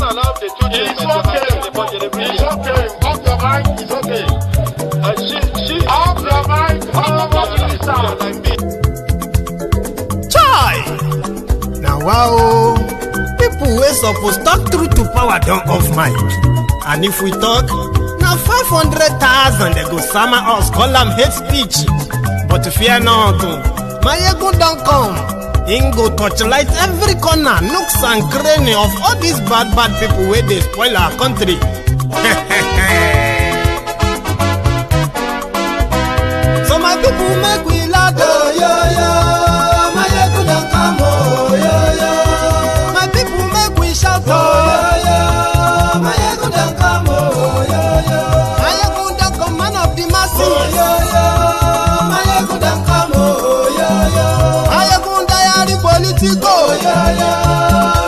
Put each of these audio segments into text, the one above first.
It's okay. Off your mic. It's okay. Off your mic. Chai! Now wow, people wey suppose talk truth to power don off mic. And if we talk, now 500,000 they go sama us, call them hate speech. But fear not, my ego don't come. Him go torchlight every corner, nooks and cranny of all these bad people where they spoil our country. So my people make we laugh, oh, yo, yo. My ego don't come, oh, yo, yo. My people make we shout, oh, yo, yo. My ego don't come, oh, yo, yo. My ego don't come, man of the masses, oh, yo, yo. My ego don't come, oh, yo, yo. My ego diary politico, oh, yo, yo.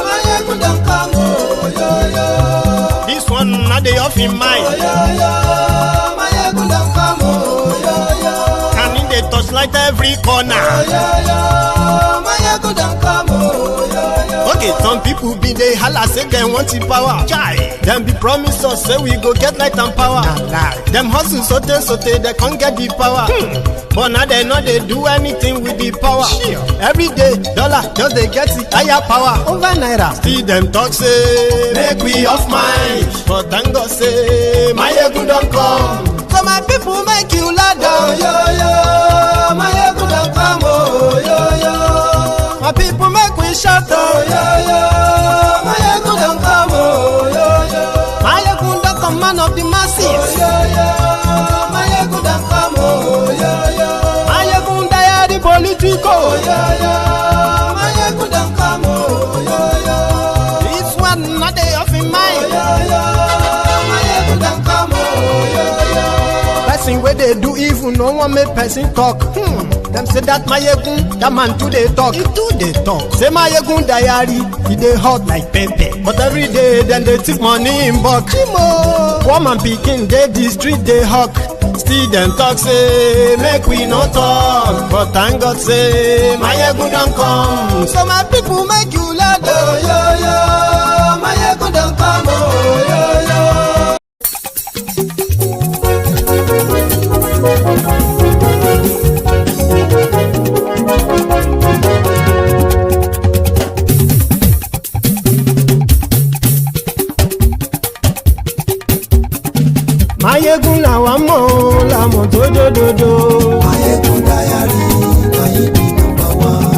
My ego don't come, oh, yo, yo. This one not the off in mind, oh, yo, yo. My ego don't come, oh, yo, yo. Can in the touchlight every corner, oh, yo, yo. My ego don't come, oh, yo, yo. Okay, some people be they holla say they want the power. Chai, them be promise us say we go get light and power. Nah. Them hustle sote they can't get the power. But now they know they do anything with the power. Sure. Every day, dollar just they get the higher power over naira. Still them talk say make we off mind. But thank God say my ego don't come. So my people make you laugh, oh, yo, yo. My ego don't come, oh, yo, yo. My people make we shout, oh, yo, yo. My ego don't come, oh, yo, yo. My ego don't come, man of the masses, oh, yo, yo. My ego don't come, oh, yo, yo. My ego diary politico, oh, yo, yo. My ego don't come, oh, yo, yo. This one not the off in mind, oh, yo, yo. My ego don't come, oh, yo, yo. Person where they do evil, no one make person talk. Them say that my yegun, that man too they talk. He too they talk. Say my yegun diary, he they hot like pepper. But every day then they take money in bulk. Woman picking, they the street they hawk. Still them talk say make we no talk. But thank God say my yegun don't come. So my people make you laugh, oh, yo, yo. My yegun don't come, oh, yo, yo. Mayegun làwa mọ̀ làmọ̀ tó dòdòdò. Mayegun diary, Mayegun number one.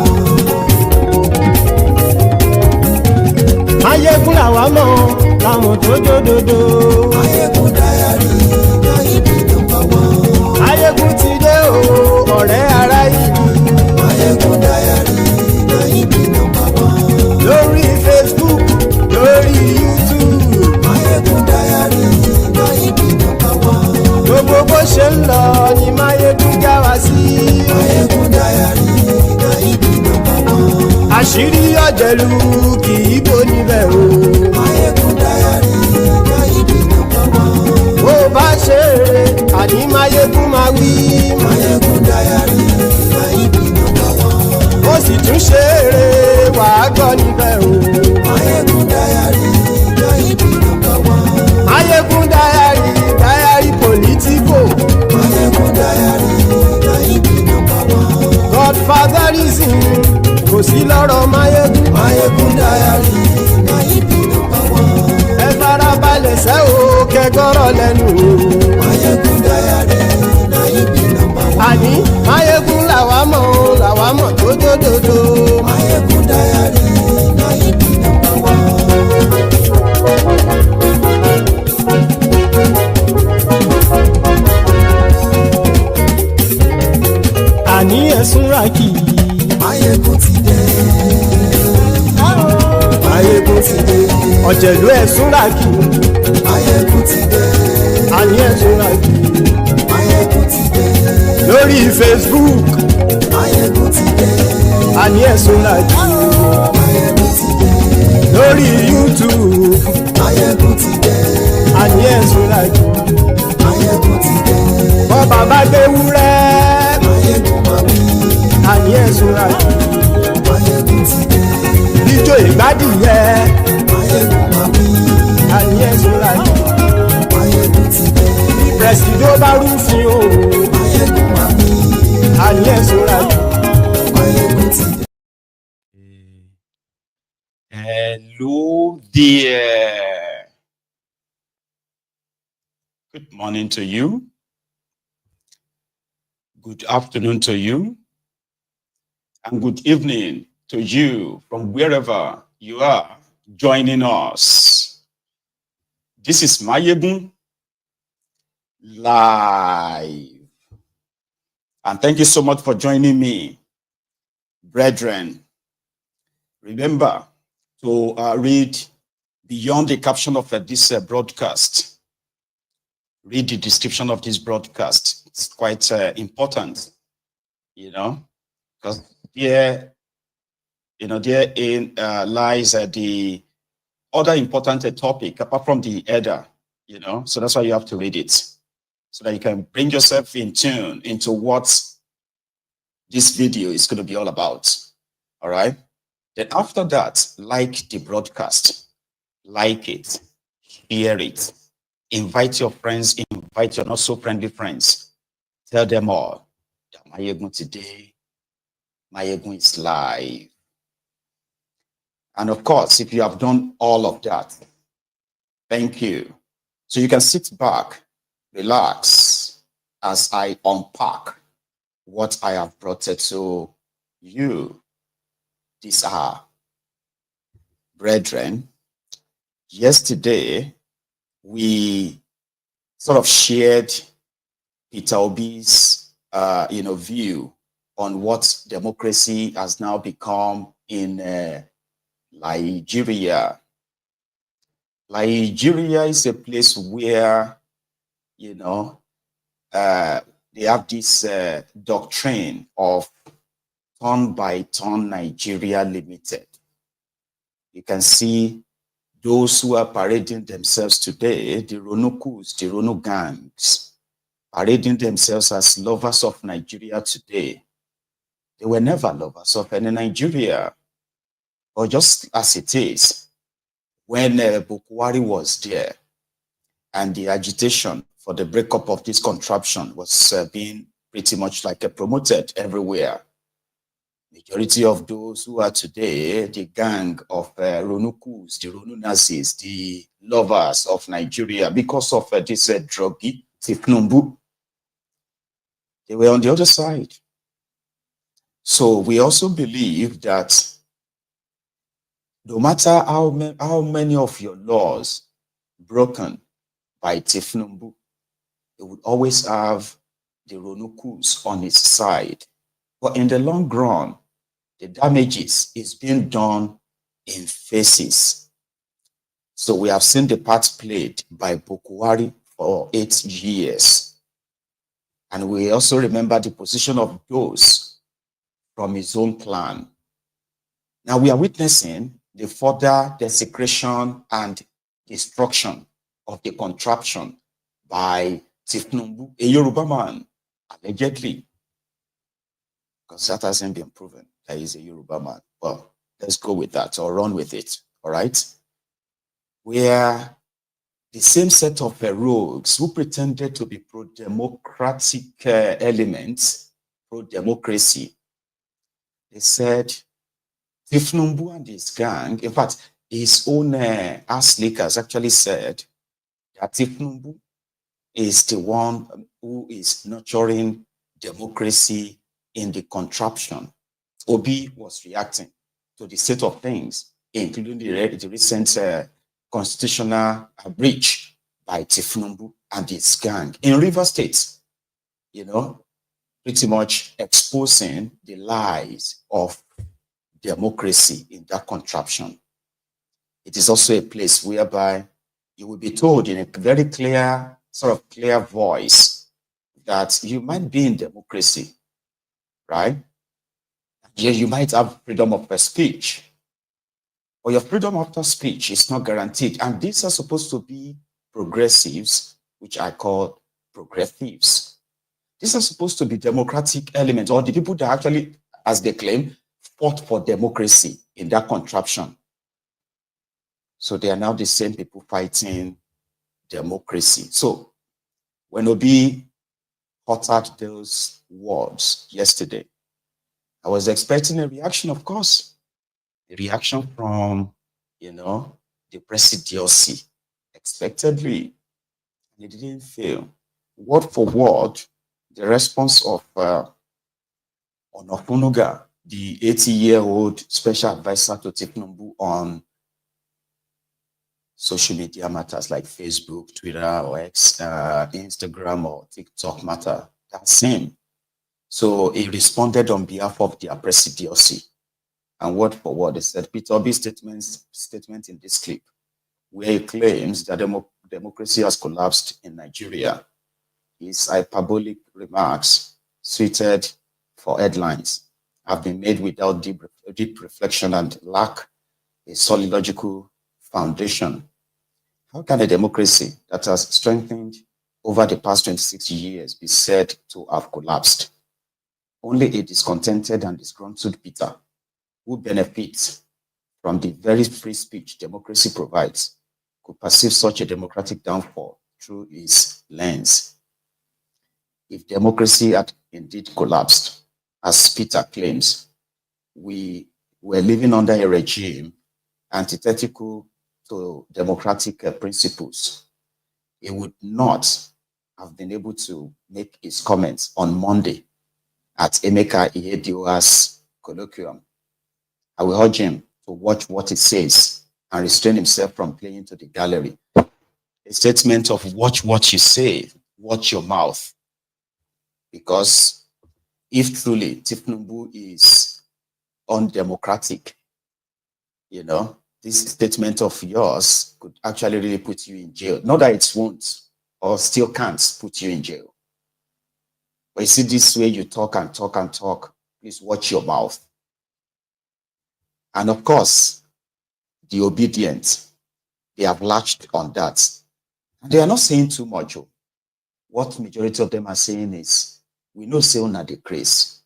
Mayegun làwa mọ̀ làmọ̀ tó dòdòdò. Mayegun diary, Mayegun number one. Mayegun ti dé o, ọ̀rẹ́ ara ìlú. Mayegun diary, Mayegun number one. Lórí Facebook, lórí YouTube. Mayegun diary, Mayegun number one. Gbogbo bó ṣe ń lọ ni Mayegun já wa sí. Mayegun diary, Mayegun number one. Àṣírí ọ̀jẹ̀lú kì í bò níbẹ̀ o. Mayegun diary, Mayegun number one. Bó bá ṣe eré, àní Mayegun máa wí. Mayegun diary, Mayegun number one. Ó sì tún ṣe eré, wàá gbọ́ níbẹ̀ o. Mayegun diary, Mayegun number one. Mayegun diary, diary politico. Mayegun diary, Mayegun number one. Godfatherism kò sí lọ́rọ̀ Mayegun. Mayegun diary, Mayegun number one. Ẹ farabalẹ̀ sẹ́ o kẹgọ́rọ̀ lẹ́nu o. Mayegun diary, Mayegun number one. Àní Mayegun làwa mọ̀ tó dòdòdò. Mayegun diary, Mayegun number one. Àní ẹ̀sùn ràkì. Mayegun ti dé. Mayegun ti dé. Ọ̀jẹ̀lú ẹ̀sùn ràkì. Mayegun ti dé. Àní ẹ̀sùn ràkì. Mayegun ti dé. Lórí Facebook. Mayegun ti dé. Àní ẹ̀sùn ràkì. Mayegun ti dé. Lórí YouTube. Mayegun ti dé. Àní ẹ̀sùn ràkì. Mayegun ti dé. Bọ́ bàbá gbé wúrẹ́. Mayegun máa wí. Àní ẹ̀sùn ràkì. Mayegun ti dé. Ijó ìgbádìí yẹ. Mayegun máa wí. ẹ̀sìn ló bá rúfin o. Máyégún wà ní. Alẹ́ sọ́ra yìí. Máyégún ti dé. Hello there. Good morning to you. Good afternoon to you. And good evening to you from wherever you are joining us. This is Máyégún Live. And thank you so much for joining me, brethren. Remember to read beyond the caption of this broadcast. Read the description of this broadcast. It's quite important, because therein lies the other important topic apart from the header, so that's why you have to read it, so that you can bring yourself in tune into what this video is going to be all about. All right. Then after that, like the broadcast, like it, share it, invite your friends, invite your not so friendly friends. Tell them all that Máyégún today, Máyégún is live. And of course, if you have done all of that, thank you. So you can sit back, relax, as I unpack what I have brought to you. These are, brethren, yesterday we sort of shared Peter Obi's view on what democracy has now become in Nigeria. Nigeria is a place where, they have this doctrine of turn by turn Nigeria Limited. You can see those who are parading themselves today, the Ronukus, the Ronu gangs, parading themselves as lovers of Nigeria today. They were never lovers of any Nigeria. Or just as it is, when Bukwari was there and the agitation for the breakup of this contraption was being pretty much like promoted everywhere. Majority of those who are today the gang of Ronukus, the Ronu Nazis, the lovers of Nigeria, because of this druggie, Thiefnubu, they were on the other side. So we also believe that no matter how many of your laws broken by Thiefnubu, it would always have the Ronukus on its side. But in the long run, the damages is being done in phases. So we have seen the part played by Bukwari for 8 years. And we also remember the position of those from his own clan. Now we are witnessing the further desecration and destruction of the contraption by Thiefnubu, a Yoruba man, allegedly. Because that hasn't been proven that he's a Yoruba man. Well, let's go with that or run with it, all right? Where the same set of rogues who pretended to be pro-democratic elements, pro-democracy, they said Thiefnubu and his gang, in fact, his own ass lickers actually said that Thiefnubu is the one who is nurturing democracy in the contraption. Obi was reacting to the state of things, including the recent constitutional breach by Thiefnubu and his gang in Rivers State, pretty much exposing the lies of democracy in that contraption. It is also a place whereby you will be told in a very clear, clear voice that you might be in democracy, right? Yeah, you might have freedom of speech, but your freedom of speech is not guaranteed. And these are supposed to be progressives, which I call progressives. These are supposed to be democratic elements, or the people that actually, as they claim, fought for democracy in that contraption. So they are now the same people fighting democracy. So When Obi uttered those words yesterday, I was expecting a reaction, of course. A reaction from, the presidency, expectedly. And it didn't fail. Word for word, the response of Ona-Ofun-Nuga, the 80-year-old special advisor to Thiefnubu on social media matters like Facebook, Twitter, or X, Instagram, or TikTok matter, that's him. So he responded on behalf of their presidency. And word for word, he said, Peter Obi's statement in this clip, where he claims that democracy has collapsed in Nigeria, his hyperbolic remarks, suited for headlines, have been made without deep reflection and lack a solid logical foundation. How can a democracy that has strengthened over the past 26 years be said to have collapsed? Only a discontented and disgruntled Peter, who benefits from the very free speech democracy provides, could perceive such a democratic downfall through his lens. If democracy had indeed collapsed, as Peter claims, we were living under a regime antithetical to democratic principles, he would not have been able to make his comments on Monday at Emeka Ihedioha's colloquium. I will urge him to watch what he says and restrain himself from playing to the gallery. A statement of watch what you say, watch your mouth. Because if truly Thiefnubu is undemocratic, this statement of yours could actually really put you in jail. Not that it won't or still can't put you in jail. But you see this way you talk and talk and talk, please watch your mouth. And of course, the obedient, they have latched on that. And they are not saying too much. What majority of them are saying is, we know say una the grace.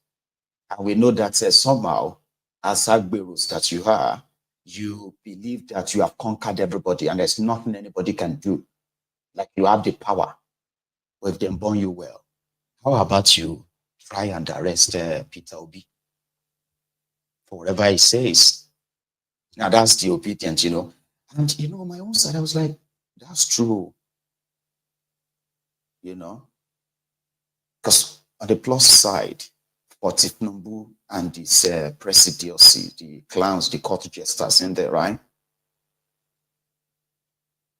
And we know that somehow, as Agberus that you are, you believe that you have conquered everybody and there's nothing anybody can do. Like you have the power, but if they burn you well. How about you try and arrest Peter Obi for whatever he says? Now that's the obedient, And on my own side, I was like, that's true. Because on the plus side, for Thiefnubu and this presidency, the clowns, the court jesters in there, right?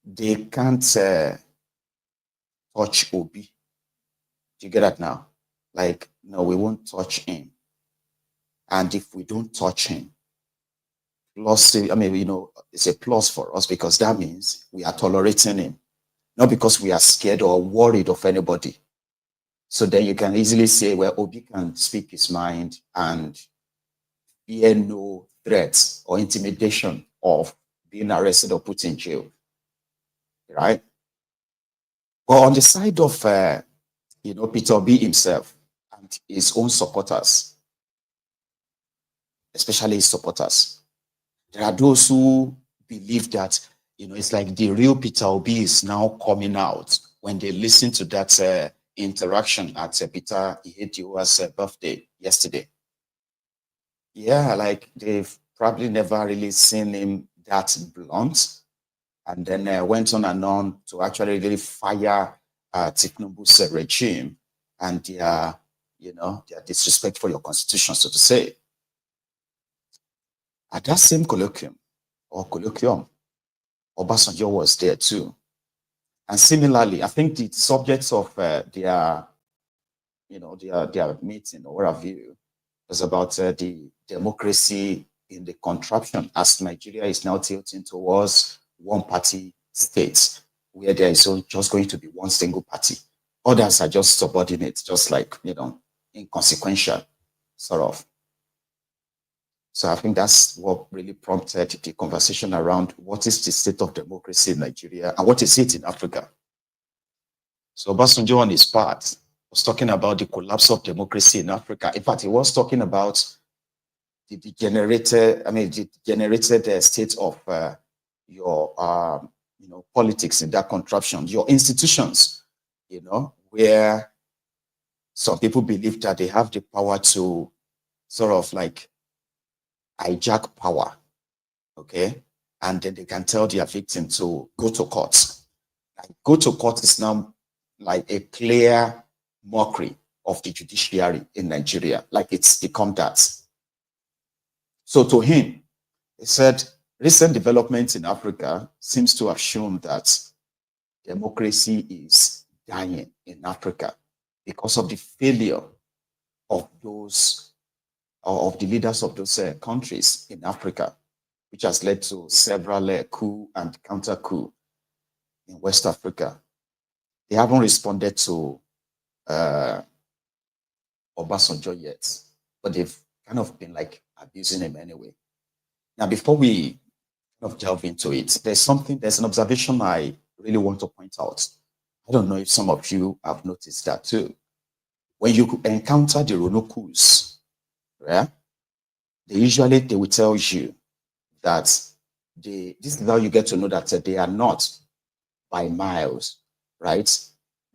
They can't touch Obi. Do you get that now? Like, no, we won't touch him. And if we don't touch him, plus, it's a plus for us because that means we are tolerating him. Not because we are scared or worried of anybody. So then you can easily say, well, Obi can speak his mind and fear no threats or intimidation of being arrested or put in jail, right? But on the side of, Peter Obi himself and his own supporters, especially his supporters, there are those who believe that, it's like the real Peter Obi is now coming out when they listen to that interaction at Peter Ihedioha's birthday yesterday. Yeah, like they've probably never really seen him that blunt, and then went on and on to actually really fire Thiefnubu's regime and their disrespect for your constitution, so to say. At that same colloquium, Obasanjo was there too. And similarly, I think the subjects of their meeting or what have you was about the democracy in the contraption as Nigeria is now tilting towards one-party states where there is just going to be one single party. Others are just subordinate, just like, inconsequential, sort of. So I think that's what really prompted the conversation around what is the state of democracy in Nigeria and what is it in Africa. So Obasanjo on his part was talking about the collapse of democracy in Africa. In fact, he was talking about the degenerated state of your politics in that contraption, your institutions, where some people believe that they have the power to sort of like hijack power, okay? And then they can tell their victim to go to court. Like, go to court is now like a clear mockery of the judiciary in Nigeria. Like, it's become that. So to him, he said, recent developments in Africa seems to have shown that democracy is dying in Africa because of the failure of those, or of the leaders of those countries in Africa, which has led to several coup and counter coup in West Africa. They haven't responded to Obasanjo yet, but they've kind of been like abusing him anyway. Now, before we kind of delve into it, there's an observation I really want to point out. I don't know if some of you have noticed that too. When you encounter the Ronokus, yeah, they will tell you that this is how you get to know that they are not by miles, right,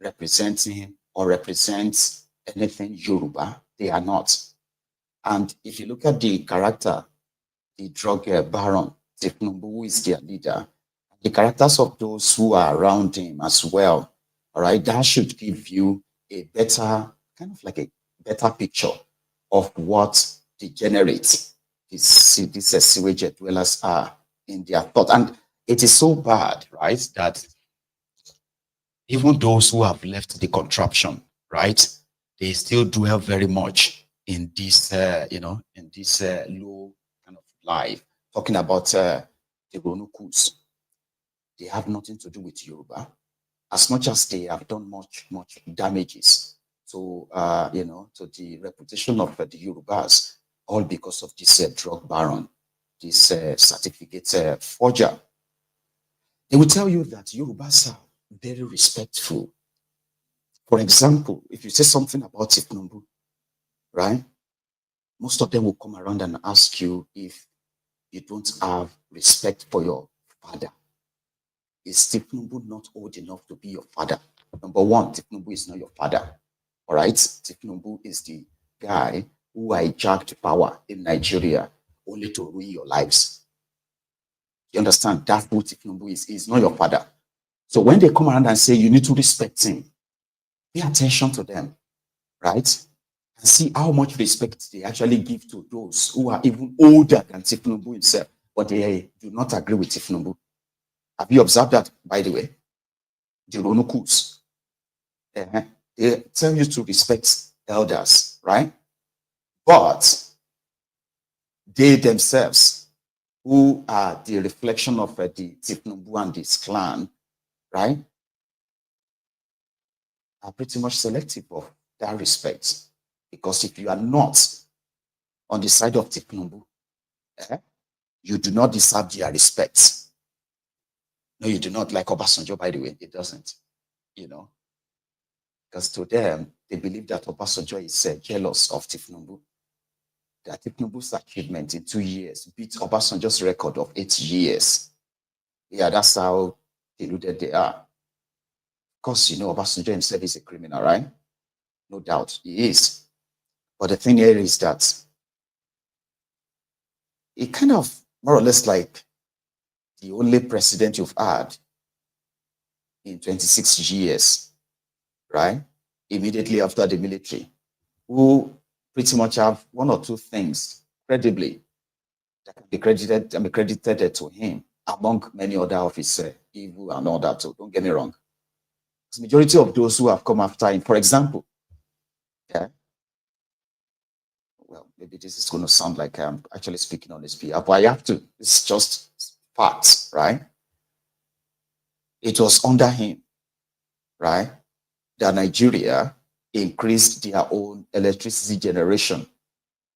representing or represent anything Yoruba. They are not. And if you look at the character, the drug baron, Thiefnubu, who is their leader, the characters of those who are around him as well, all right, that should give you a better, kind of like a better picture of what degenerates these sewage dwellers are in their thought. And it is so bad, right, that even those who have left the contraption, right, they still dwell very much in this, in this low kind of life. Talking about the Ronukus, they have nothing to do with Yoruba, as much as they have done much damages to, to the reputation of the Yorubas, all because of this drug baron, this certificate forger. They will tell you that Yorubas are very respectful. For example, if you say something about Thiefnubu, right, most of them will come around and ask you if you don't have respect for your father. Is Thiefnubu not old enough to be your father? Number one, Thiefnubu is not your father. All right? Thiefnubu is the guy who hijacked power in Nigeria only to ruin your lives. You understand? That's who Thiefnubu is. He's not your father. So when they come around and say you need to respect him, pay attention to them, right? And see how much respect they actually give to those who are even older than Thiefnubu himself, but they do not agree with Thiefnubu. Have you observed that, by the way? The Ronukus. They tell you to respect elders, right? But they themselves, who are the reflection of the Thiefnubu and his clan, right, are pretty much selective of that respect. Because if you are not on the side of Thiefnubu, you do not deserve their respect. No, you do not. Like Obasanjo, by the way, it doesn't, because to them, they believe that Obasanjo is jealous of Thiefnubu. That Thiefnubu's achievement in 2 years beats Obasanjo's record of 8 years. Yeah, that's how deluded they are. Of course, Obasanjo himself is a criminal, right? No doubt, he is. But the thing here is that it kind of more or less like the only president you've had in 26 years, right? Immediately after the military, who pretty much have one or two things credibly that can be credited to him, among many other of his evil and all that. So don't get me wrong. The majority of those who have come after him, for example, well, maybe this is going to sound like I'm actually speaking on this behalf, but I have to. It's just facts, right? It was under him, right, that Nigeria increased their own electricity generation.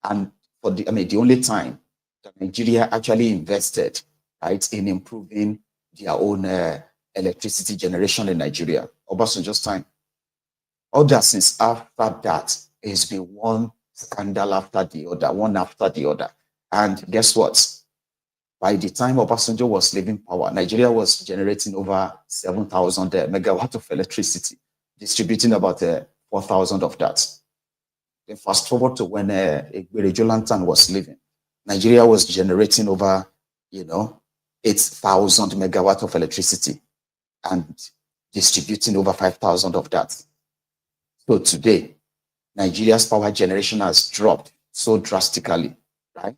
And for the only time that Nigeria actually invested, right, in improving their own electricity generation in Nigeria. Obasanjo's time. All that since after that, it's been one scandal after the other, one after the other. And guess what? By the time Obasanjo was leaving power, Nigeria was generating over 7,000 megawatts of electricity. distributing about 4,000 of that. Then fast forward to when Jolantan was living, Nigeria was generating over, 8,000 megawatts of electricity and distributing over 5,000 of that. So today, Nigeria's power generation has dropped so drastically, right?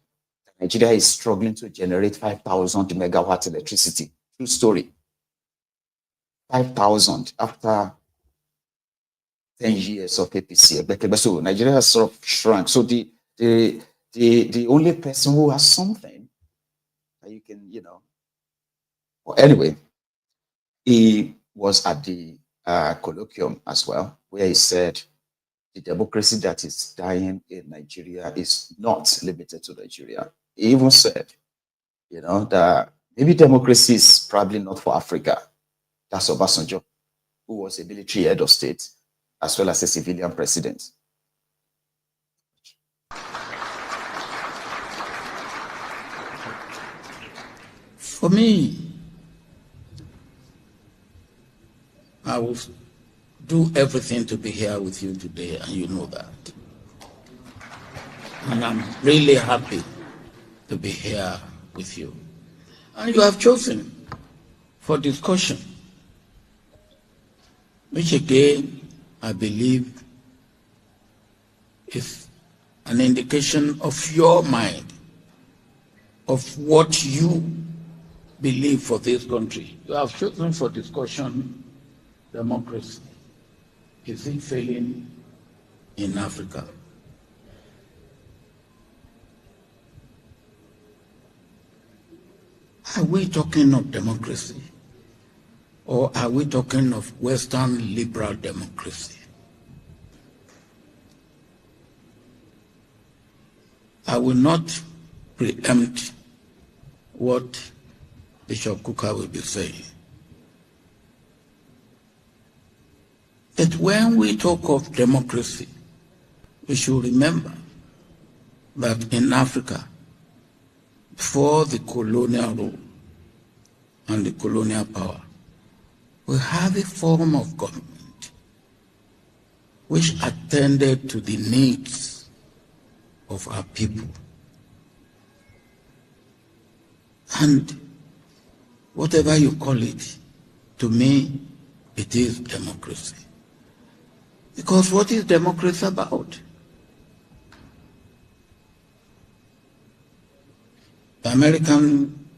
Nigeria is struggling to generate 5,000 megawatts electricity. True story. 5,000 after 10 years of APC. So Nigeria has sort of shrunk. So the only person who has something that you can, well, anyway, he was at the colloquium as well, where he said the democracy that is dying in Nigeria is not limited to Nigeria. He even said, that maybe democracy is probably not for Africa. That's Obasanjo, who was a military head of state, as well as a civilian president. For me, I will do everything to be here with you today, and you know that. And I'm really happy to be here with you. And you have chosen for discussion, which again, I believe is an indication of your mind, of what you believe for this country. You have chosen for discussion democracy. Is it failing in Africa? Are we talking of democracy? Or are we talking of Western liberal democracy? I will not preempt what Bishop Kuka will be saying. But when we talk of democracy, we should remember that in Africa, before the colonial rule and the colonial power, we have a form of government which attended to the needs of our people. And whatever you call it, to me, it is democracy. Because what is democracy about? The American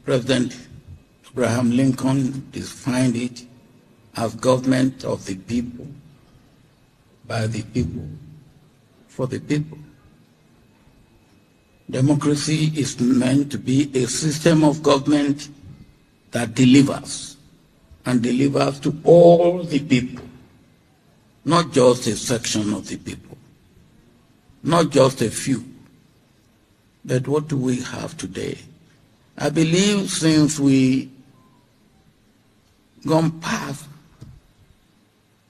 President Abraham Lincoln defined it as government of the people, by the people, for the people. Democracy is meant to be a system of government that delivers, and delivers to all the people, not just a section of the people, not just a few. But what do we have today? I believe since we gone past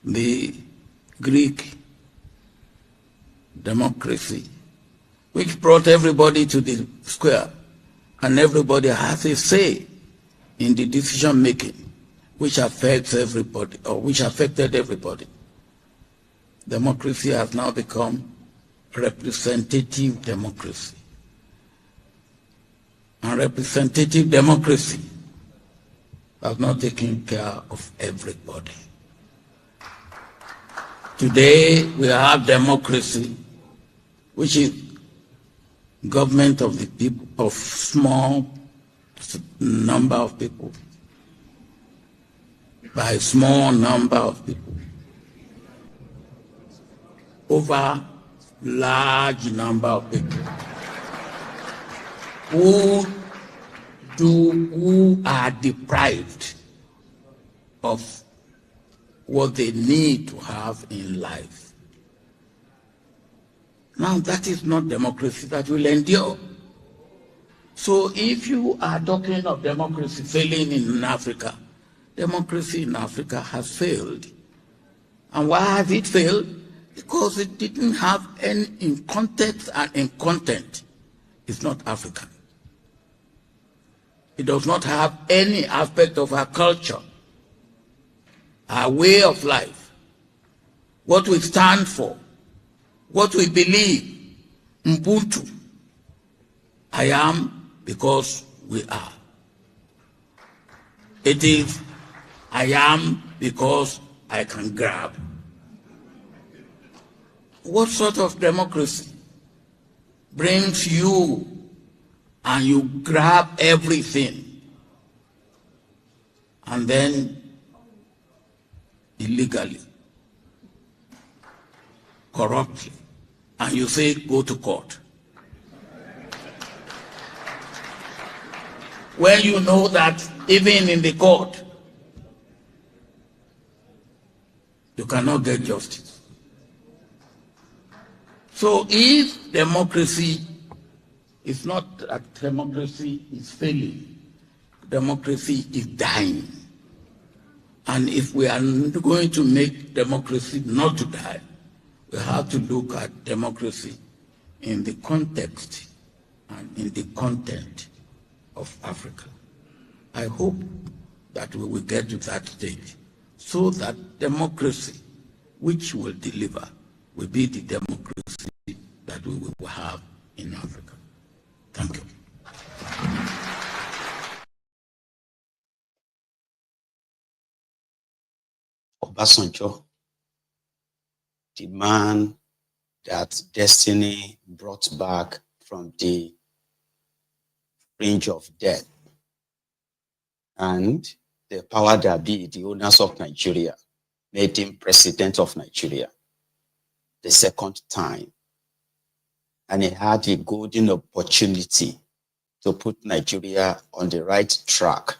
the Greek democracy, which brought everybody to the square, and everybody has a say in the decision making, which affects everybody, or which affected everybody. Democracy has now become representative democracy. And representative democracy has not taken care of everybody. Today we have democracy, which is government of the people, of small number of people, by a small number of people, over large number of people, who are deprived of what they need to have in life. Now that is not democracy that will endure. So if you are talking of democracy failing in Africa, democracy in Africa has failed. And why has it failed? Because it didn't have any, in context and in content, it's not African. It does not have any aspect of our culture our way of life, what we stand for, what we believe. Ubuntu. I am because we are. It is I am because I can grab. What sort of democracy brings you and you grab everything and then illegally, corruptly, and you say go to court? When you know that even in the court, you cannot get justice. So if democracy is not that democracy is failing, democracy is dying. And if we are going to make democracy not to die, we have to look at democracy in the context and in the content of Africa. I hope that we will get to that stage so that democracy, which will deliver, will be the democracy that we will have in Africa. Thank you. Obasanjo, the man that destiny brought back from the fringe of death, and the power that be, the owners of Nigeria, made him president of Nigeria the second time. And he had a golden opportunity to put Nigeria on the right track,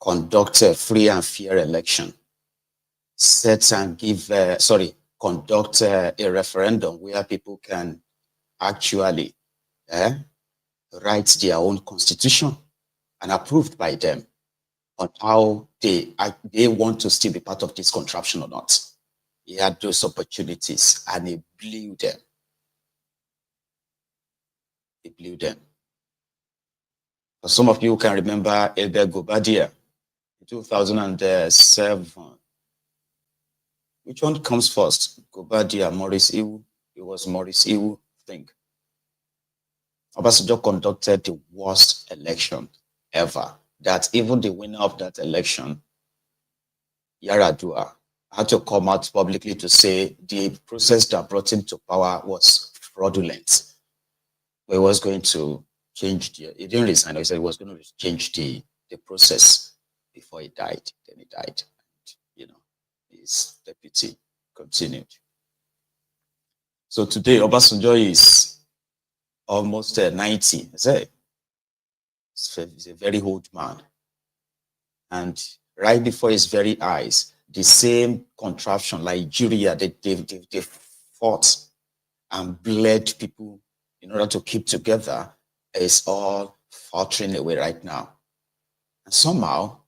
conduct a free and fair election, conduct a referendum where people can actually write their own constitution and approved by them on how they want to still be part of this contraption or not. He had those opportunities and he blew them. He blew them. For some of you can remember Elbert Gobadia in 2007. Which one comes first? Gobadia, Maurice Iwu? It was Maurice Iwu, I think. Obasanjo conducted the worst election ever. That even the winner of that election, Yar'Adua, had to come out publicly to say the process that brought him to power was fraudulent. He was going to change he didn't resign, he said he was going to change the process before he died. Then he died. And, his deputy continued. So today, Obasanjo is almost 90. He's a very old man. And right before his very eyes, the same contraption, Nigeria, they fought and bled people in order to keep together, is all faltering away right now. And somehow,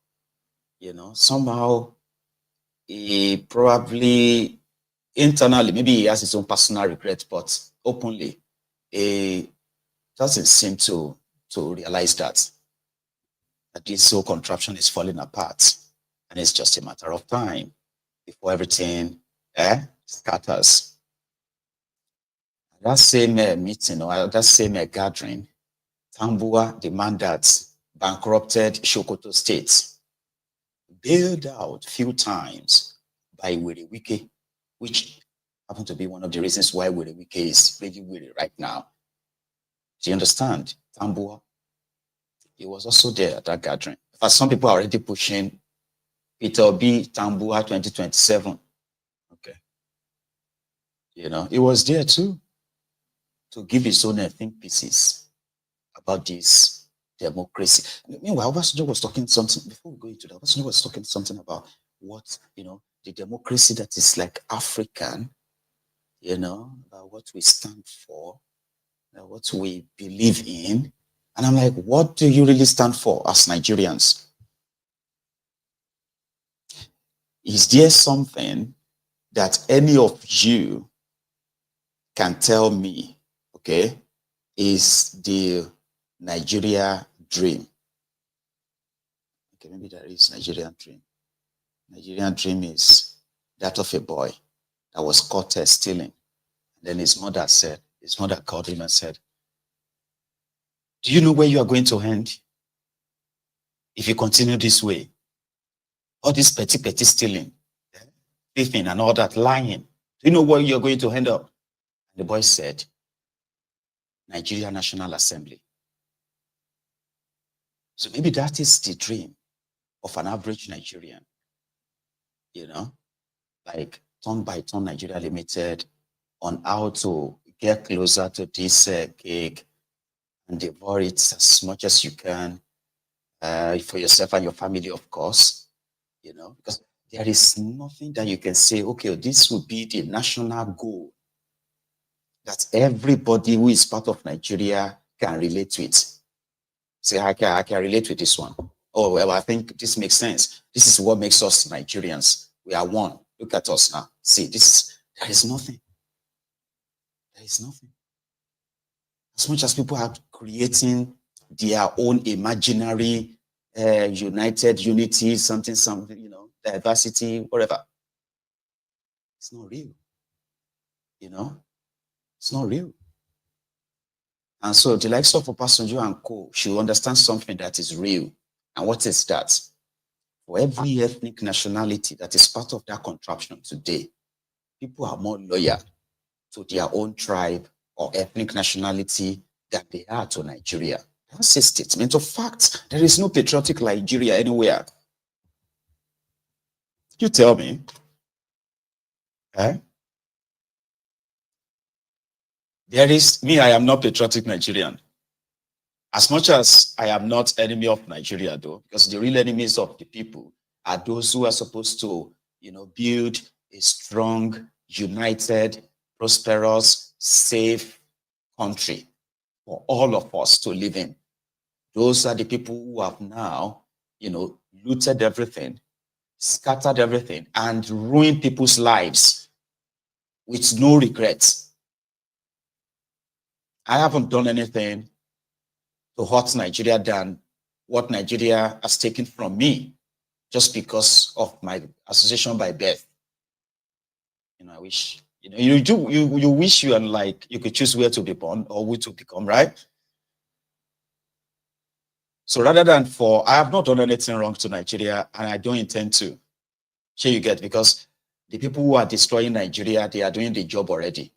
he probably internally, maybe he has his own personal regret, but openly, he doesn't seem to realize that this whole contraption is falling apart, and it's just a matter of time before everything scatters. That same meeting or that same gathering, Tambuwa, the man that bankrupted Sokoto State, bailed out a few times by Wole Soyinka, which happened to be one of the reasons why Wole Soyinka is really weary right now. Do you understand? Tambuwa, he was also there at that gathering. In fact, some people are already pushing Peter Obi, Tambuwa 2027. Okay. He was there too to give his own think pieces about this democracy. Meanwhile, Obasanjo was talking something, before we go into that, Obasanjo was talking something about what, the democracy that is like African, about what we stand for, what we believe in. And I'm like, what do you really stand for as Nigerians? Is there something that any of you can tell me, okay, is the Nigeria dream? Okay, maybe there is Nigerian dream. Nigerian dream is that of a boy that was caught stealing. And then his mother called him and said, do you know where you are going to end? If you continue this way, all this petty stealing, thieving and all that, lying, do you know where you're going to end up? And the boy said, Nigeria National Assembly. So maybe that is the dream of an average Nigerian, you know, like Turn by Turn Nigeria Limited, on how to get closer to this gig and devour it as much as you can for yourself and your family, of course, you know, because there is nothing that you can say, okay, this will be the national goal that everybody who is part of Nigeria can relate to it. Say, I can relate with this one. Oh, well, I think this makes sense. This is what makes us Nigerians. We are one. Look at us now. See, there is nothing. There is nothing. As much as people are creating their own imaginary unity, something, you know, diversity, whatever. It's not real. You know? It's not real. And so the likes of Obasanjo and co should understand something that is real. And what is that? For every ethnic nationality that is part of that contraption today, people are more loyal to their own tribe or ethnic nationality than they are to Nigeria. That's a statement of fact. There is no patriotic Nigeria anywhere. You tell me. Eh? There is, me, I am not patriotic Nigerian. As much as I am not enemy of Nigeria, though, because the real enemies of the people are those who are supposed to, you know, build a strong, united, prosperous, safe country for all of us to live in. Those are the people who have now, you know, looted everything, scattered everything, and ruined people's lives with no regrets. I haven't done anything to hurt Nigeria than what Nigeria has taken from me just because of my association by birth. You know, I wish, you know, you wish you are like, you could choose where to be born or who to become, right? So rather than I have not done anything wrong to Nigeria and I don't intend to. Sure you get, because the people who are destroying Nigeria, they are doing the job already.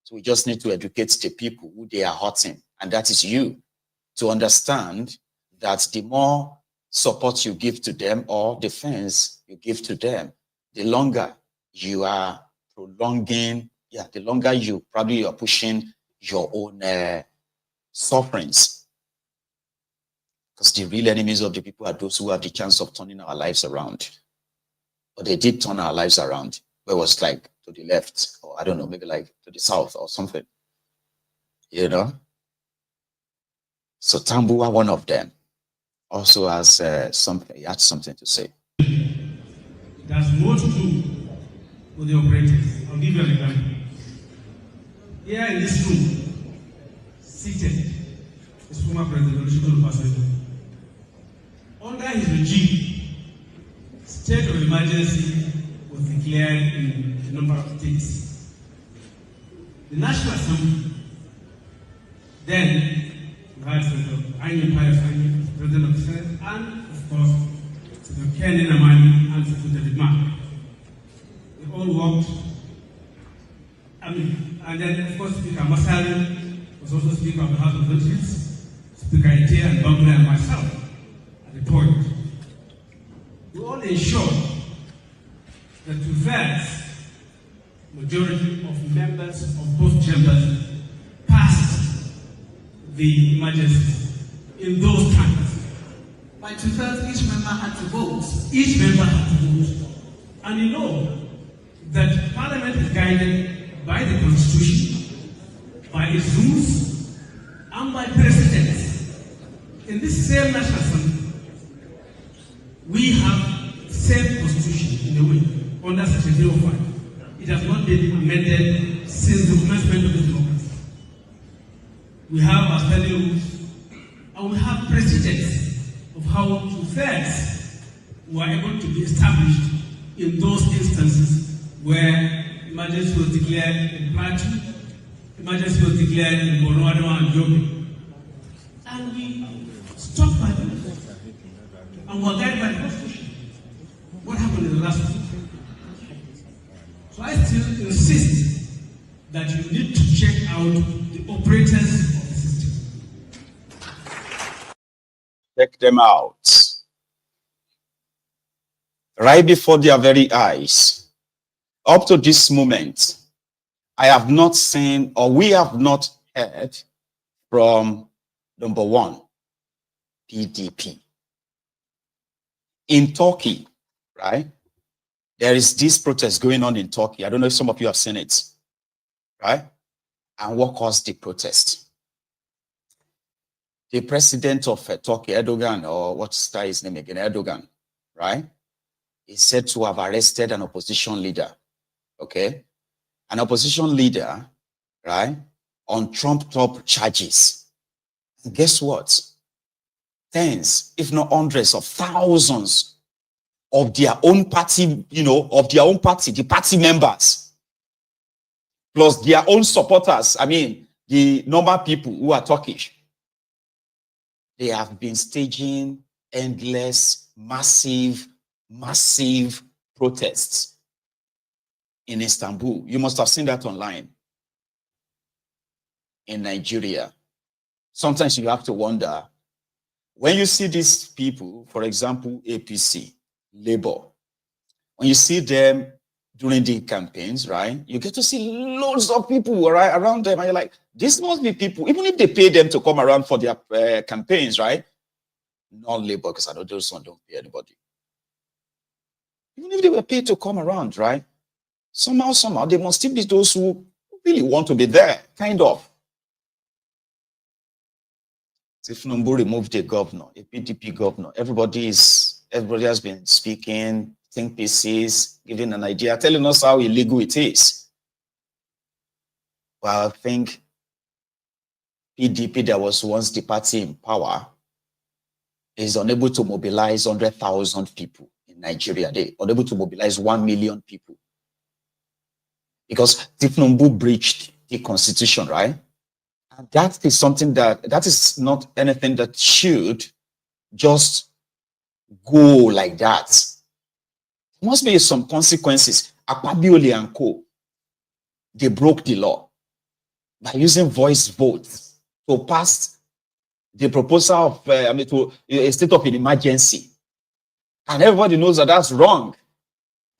So we just need to educate the people who they are hurting, and that is you, to understand that the more support you give to them or defense you give to them, the longer you are prolonging, the longer you probably are pushing your own sufferings. Because the real enemies of the people are those who have the chance of turning our lives around. But they did turn our lives around, where it was like to the left, or I don't know, maybe like to the south or something, you know? So Tambuwa, one of them, also has something, he had something to say. It has more to do with the operators. I'll give you an example. Here in this room, seated, is former President Obasanjo. Under his regime, state of emergency was declared in a number of states. The National Assembly, then, we had Senator President of the Senate, and of course, Senator Okene and Senator Dima. They all worked. And then, of course, Speaker Masari was also Speaker of the House of Representatives, Speaker Ete and Bangla and myself at the point. We all ensured that the vast majority of members of both chambers passed the emergency in those times. By 2/3, each member had to vote. Each member had to vote. And you know that Parliament is guided by the Constitution, by its rules, and by precedents. In this same National Assembly, we have the same Constitution in a way, under Section 05. It has not been amended since the commencement of the democracy. We have our standing rules, and we have precedents of how 2/3 were able to be established in those instances where emergency was declared in Plateau, emergency was declared in Borno and Yobe. And we stopped by them. And we were guided by the Constitution. What happened in the last week? So I still insist that you need to check out the operators of the system. Check them out. Right before their very eyes. Up to this moment, I have not seen, or we have not heard from number one, PDP. In Turkey, right? There is this protest going on in Turkey. I don't know if some of you have seen it, right? And what caused the protest? The president of Turkey, Erdogan, or what's his name again? Erdogan, right? Is said to have arrested an opposition leader, okay? An opposition leader, right? On trumped-up charges. And guess what? Tens, if not hundreds of thousands of their own party, the party members, plus their own supporters, I mean, the normal people who are Turkish, they have been staging endless, massive protests in Istanbul. You must have seen that online. In Nigeria. Sometimes you have to wonder, when you see these people, for example, APC, Labour, when you see them during the campaigns, right, you get to see loads of people right around them, and you're like, this must be people, even if they pay them to come around for their campaigns, right? Not Labour, because I know those ones don't pay anybody. Even if they were paid to come around, right? Somehow, they must still be those who really want to be there, kind of. Thiefnubu removed the governor, a PDP governor. Everybody has been speaking, think pieces, giving an idea, telling us how illegal it is. Well, I think PDP, that was once the party in power, is unable to mobilize 100,000 people in Nigeria. They're unable to mobilize 1 million people. Because Thiefnubu breached the constitution, right? And that is something that is not anything that should just go like that. There must be some consequences. Akpabioli and co, they broke the law by using voice votes to pass the proposal of to a state of an emergency. And everybody knows that that's wrong.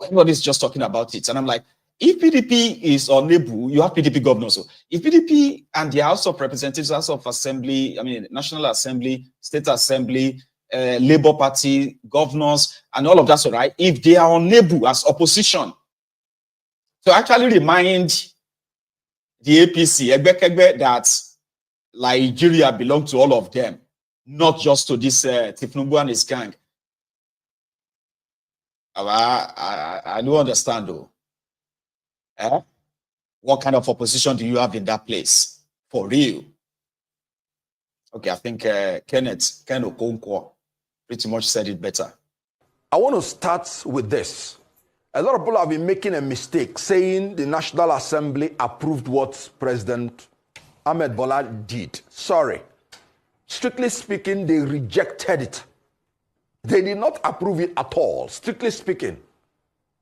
Everybody's just talking about it. And I'm like, if PDP is unable, you have PDP governors. So if PDP and the House of Representatives, House of Assembly, National Assembly, State Assembly, Labour Party, governors, and all of that, so right, if they are unable as opposition to actually remind the APC, that Nigeria belongs to all of them, not just to this Thiefnubu and his gang. I don't understand though. What kind of opposition do you have in that place? For real? Okay, I think Ken Okonkwo pretty much said it better. I want to start with this. A lot of people have been making a mistake saying the National Assembly approved what President Ahmed Bola did. Sorry. Strictly speaking, they rejected it. They did not approve it at all, strictly speaking.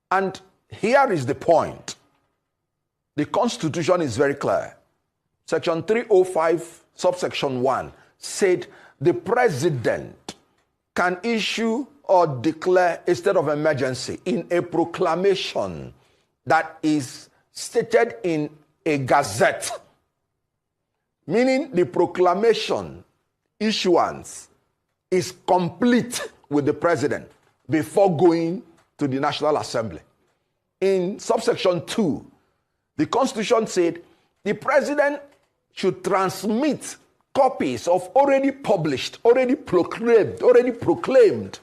And here is the point. The Constitution is very clear. Section 305, subsection 1, said the president can issue or declare a state of emergency in a proclamation that is stated in a gazette, meaning the proclamation issuance is complete with the president before going to the National Assembly. In subsection 2, the Constitution said the president should transmit copies of already published, already proclaimed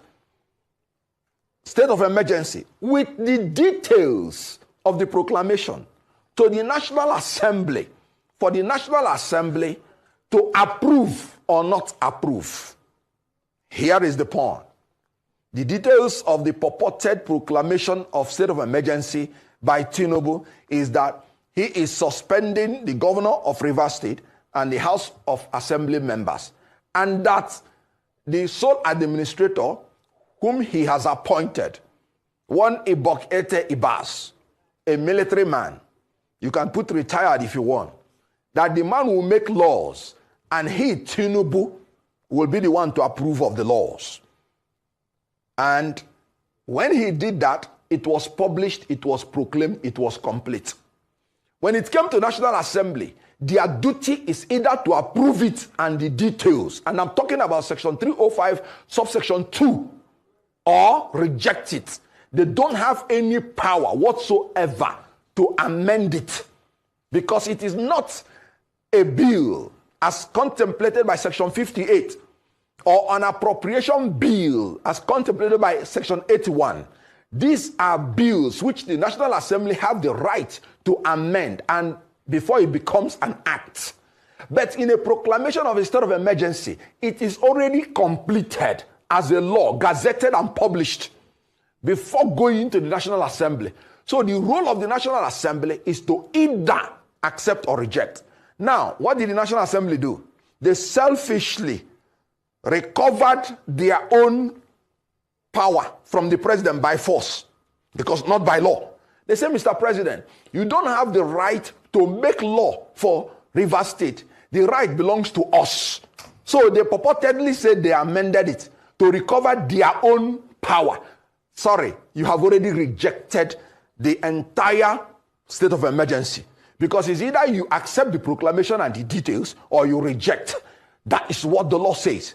state of emergency with the details of the proclamation to the National Assembly for the National Assembly to approve or not approve. Here is the point. The details of the purported proclamation of state of emergency by Tinubu is that he is suspending the governor of Rivers State and the House of Assembly members, and that the sole administrator whom he has appointed, one Ibok-Ete Ibas, a military man, you can put retired if you want, that the man will make laws and he, Tinubu, will be the one to approve of the laws. And when he did that, it was published, it was proclaimed, it was complete. When it came to National Assembly, their duty is either to approve it and the details, and I'm talking about section 305, subsection 2, or reject it. They don't have any power whatsoever to amend it, because it is not a bill as contemplated by section 58 or an appropriation bill as contemplated by section 81. These are bills which the National Assembly have the right to amend and before it becomes an act. But in a proclamation of a state of emergency, it is already completed as a law, gazetted and published before going into the National Assembly. So the role of the National Assembly is to either accept or reject. Now, what did the National Assembly do? They selfishly recovered their own power from the president by force, because not by law. They say, Mr. President, you don't have the right to make law for Rivers State. The right belongs to us. So they purportedly said they amended it to recover their own power. Sorry, you have already rejected the entire state of emergency, because it's either you accept the proclamation and the details or you reject. That is what the law says.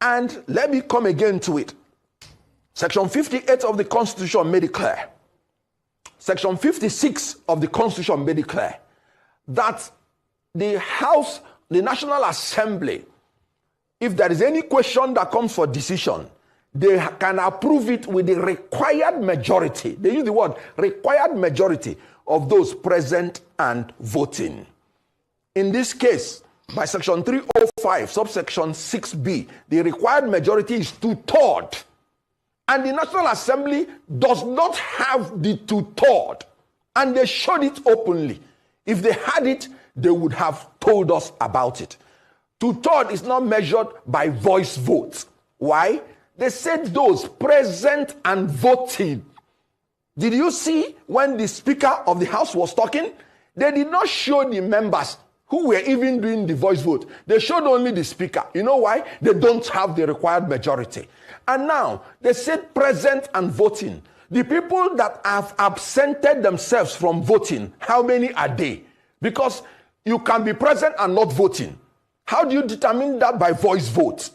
And let me come again to it. Section 58 of the Constitution made it clear. Section 56 of the Constitution made it clear that the House, the National Assembly, if there is any question that comes for decision, they can approve it with the required majority. They use the word required majority of those present and voting. In this case, by section 305, subsection 6b, the required majority is 2/3. And the National Assembly does not have the 2/3. And they showed it openly. If they had it, they would have told us about it. 2/3 is not measured by voice vote. Why? They said those present and voting. Did you see when the Speaker of the House was talking? They did not show the members who were even doing the voice vote. They showed only the Speaker. You know why? They don't have the required majority. And now, they said present and voting. The people that have absented themselves from voting, how many are they? Because you can be present and not voting. How do you determine that? By voice vote.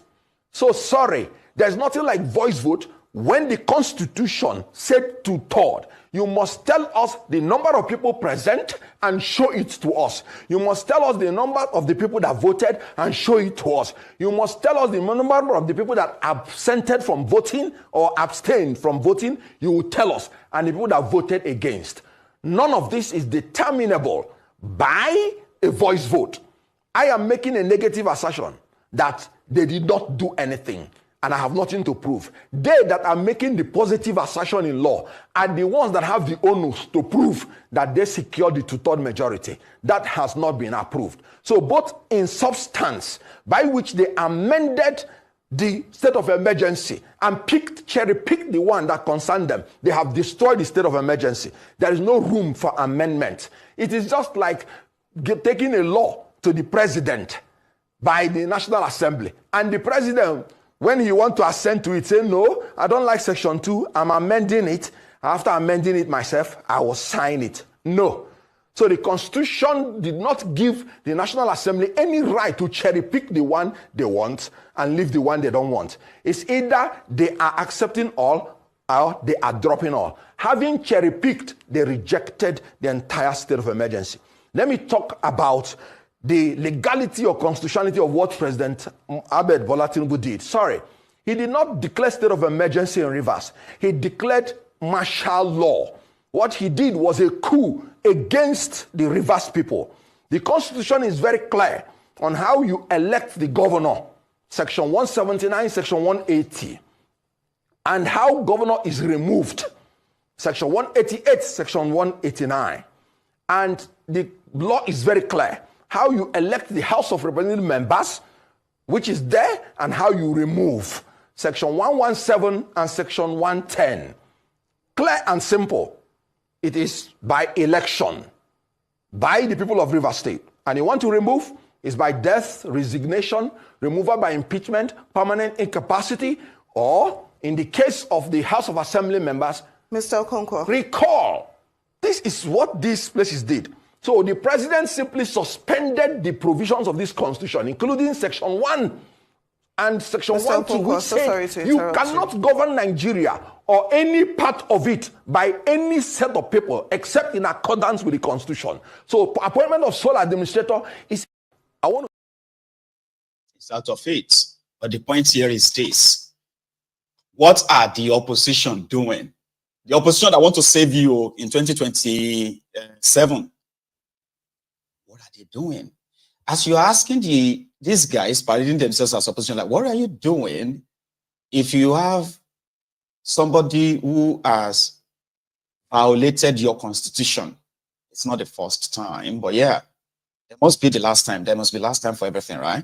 So sorry, there's nothing like voice vote. When the Constitution said 2/3, you must tell us the number of people present and show it to us. You must tell us the number of the people that voted and show it to us. You must tell us the number of the people that absented from voting or abstained from voting. You will tell us. And the people that voted against. None of this is determinable by a voice vote. I am making a negative assertion that they did not do anything. And I have nothing to prove. They that are making the positive assertion in law are the ones that have the onus to prove that they secured the 2/3 majority. That has not been approved. So both in substance, by which they amended the state of emergency and cherry-picked the one that concerned them, they have destroyed the state of emergency. There is no room for amendment. It is just like taking a law to the president by the National Assembly. And the president, when he wants to assent to it, say, no, I don't like section 2, I'm amending it. After amending it myself, I will sign it. No. So the Constitution did not give the National Assembly any right to cherry pick the one they want and leave the one they don't want. It's either they are accepting all or they are dropping all. Having cherry picked, they rejected the entire state of emergency. Let me talk about the legality or constitutionality of what President Ahmed Bola Tinubu did. Sorry, he did not declare state of emergency in Rivers. He declared martial law. What he did was a coup against the Rivers people. The Constitution is very clear on how you elect the governor. Section 179, Section 180. and how governor is removed. Section 188, Section 189. And the law is very clear. How you elect the House of Representative members, which is there, and how you remove. Section 117 and Section 110. Clear and simple. It is by election, by the people of River State. And you want to remove is by death, resignation, removal by impeachment, permanent incapacity, or in the case of the House of Assembly members, Mr. Okonkwo, recall. This is what these places did. So the president simply suspended the provisions of this constitution, including Section 1 and Section Mr. 1, to which say you cannot govern Nigeria or any part of it by any set of people except in accordance with the constitution. So appointment of sole administrator is, it's out of it. But the point here is this. What are the opposition doing? The opposition that want to save you in 2027. What are they doing? As you're asking these guys parading themselves as opposition, like, what are you doing if you have somebody who has violated your constitution? It's not the first time, but yeah, it must be the last time. There must be last time for everything, right?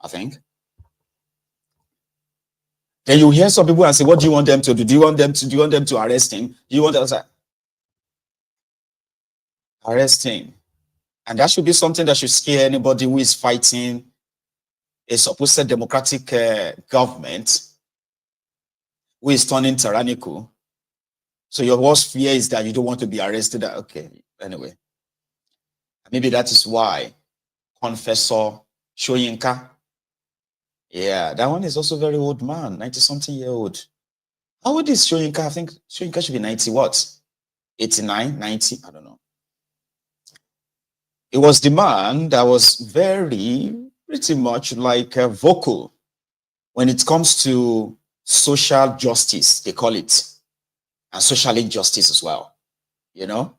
I think. Then you hear some people and say, what do you want them to do? Do you want them to arrest him? Do you want them to arrest him? And that should be something that should scare anybody who is fighting a supposed democratic government who is turning tyrannical. So your worst fear is that you don't want to be arrested. Okay, anyway. Maybe that is why Confessor Soyinka, yeah, that one is also very old man, 90-something-year-old. How old is Soyinka? I think Soyinka should be 90 what? 89, 90, I don't know. It was the man that was pretty much like vocal when it comes to social justice, they call it, and social injustice as well, you know?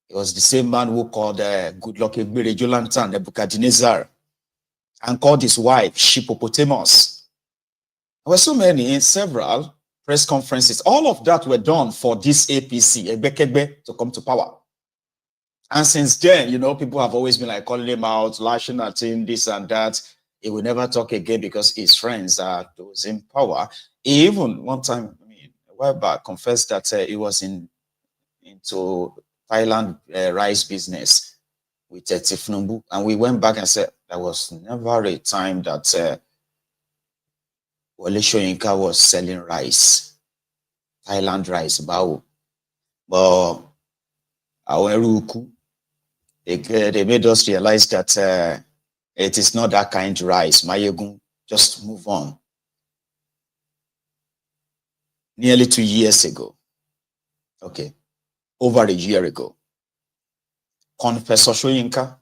It was the same man who called Goodluck Ebere Jonathan Nebuchadnezzar and called his wife Shippopotamus. There were so many, several press conferences. All of that were done for this APC, Ebekebe, to come to power. And since then, you know, people have always been like calling him out, lashing at him, this and that. He will never talk again because his friends are those in power. He even one time, I mean, a while back, confessed that he was into Thailand rice business with Thiefnubu. And we went back and said there was never a time that Wole Soyinka was selling rice, Thailand rice, bao. But they made us realize that it is not that kind of rice. Mayegun, just move on. Nearly 2 years ago, okay, over a year ago, Confessor Soyinka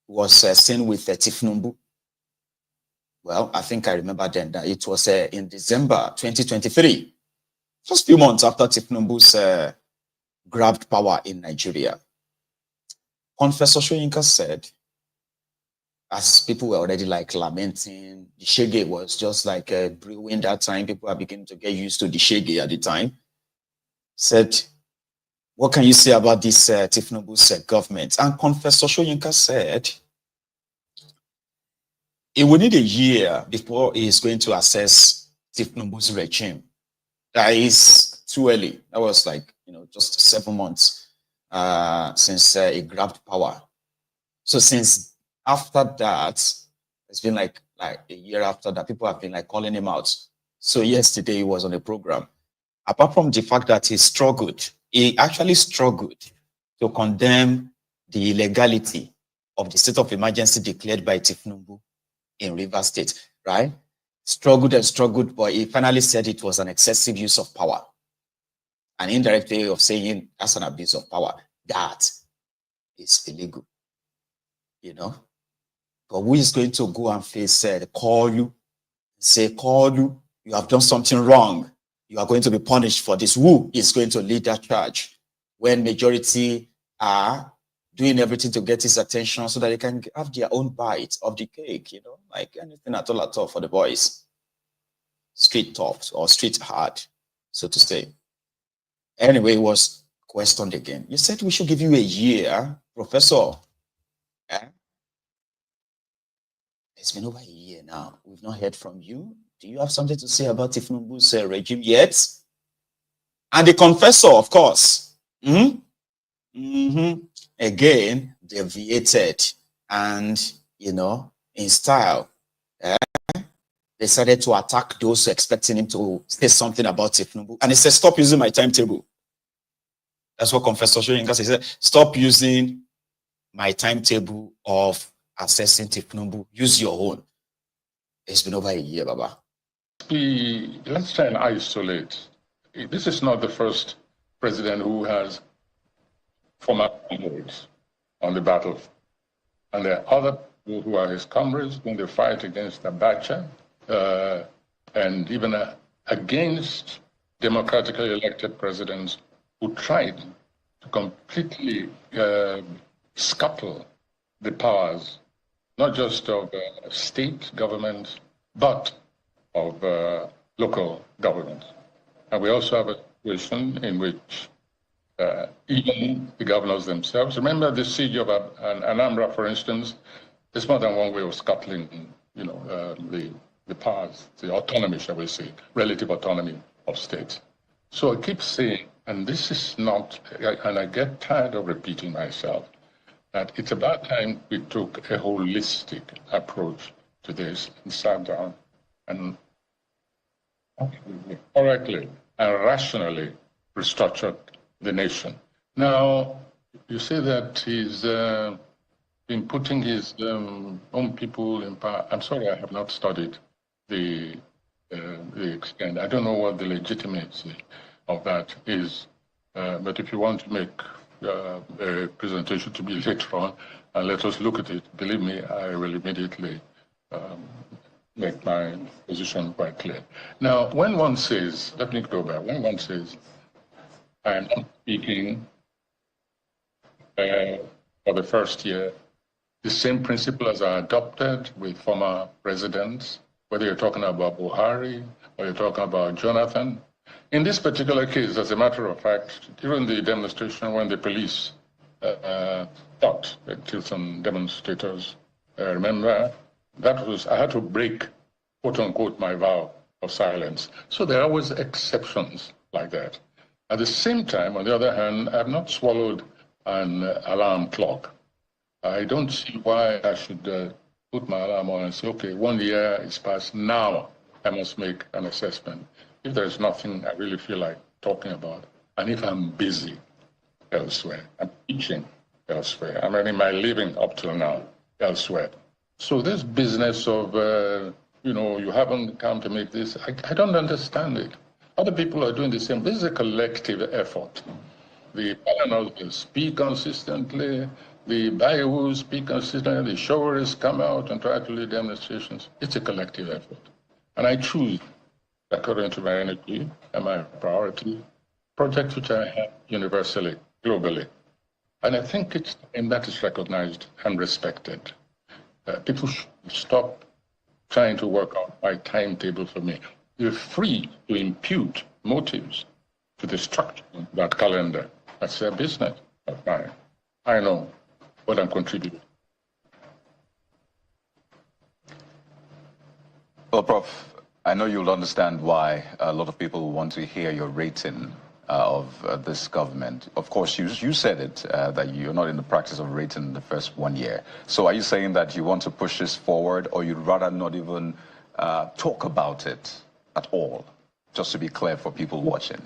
was seen with Thiefnubu. Well, I think I remember then that it was in December 2023, just a few months after Thiefnubu's grabbed power in Nigeria. Confessor Soyinka said, as people were already like lamenting, the shege was just like brewing that time. People are beginning to get used to the shege at the time. Said, what can you say about this Thiefnubu's government? And Confessor Soyinka said, it will need a year before he is going to assess Thiefnubu's regime. That is too early. That was like, you know, just 7 months since he grabbed power. So since after that, it's been like a year after that, people have been like calling him out. So yesterday he was on a program. Apart from the fact that he actually struggled to condemn the illegality of the state of emergency declared by Thiefnubu in River State, right? Struggled and struggled, but he finally said it was an excessive use of power. An indirect way of saying that's an abuse of power. That is illegal, you know? But who is going to go and face call you, you have done something wrong. You are going to be punished for this. Who is going to lead that charge when majority are doing everything to get his attention so that they can have their own bite of the cake, you know, like anything at all for the boys. street talks or street art, so to say. Anyway, he was questioned again. You said we should give you a year, Professor. It's been over a year now. We've not heard from you. Do you have something to say about Thiefnubu's regime yet? And the confessor, of course, again, deviated and, in style, decided to attack those expecting him to say something about Thiefnubu. And he said, stop using my timetable. That's what Confessor Soyinka said. He said, stop using my timetable of assessing Thiefnubu. Use your own. It's been over a year, Baba. Let's try and isolate. This is not the first president who has former comrades on the battlefield. And there are other people who are his comrades when they fight against Abacha and even against democratically elected presidents who tried to completely scuttle the powers, not just of state governments, but of local governments. And we also have a situation in which even the governors themselves, remember the siege of Anambra, for instance, there's more than one way of scuttling, the powers, the autonomy, shall we say, relative autonomy of states. So I keep saying, and this is not, and I get tired of repeating myself, that it's about time we took a holistic approach to this and sat down and correctly and rationally restructured the nation. Now, you say that he's been putting his own people in power. I'm sorry, I have not studied the extent. I don't know what the legitimacy of that is. But if you want to make a presentation to me later on and let us look at it, believe me, I will immediately make my position quite clear. Now, when one says, let me go back, when one says, I am not speaking for the first year, the same principles are adopted with former presidents, whether you're talking about Buhari or you're talking about Jonathan. In this particular case, as a matter of fact, during the demonstration when the police shot and killed some demonstrators, remember, that was, I had to break, quote unquote, my vow of silence. So there are always exceptions like that. At the same time, on the other hand, I have not swallowed an alarm clock. I don't see why I should put my alarm on and say, okay, 1 year is past, now I must make an assessment. If there's nothing I really feel like talking about, and if I'm busy elsewhere, I'm teaching elsewhere, I'm earning my living up till now elsewhere. So this business of, you haven't come to make this, I don't understand it. Other people are doing the same. This is a collective effort. The panelists will speak consistently, the Bayous speak consistently, the showers come out and try to lead demonstrations. It's a collective effort. And I choose, according to my energy and my priority, projects which I have universally, globally. And I think it's time that is recognized and respected. People should stop trying to work out my timetable for me. You're free to impute motives to the structure of that calendar. That's their business, not mine. I know what I'm contributing. Well, Prof, I know you'll understand why a lot of people want to hear your rating of this government. Of course, you said it, that you're not in the practice of rating the first 1 year. So are you saying that you want to push this forward, or you'd rather not even talk about it at all, just to be clear for people watching?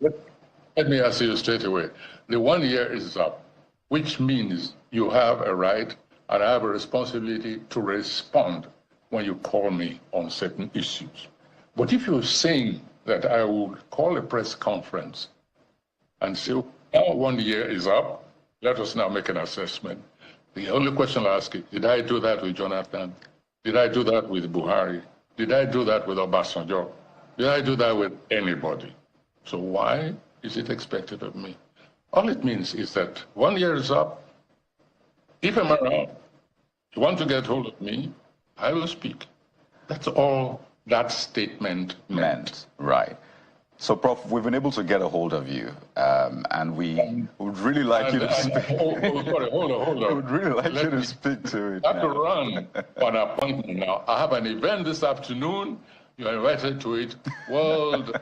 Let me ask you straight away. The 1 year is up, which means you have a right and I have a responsibility to respond when you call me on certain issues. But if you're saying that I would call a press conference and say, now 1 year is up, let us now make an assessment. The only question I'll ask is, did I do that with Jonathan? Did I do that with Buhari? Did I do that with Obasanjo? Did I do that with anybody? So why is it expected of me? All it means is that 1 year is up. If I'm around, you want to get hold of me, I will speak. That's all that statement meant. Right. So, Prof, we've been able to get a hold of you, and we would really like you to speak. Hold on. We would really like you to speak to it. I have to run for an appointment now. I have an event this afternoon. You are invited to it, World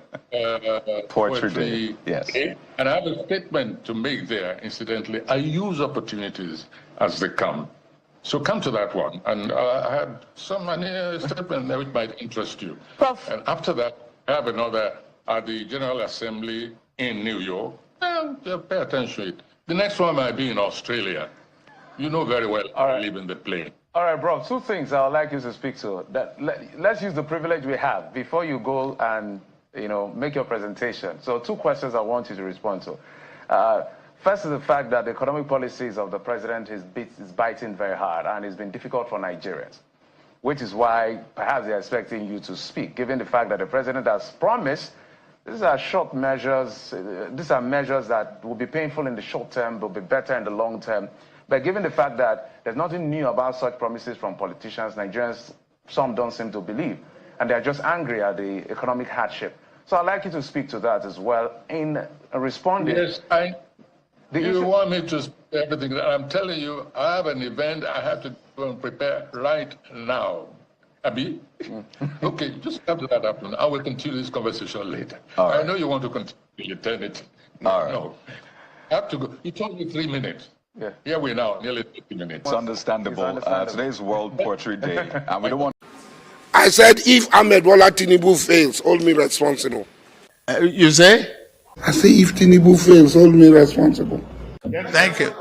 Poetry Day. Yes. Day. And I have a statement to make there, incidentally. I use opportunities as they come. So come to that one. And I had some statement there which might interest you. Prof. And after that, I have another at the General Assembly in New York. And pay attention to it. The next one might be in Australia. You know very well I live in the plane. All right, bro. Two things I would like you to speak to. Let's use the privilege we have before you go and make your presentation. So, two questions I want you to respond to. First is the fact that the economic policies of the president is biting very hard, and it's been difficult for Nigerians, which is why perhaps they're expecting you to speak, given the fact that the president has promised. These are short measures. These are measures that will be painful in the short term, will be better in the long term. But given the fact that there's nothing new about such promises from politicians, Nigerians, some don't seem to believe. And they're just angry at the economic hardship. So I'd like you to speak to that as well in responding. Yes, you want me to speak everything. I'm telling you, I have an event I have to go and prepare right now. Abi? Okay, just come to that afternoon. I will continue this conversation later. I know you want to continue eternity. No. I have to go. You told me 3 minutes. Yeah. Here we are now, nearly 50 minutes. It's understandable. Today's World Poetry Day, and we don't want. I said, if Ahmed Bola Tinubu fails, hold me responsible. You say? I say, if Tinubu fails, hold me responsible. Thank you.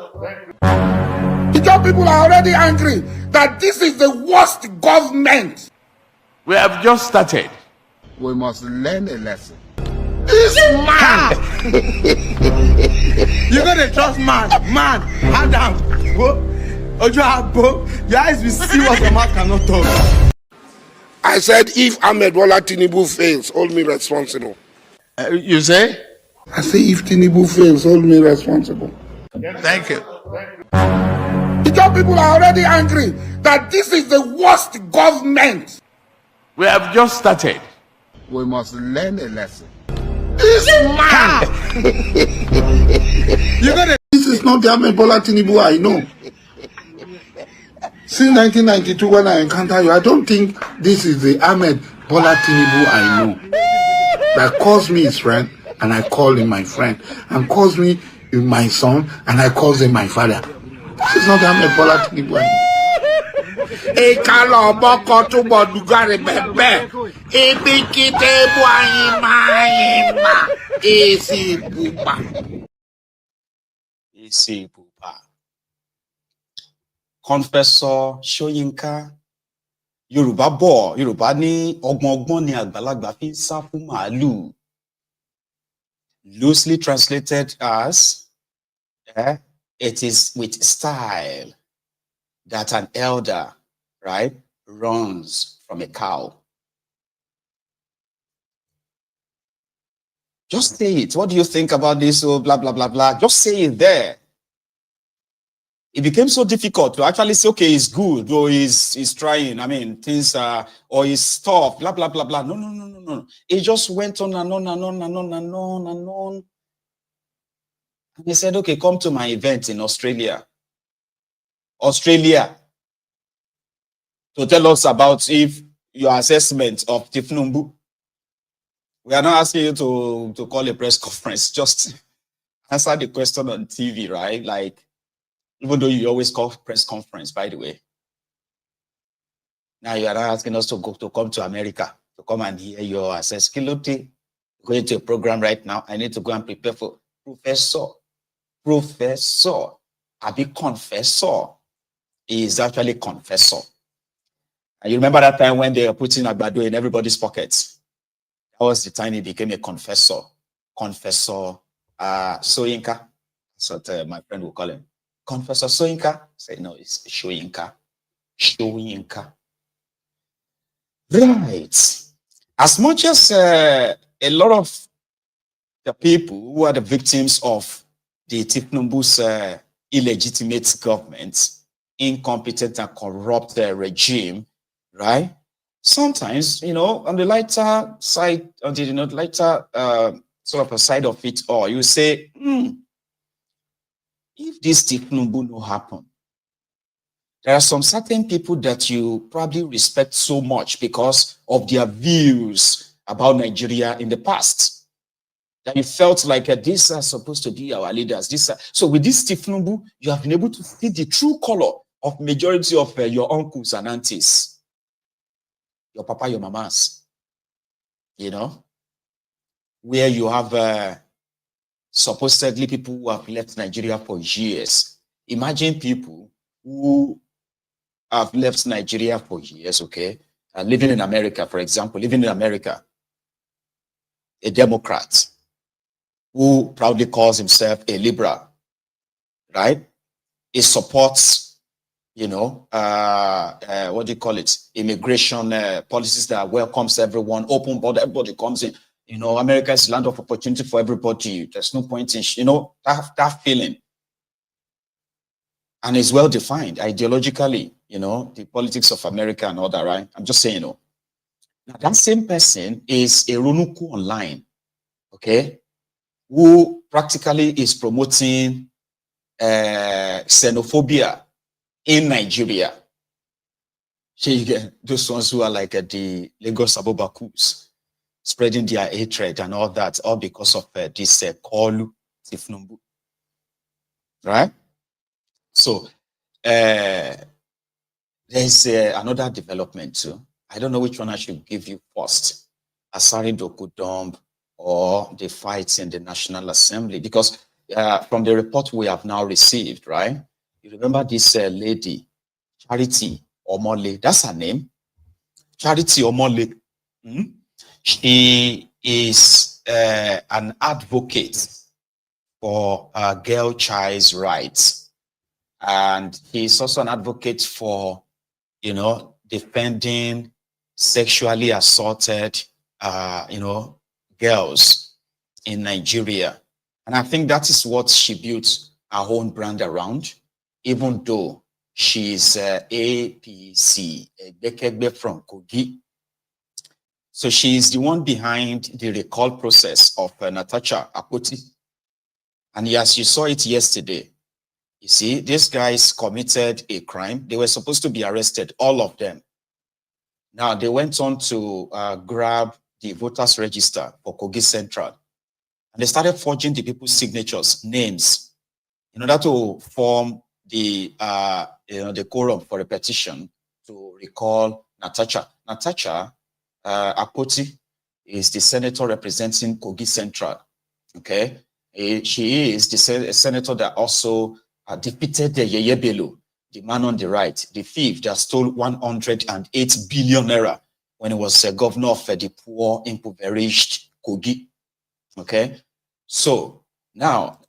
The job people are already angry that this is the worst government. We have just started. We must learn a lesson. This man! You gotta trust man, Adam. Your eyes will see what the man cannot talk. I said, if Ahmed Bola Tinubu fails, hold me responsible. You say? I say, if Tinubu fails, hold me responsible. Thank you. The job people are already angry that this is the worst government. We have just started. We must learn a lesson. This man! This is not the Ahmed Bola Tinubu I know. Since 1992, when I encounter you, I don't think this is the Ahmed Bola Tinubu I know. That calls me his friend, and I call him my friend, and calls me my son, and I call him my father. This is not the Ahmed Bola Tinubu I know. Confessor Soyinka, Yorùbá bọ̀, Yorùbá ní ọgbọ́n ni àgbàlagbà fi ń sá fún màálù. Loosely translated as, it is with style that an elder, right, runs from a cow. Just say it. What do you think about this? Oh, blah, blah, blah, blah. Just say it there. It became so difficult to actually say, okay, it's good, or he's trying. I mean, things are, or he's tough, blah, blah, blah, blah. No. It just went on and on and on and on and on and on. And he said, okay, come to my event in Australia. To tell us about your assessment of Thiefnubu. We are not asking you to call a press conference, just answer the question on TV, right? Like, even though you always call press conference, by the way. Now you are not asking us to come to America, to come and hear your assessment. Going to a program right now. I need to go and prepare for professor. Abi confessor. He is actually confessor. And you remember that time when they were putting Agbado in everybody's pockets? That was the time he became a confessor. Confessor Soyinka. That's what my friend will call him. Confessor Soyinka. Say no, it's Soyinka. Right. As much as a lot of the people who are the victims of the Thiefnubu's illegitimate government, incompetent and corrupt regime, right? sometimes, on the lighter side, on the lighter sort of a side of it, or you say, if this Thiefnubu no happen, there are some certain people that you probably respect so much because of their views about Nigeria in the past, that you felt like these are supposed to be our leaders. So with this Thiefnubu, you have been able to see the true color of majority of your uncles and aunties, your papa, your mamas, where you have supposedly people who have left Nigeria for years. Imagine people who have left Nigeria for years, okay, living in America, for example, living in America, a Democrat who proudly calls himself a liberal, right? He supports, what do you call it? Immigration policies that welcomes everyone, open border, everybody comes in. America is land of opportunity for everybody. There's no point in, that feeling. And it's well defined ideologically, the politics of America and all that, right? I'm just saying, Now, that same person is a Ronuku online, okay, who practically is promoting xenophobia in Nigeria. Those ones who are like the Lagos Abobakus, spreading their hatred and all that, all because of this Kolu Thiefnubu, right? So there's another development too. I don't know which one I should give you first, Asari Dokudumb or the fights in the National Assembly, because from the report we have now received, right? You remember this lady, Charity Omole, that's her name, Charity Omole. She is an advocate for girl child's rights. And he's also an advocate for, defending sexually assaulted, girls in Nigeria. And I think that is what she built her own brand around, even though she's APC, Ekegbe from Kogi. So she is the one behind the recall process of Natasha Akpoti. And as you saw it yesterday, you see, these guys committed a crime. They were supposed to be arrested, all of them. Now, they went on to grab the voters register for Kogi Central. And they started forging the people's signatures, names, in order to form the quorum for a petition to recall Natasha. Natasha Akpoti is the senator representing Kogi Central. Okay, she is the senator that also defeated the Yeye Bello, the man on the right, the thief that stole 108 billion naira when he was governor of the poor, impoverished Kogi. Okay, so now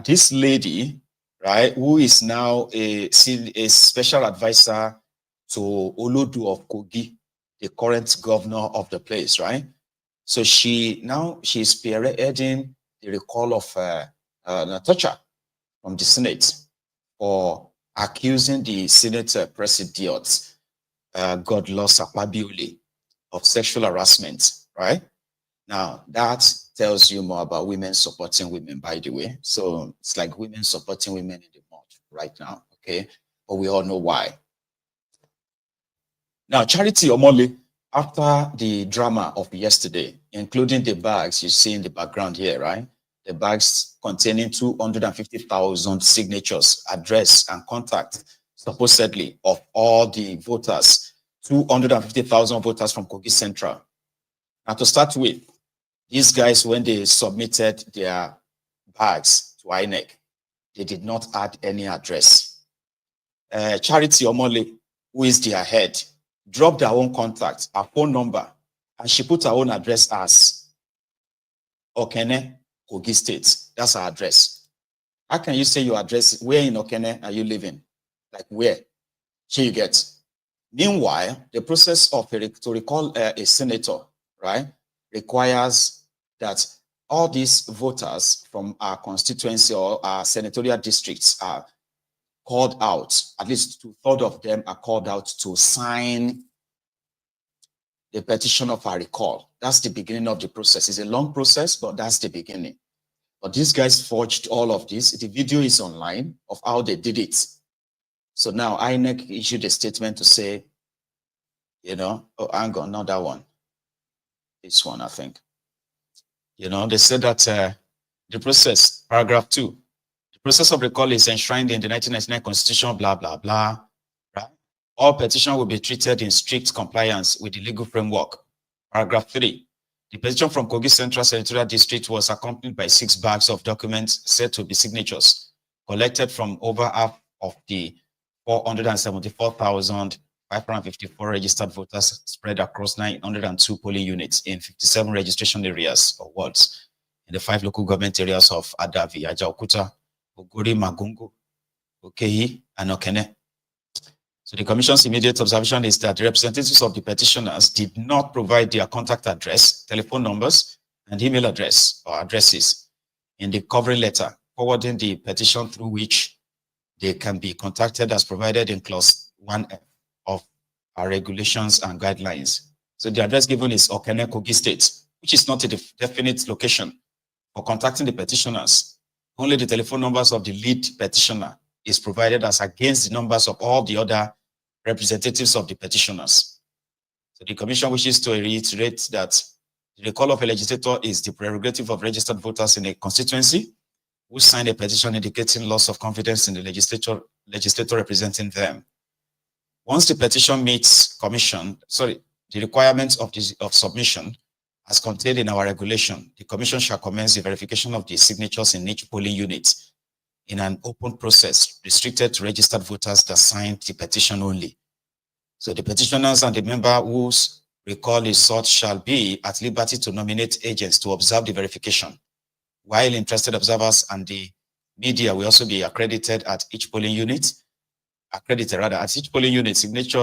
this lady, right, who is now a special advisor to Olodu of Kogi, the current governor of the place, right? So she's spearheading the recall of Natasha from the Senate for accusing the Senate President, Godless Akpabiole, of sexual harassment, right? Now, that tells you more about women supporting women, by the way. So it's like women supporting women in the march right now, okay? But we all know why. Now, Charity Omole, after the drama of yesterday, including the bags you see in the background here, right? The bags containing 250,000 signatures, address, and contact, supposedly, of all the voters, 250,000 voters from Kogi Central. Now, to start with, these guys, when they submitted their bags to INEC, they did not add any address. Charity Omole, who is their head, dropped her own contact, her phone number, and she put her own address as Okene, Kogi State. That's her address. How can you say your address? Where in Okene are you living? Like where? Here you get. Meanwhile, the process of to recall a senator, right, requires that all these voters from our constituency or our senatorial districts are called out. At least 2/3 of them are called out to sign the petition of a recall. That's the beginning of the process. It's a long process, but that's the beginning. But these guys forged all of this. The video is online of how they did it. So now INEC issued a statement to say, you know, oh, hang on, not that one. This one, I think. You know, they said that the process, paragraph 2, the process of recall is enshrined in the 1999 Constitution, blah, blah, blah. Right? All petitions will be treated in strict compliance with the legal framework. Paragraph 3, the petition from Kogi Central Senatorial District was accompanied by 6 bags of documents said to be signatures collected from over half of the 474,554 registered voters spread across 902 polling units in 57 registration areas or wards in the 5 local government areas of Adavi, Ajaokuta, Ogori, Magungu, Okehi, and Okene. So the Commission's immediate observation is that the representatives of the petitioners did not provide their contact address, telephone numbers, and email address or addresses in the covering letter, forwarding the petition through which they can be contacted as provided in clause 1F of our regulations and guidelines. So the address given is Okene, Kogi State, which is not a definite location for contacting the petitioners. Only the telephone numbers of the lead petitioner is provided as against the numbers of all the other representatives of the petitioners. So the Commission wishes to reiterate that the recall of a legislator is the prerogative of registered voters in a constituency who signed a petition indicating loss of confidence in the legislator representing them. Once the petition meets the requirements of submission as contained in our regulation, the Commission shall commence the verification of the signatures in each polling unit in an open process restricted to registered voters that signed the petition only. So the petitioners and the member whose recall is sought shall be at liberty to nominate agents to observe the verification, while interested observers and the media will also be accredited at each polling unit.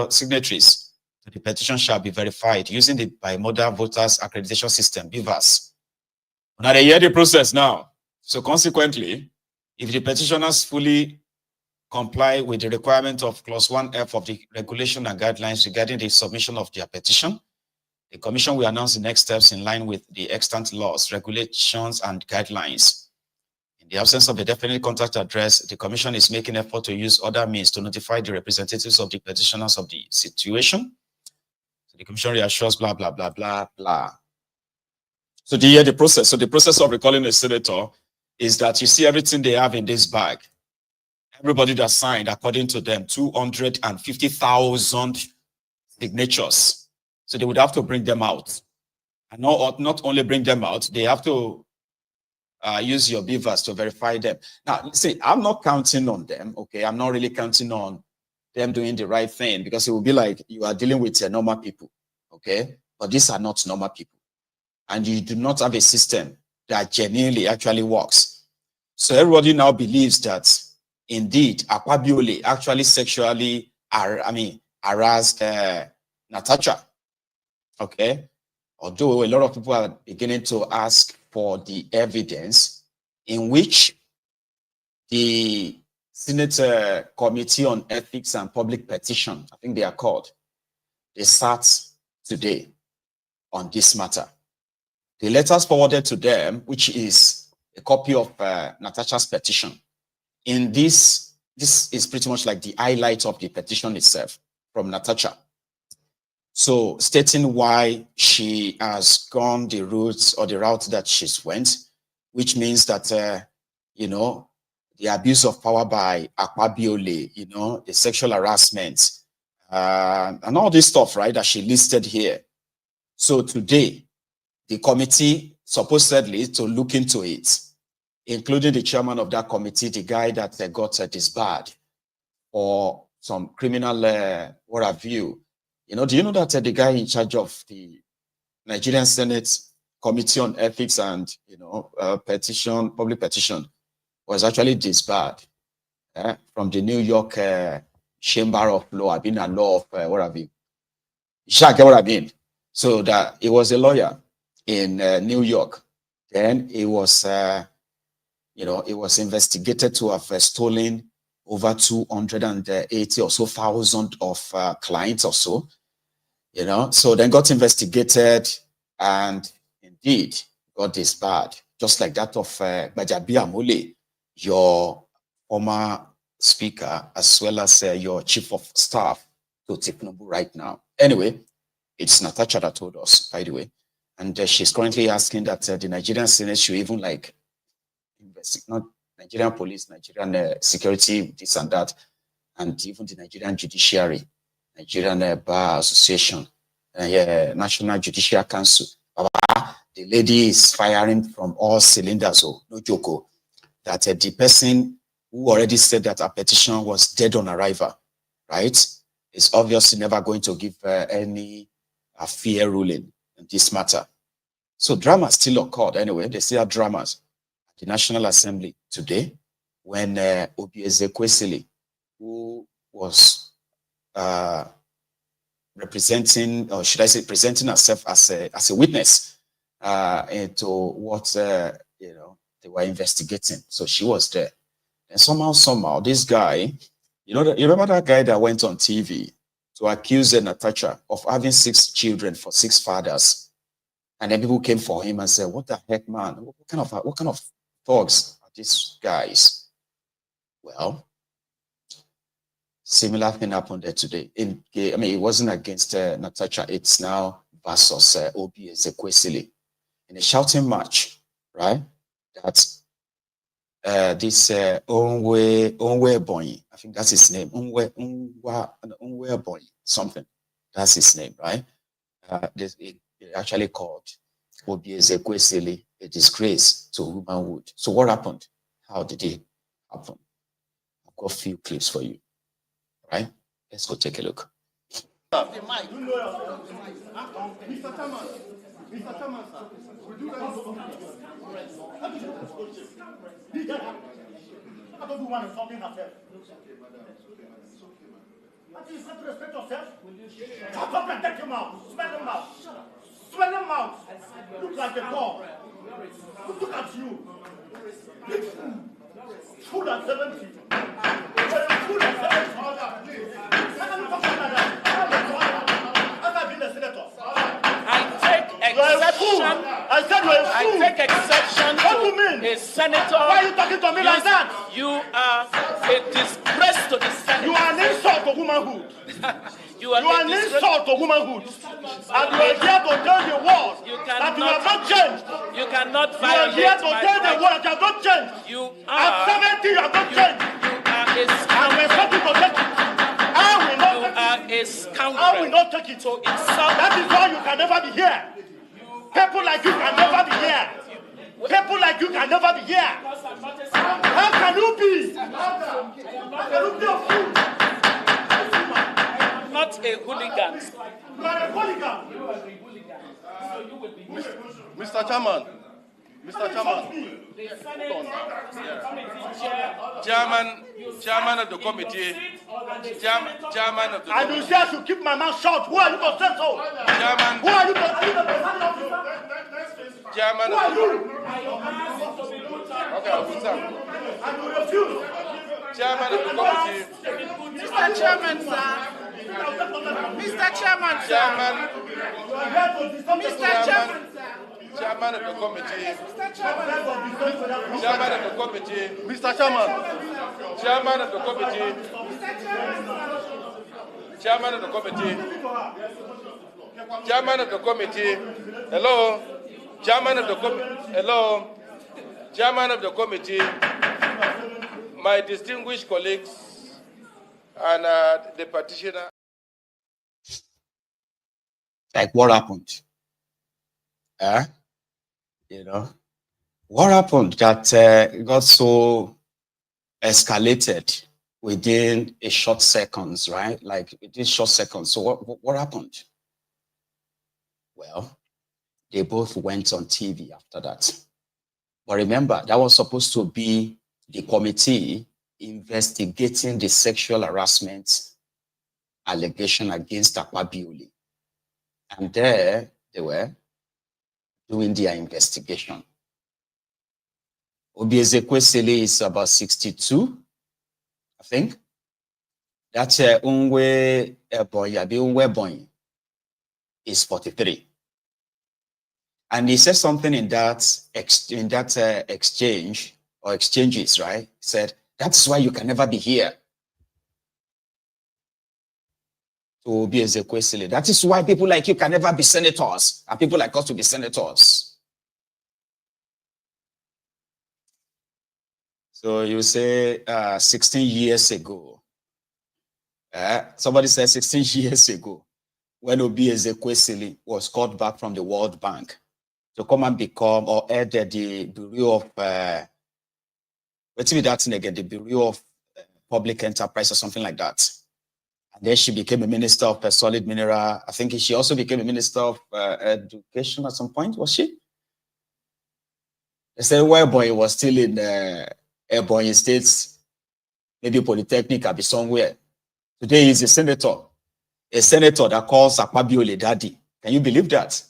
Signatories to the petition shall be verified using the Bimodal Voters Accreditation System, BVAS. Now they hear the process now. So consequently, if the petitioners fully comply with the requirement of clause 1F of the regulation and guidelines regarding the submission of their petition, the Commission will announce the next steps in line with the extant laws, regulations, and guidelines. In the absence of a definite contact address, the Commission is making effort to use other means to notify the representatives of the petitioners of the situation. So the Commission reassures blah, blah, blah, blah, blah. So do you hear the process? So the process of recalling a senator is that you see everything they have in this bag. Everybody that signed, according to them, 250,000 signatures. So they would have to bring them out. And not only bring them out, they have to use your BVAS to verify them. Now, see, I'm not counting on them, okay? I'm not really counting on them doing the right thing because it will be like you are dealing with normal people, okay? But these are not normal people. And you do not have a system that genuinely actually works. So everybody now believes that indeed Akwabiole actually sexually harassed Natasha, okay? Although a lot of people are beginning to ask for the evidence in which the Senate Committee on Ethics and Public Petition, I think they are called, they sat today on this matter. The letters forwarded to them, which is a copy of Natasha's petition. In this is pretty much like the highlight of the petition itself from Natasha. So stating why she has gone the route that she's went, which means that, you know, the abuse of power by Akwabiole, you know, the sexual harassment, and all this stuff, right, that she listed here. So today, the committee supposedly to look into it, including the chairman of that committee, the guy that got disbarred or some criminal, what have you. You know, do you know that the guy in charge of the Nigerian Senate Committee on Ethics and, you know, public petition was actually disbarred from the New York Chamber of Law, what have you. You shall get what I mean. So that he was a lawyer in New York. Then it was, you know, it was investigated to have stolen over 280 or so thousand of clients or so. You know, so then got investigated and indeed got disbarred, just like that of Gbajabi Amole, your former speaker, as well as your chief of staff to Thiefnubu right now. Anyway, it's Natasha that told us, by the way. And she's currently asking that the Nigerian Senate should even like investigate, not Nigerian police, Nigerian security, this and that, and even the Nigerian judiciary, Nigerian Bar Association, National Judicial Council. The lady is firing from all cylinders, oh, no joke, that the person who already said that a petition was dead on arrival, right, is obviously never going to give any fair ruling in this matter. So drama still occurred anyway. They still have dramas at the National Assembly today when Oby Ezekwesili, who was representing, or should I say, presenting herself as a witness into what you know, they were investigating. So she was there, and somehow, this guy, you know, you remember that guy that went on TV to accuse Natasha of having 6 children for 6 fathers, and then people came for him and said, "What the heck, man? What kind of thugs are these guys?" Well, similar thing happened there today. I mean, it wasn't against Natasha. It's now versus Oby Ezekwesili in a shouting match, right? That's this Onwe Ebonyi, I think that's his name. Onwe Ebonyi, something. That's his name, right? It actually called Oby Ezekwesili a disgrace to womanhood. So what happened? How did it happen? I've got a few clips for you. Right? Let's go take a look. Mr. Chairman, sir, would you I don't want to something herself. What is that to respect yourself? Shut up and take him out. Smell him out. Smell him out. Look like a dog. Look at you. Food at 70. Food at 70. How can you talk like that? As I've been a senator. I take exception to a senator. Why are you talking to me like that? You are a disgrace to the Senate. You are an insult to womanhood. You are an insult to womanhood. And you are here to tell the world that you have not changed. You cannot You are violate here to tell the world that you have not changed. You At 70, you have not changed. You are a scoundrel. And we're expecting to take it. I will not take it. You are a scoundrel. I will not take it. To insult. That is why you can never be here. People like you can never be here. People like you can never be here. How can you be? How can you be a fool? Not a hooligan. You are a hooligan. Mr. Chairman. Mr. Chairman. Chairman of the committee. Chairman of the committee. And you say I should keep my mouth shut. Who are you to say so? Chairman. Who are you to Chairman of the committee? Okay, I'll put some. And you refuse. Chairman of the committee. Mr. Chairman, sir. Mr. Chairman, sir. Chairman. Mr. Chairman, sir. Chairman of the committee. Chairman of the committee. Mr. Chairman. Chairman of the committee. Chairman of the committee. Chairman of the committee. Hello. Chairman of the committee. Hello. Chairman of the committee. My distinguished colleagues and the petitioner. Like what happened? You know, what happened that got so escalated within a short seconds, right? Like within short seconds. So what happened? Well, they both went on TV after that. But remember, that was supposed to be the committee investigating the sexual harassment allegation against Akpabiola. And there they were doing their investigation. Oby Ezekwesili is about 62, I think. That's Onwe Ebonyi, is 43. And he said something in that exchange or exchanges, right? He said, that's why you can never be here. To Oby Ezekwesili. That is why people like you can never be senators, and people like us to be senators. So you say 16 years ago. Somebody said 16 years ago, when Oby Ezekwesili was called back from the World Bank to come and become or head the Bureau of the Bureau of Public Enterprise or something like that. And then she became a minister of solid mineral. I think she also became a minister of education at some point, was she? They said boy was still in Ebonyi State, maybe Polytechnic, I'll be somewhere. Today he's a senator that calls Akpabiole daddy. Can you believe that?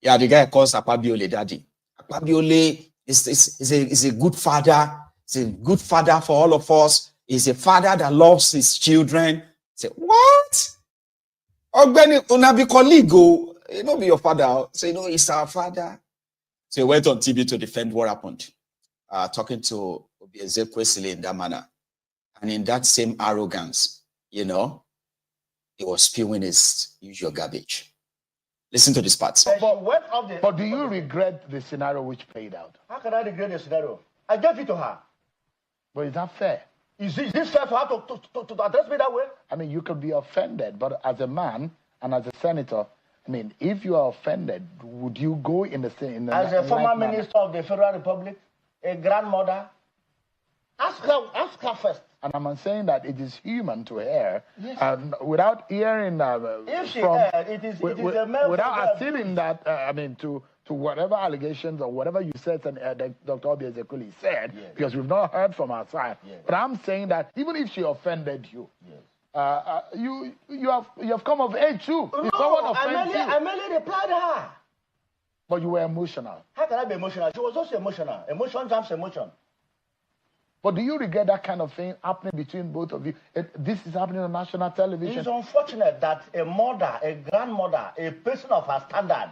Yeah, the guy calls Akpabiole daddy. Akpabiole is a good father. He's a good father for all of us. He's a father that loves his children. Say, what? Ogbeni, una be colleague, you know, be your father. So, you know, he's our father. So he went on TV to defend what happened, talking to Oby Ezekwesili in that manner. And in that same arrogance, you know, he was spewing his usual garbage. Listen to this part. But do you regret the scenario which played out? How can I regret the scenario? I gave it to her. But is that fair? Is this fair for her to address me that way? I mean, you could be offended, but as a man and as a senator, I mean, if you are offended, would you go in the same? As a former minister of the Federal Republic, a grandmother, ask her first. And I'm saying that it is human to hear, yes. Without hearing if she heard, it is a male without assuming that, I mean, to whatever allegations or whatever you said, and Dr. Oby Ezekwesili said, yes. Because we've not heard from her side. Yes. But I'm saying that even if she offended you, yes. You have come of age too. No, I merely replied to her. But you were emotional. How can I be emotional? She was also emotional. Emotion jumps emotion. But do you regret that kind of thing happening between both of you? This is happening on national television. It's unfortunate that a mother, a grandmother, a person of her standard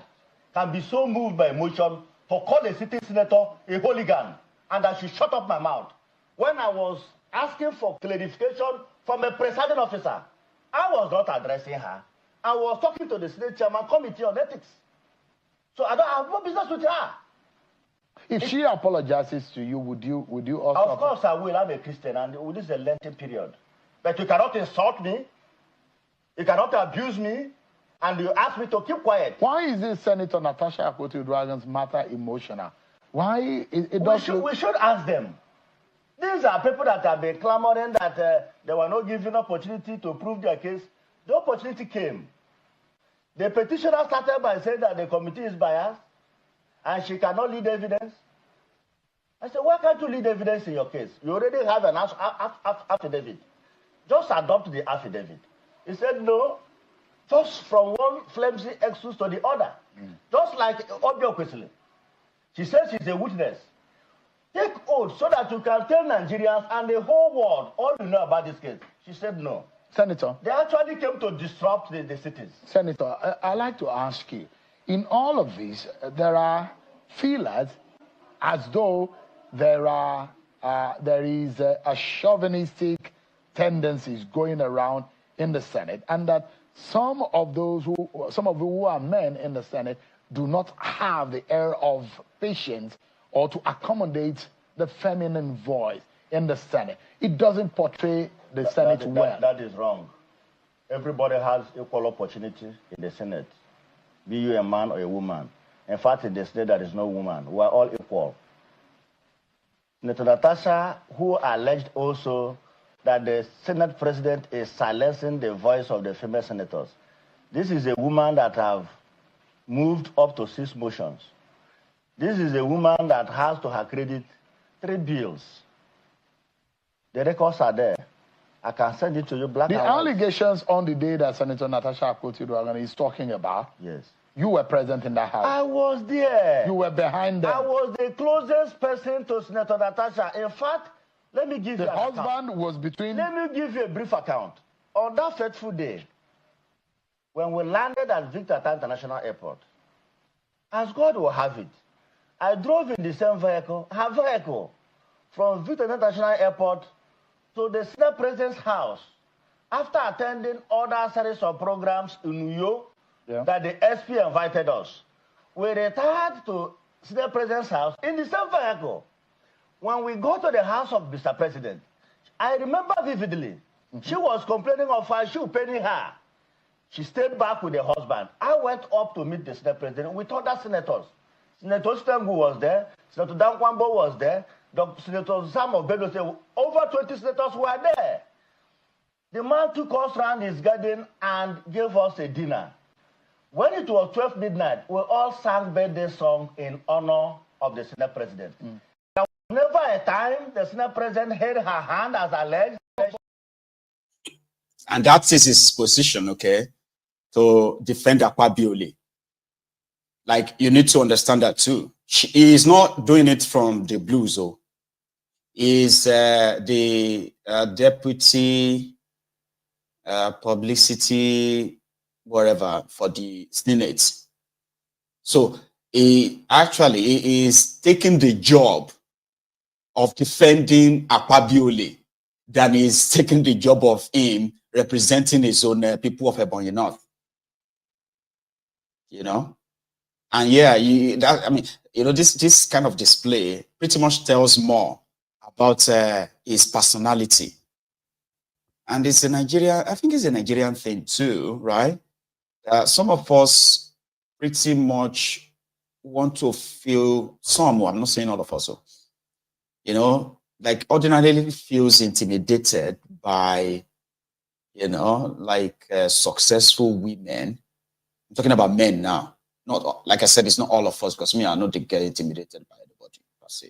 can be so moved by emotion to call a sitting senator a hooligan, and that she shut up my mouth. When I was asking for clarification from a presiding officer, I was not addressing her. I was talking to the Senate Chairman Committee on Ethics. So I have no business with her. If she apologizes to you, would you also? Of course I will. I'm a Christian, and this is a Lenten period. But you cannot insult me. You cannot abuse me. And you ask me to keep quiet. Why is this Senator Natasha Akpoti matter emotional? Why we should ask them. These are people that have been clamoring that they were not given opportunity to prove their case. The opportunity came. The petitioner started by saying that the committee is biased and she cannot lead evidence. I said, why can't you lead evidence in your case? You already have an affidavit. Just adopt the affidavit. He said, no. Just from one flimsy excuse to the other. Just like Oby Ezekwesili. She says she's a witness. Take oath so that you can tell Nigerians and the whole world all you know about this case. She said no. Senator. They actually came to disrupt the cities. Senator, I'd like to ask you, in all of this, there are feelers as though there is a chauvinistic tendencies going around in the Senate, and that some of who are men in the Senate do not have the air of patience or to accommodate the feminine voice in the Senate. It doesn't portray the Senate well. That is wrong. Everybody has equal opportunity in the Senate, be you a man or a woman. In fact, in the Senate, there is no woman. We are all equal. Senator Natasha, who alleged also that the Senate president is silencing the voice of the female senators. This is a woman that have moved up to 6 motions. This is a woman that has to her credit 3 bills. The records are there. I can send it to you black and white. The allegations on the day that Senator Natasha Akpoti is talking about, yes. You were present in that house. I was there. You were behind them. I was the closest person to Senator Natasha. In fact, let me give you the husband was between. Let me give you a brief account. On that fateful day, when we landed at Victor International Airport, as God will have it, I drove in the same vehicle, her vehicle, from Victor International Airport to the Senate President's house after attending other series of programs in New York that the SP invited us. We retired to Senate President's house in the same vehicle. When we go to the house of Mr. President, I remember vividly, she was complaining of her shoe paining her. She stayed back with her husband. I went up to meet the Senate President with other senators. Senator Stengu was there, Senator Dankwambo was there, Senator Sam of Bedo said over 20 senators were there. The man took us around his garden and gave us a dinner. When it was 12 midnight, we all sang birthday song in honor of the Senate President. There was never a time the Senate President held her hand as alleged. And that is his position, okay, to defend Akwabiole. Like, you need to understand that too. He is not doing it from the blues, though. He's the deputy publicity, whatever, for the Senate. So he is taking the job of defending Akwabiole than he's taking the job of him representing his own people of Ebonyi North. You know? And yeah, this kind of display pretty much tells more about his personality. And it's a Nigerian, I think it's a Nigerian thing too, right? Some of us pretty much want to feel, I'm not saying all of us, you know, like ordinarily feels intimidated by, you know, like successful women. I'm talking about men now. Not, like I said, it's not all of us, because me, I know they get intimidated by anybody per se.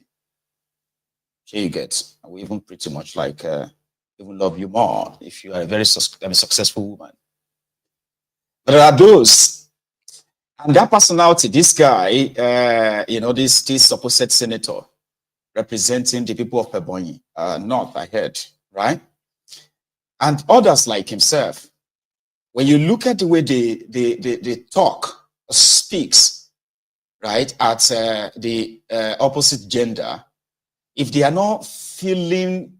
Here you get, we even pretty much like even love you more if you are a very successful woman. But there are those, and that personality, this guy, you know, this supposed senator representing the people of Ebonyi North, I heard, right? And others like himself. When you look at the way they talk, speaks, right, at the opposite gender, if they are not feeling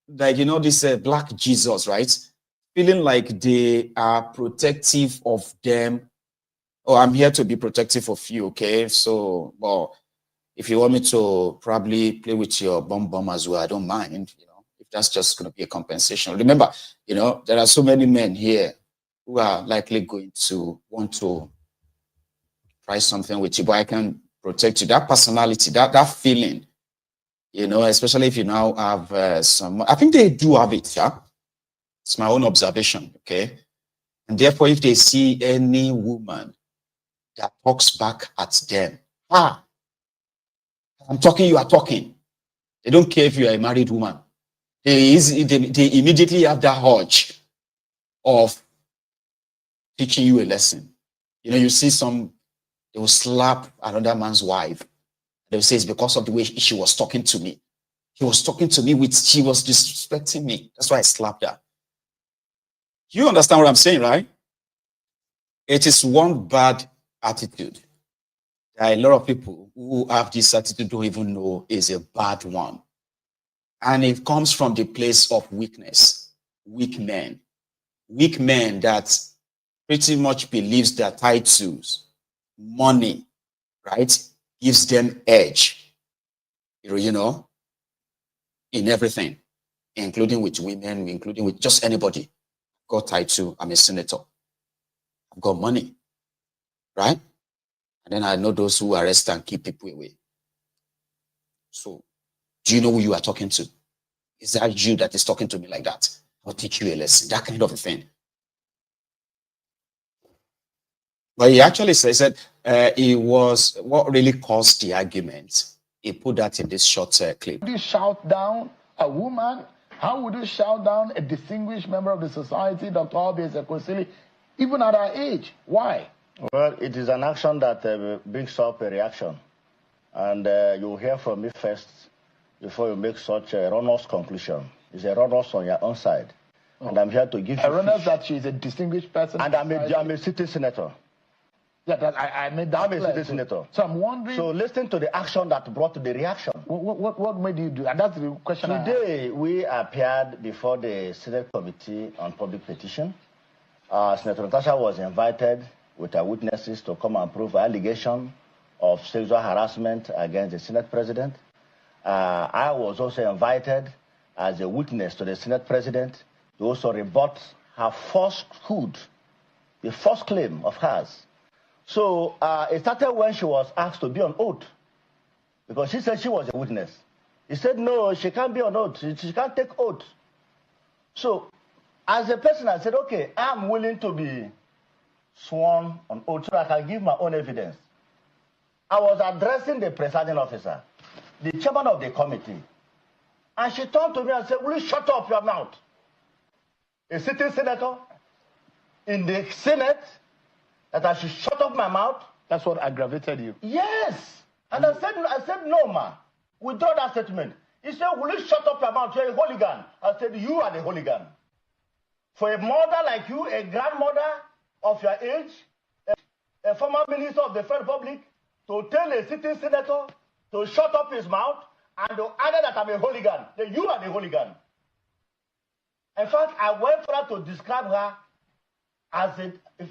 like, you know, this black Jesus, right, feeling like they are protective of them, oh, I'm here to be protective of you, okay? So, well, if you want me to probably play with your bum as well, I don't mind, you know, if that's just going to be a compensation. Remember, you know, there are so many men here who are likely going to want to try something with you, but I can protect you. That personality, that feeling, you know, especially if you now have some, I think they do have it, yeah? It's my own observation, okay? And therefore, if they see any woman that talks back at them, I'm talking, you are talking. They don't care if you are a married woman. They immediately have that urge of teaching you a lesson. You know, you see some, they will slap another man's wife. They will say it's because of the way she was talking to me. She was talking to me she was disrespecting me. That's why I slapped her. You understand what I'm saying, right? It is one bad attitude. There are a lot of people who have this attitude don't even know is a bad one. And it comes from the place of weakness. Weak men that pretty much believes their titles, money, right, gives them edge, you know, in everything, including with women, including with just anybody. I've got title, I'm a senator. I've got money, right? And then I know those who arrest and keep people away. So, do you know who you are talking to? Is that you that is talking to me like that? I'll teach you a lesson, that kind of a thing. But he actually said it was what really caused the argument. He put that in this short clip. Would you shout down a woman? How would you shout down a distinguished member of the society, Dr. Oby Ezekwesili, even at our age? Why? Well, it is an action that brings up a reaction. And you'll hear from me first before you make such a runners conclusion. It's a runners on your own side. And I'm here to give you Erroneous that she's a distinguished person. And I'm a city senator. Yeah, that I made that I'm a city senator. So I'm wondering... So listen to the action that brought to the reaction. What made you do? And that's the question Today, we appeared before the Senate Committee on Public Petition. Senator Natasha was invited with her witnesses to come and prove allegation of sexual harassment against the Senate President. I was also invited as a witness to the Senate President to also rebut her falsehood, the false claim of hers. So it started when she was asked to be on oath, because she said she was a witness. He said, no, she can't be on oath. She can't take oath. So as a person, I said, okay, I'm willing to be sworn on oath so I can give my own evidence. I was addressing the presiding officer, the chairman of the committee, and she turned to me and said, will you shut up your mouth? A sitting senator in the Senate, that I should shut up my mouth? That's what aggravated you? Yes. And I said, no, ma. Withdraw that statement. He said, will you shut up your mouth? You're a hooligan. I said, you are the hooligan. For a mother like you, a grandmother of your age, a former minister of the Federal Republic, to tell a sitting senator to shut up his mouth and to add that I'm a hooligan, then you are the hooligan. In fact, I went for her to describe her as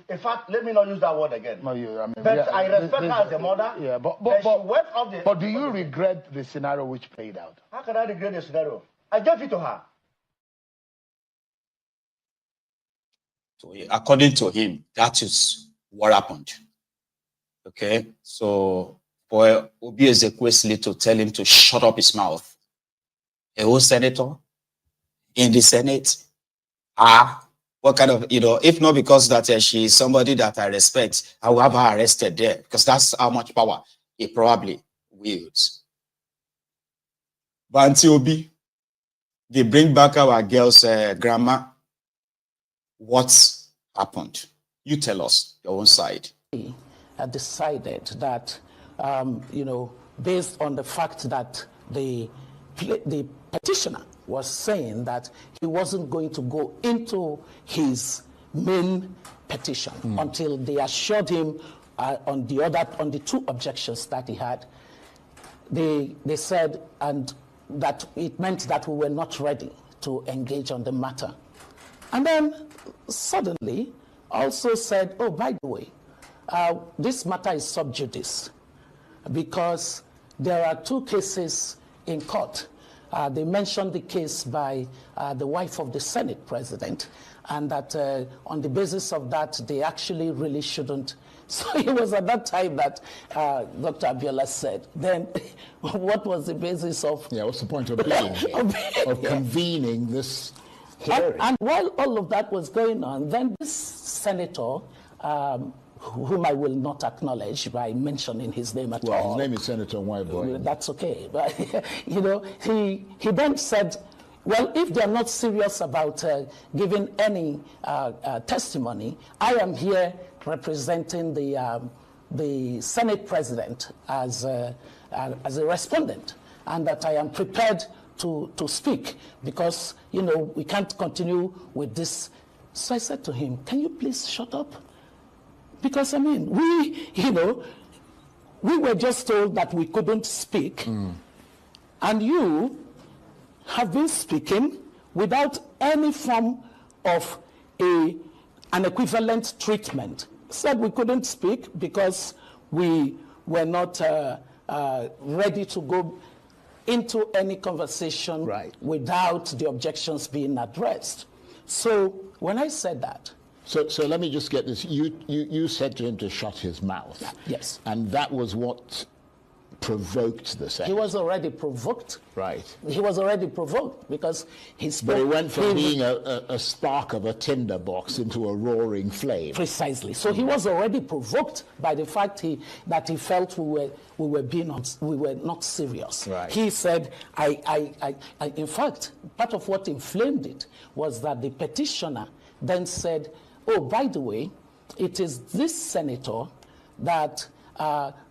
in fact, let me not use that word again. No, I respect her as a mother. Yeah, but do you regret the scenario which played out? How can I regret the scenario? I gave it to her. So according to him, that is what happened. Okay, so for Oby Ezekwesili to tell him to shut up his mouth, a whole senator in the Senate, what kind of, if not because that she is somebody that I respect, I will have her arrested there, because that's how much power he probably wields. But until Obi, they bring back our girl's grandma. What's happened? You tell us your own side. Decided that, based on the fact that the petitioner was saying that he wasn't going to go into his main petition until they assured him on the two objections that he had. They said, and that it meant that we were not ready to engage on the matter. And then suddenly also said, oh, by the way, this matter is sub judice because there are two cases in court. They mentioned the case by the wife of the Senate president, and that on the basis of that, they actually really shouldn't. So it was at that time that Dr. Abiola said, then what was the basis of... Yeah, what's the point of being here, of convening this hearing? And while all of that was going on, then this senator, whom I will not acknowledge by mentioning his name at all. Well, his name is Senator Nwaiboy. That's okay. But, he then said, well, if they're not serious about giving any testimony, I am here representing the Senate president as a respondent, and that I am prepared to speak because, we can't continue with this. So I said to him, can you please shut up? Because, we were just told that we couldn't speak, and you have been speaking without any form of an equivalent treatment. Said we couldn't speak because we were not ready to go into any conversation without the objections being addressed. So when I said that, So let me just get this. You said to him to shut his mouth. Yes. And that was what provoked the Senate. He was already provoked. Right. He was already provoked because he spoke. But it went from being a spark of a tinderbox into a roaring flame. Precisely. So he was already provoked by the fact that he felt we were not serious. Right. He said, in fact, part of what inflamed it was that the petitioner then said, oh, by the way, it is this senator that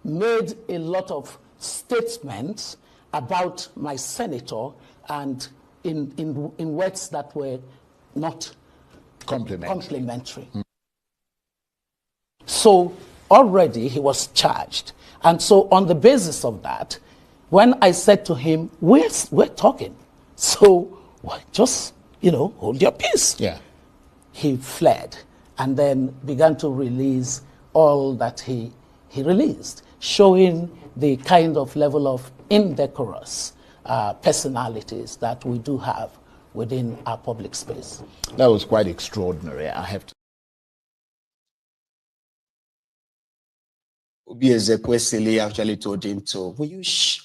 made a lot of statements about my senator and in words that were not complimentary. So already he was charged. And so on the basis of that, when I said to him, we're talking, so just, hold your peace. Yeah. He fled and then began to release all that he released, showing the kind of level of indecorous personalities that we do have within our public space. That was quite extraordinary, I have to. Oby Ezekwesili actually told him to, you see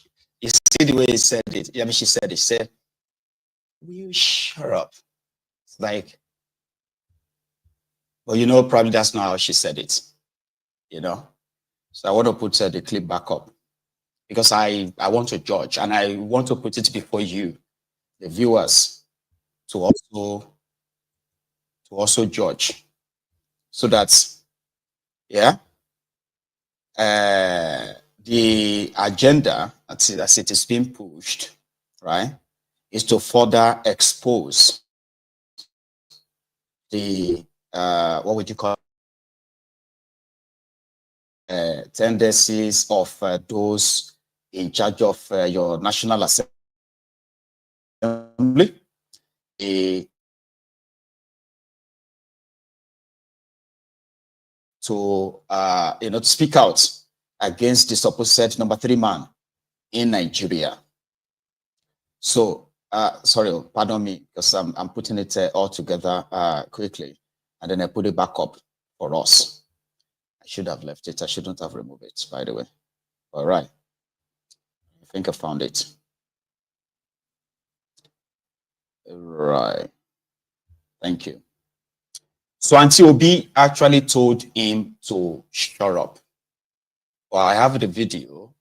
the way he said it? I mean, she said, will you shut up? It's like, well, probably that's not how she said it, So I want to put the clip back up because I want to judge and I want to put it before you, the viewers, to also judge so that, the agenda, as it is being pushed, right, is to further expose the, what would you call tendencies of those in charge of your National Assembly, to speak out against the supposed number 3 man in Nigeria. So, sorry, pardon me, because I'm putting it all together quickly, and then I put it back up for us. I should have left it. I shouldn't have removed it, by the way. All right. I think I found it. Right. Thank you. So Auntie Obi actually told him to shut up. Well, I have the video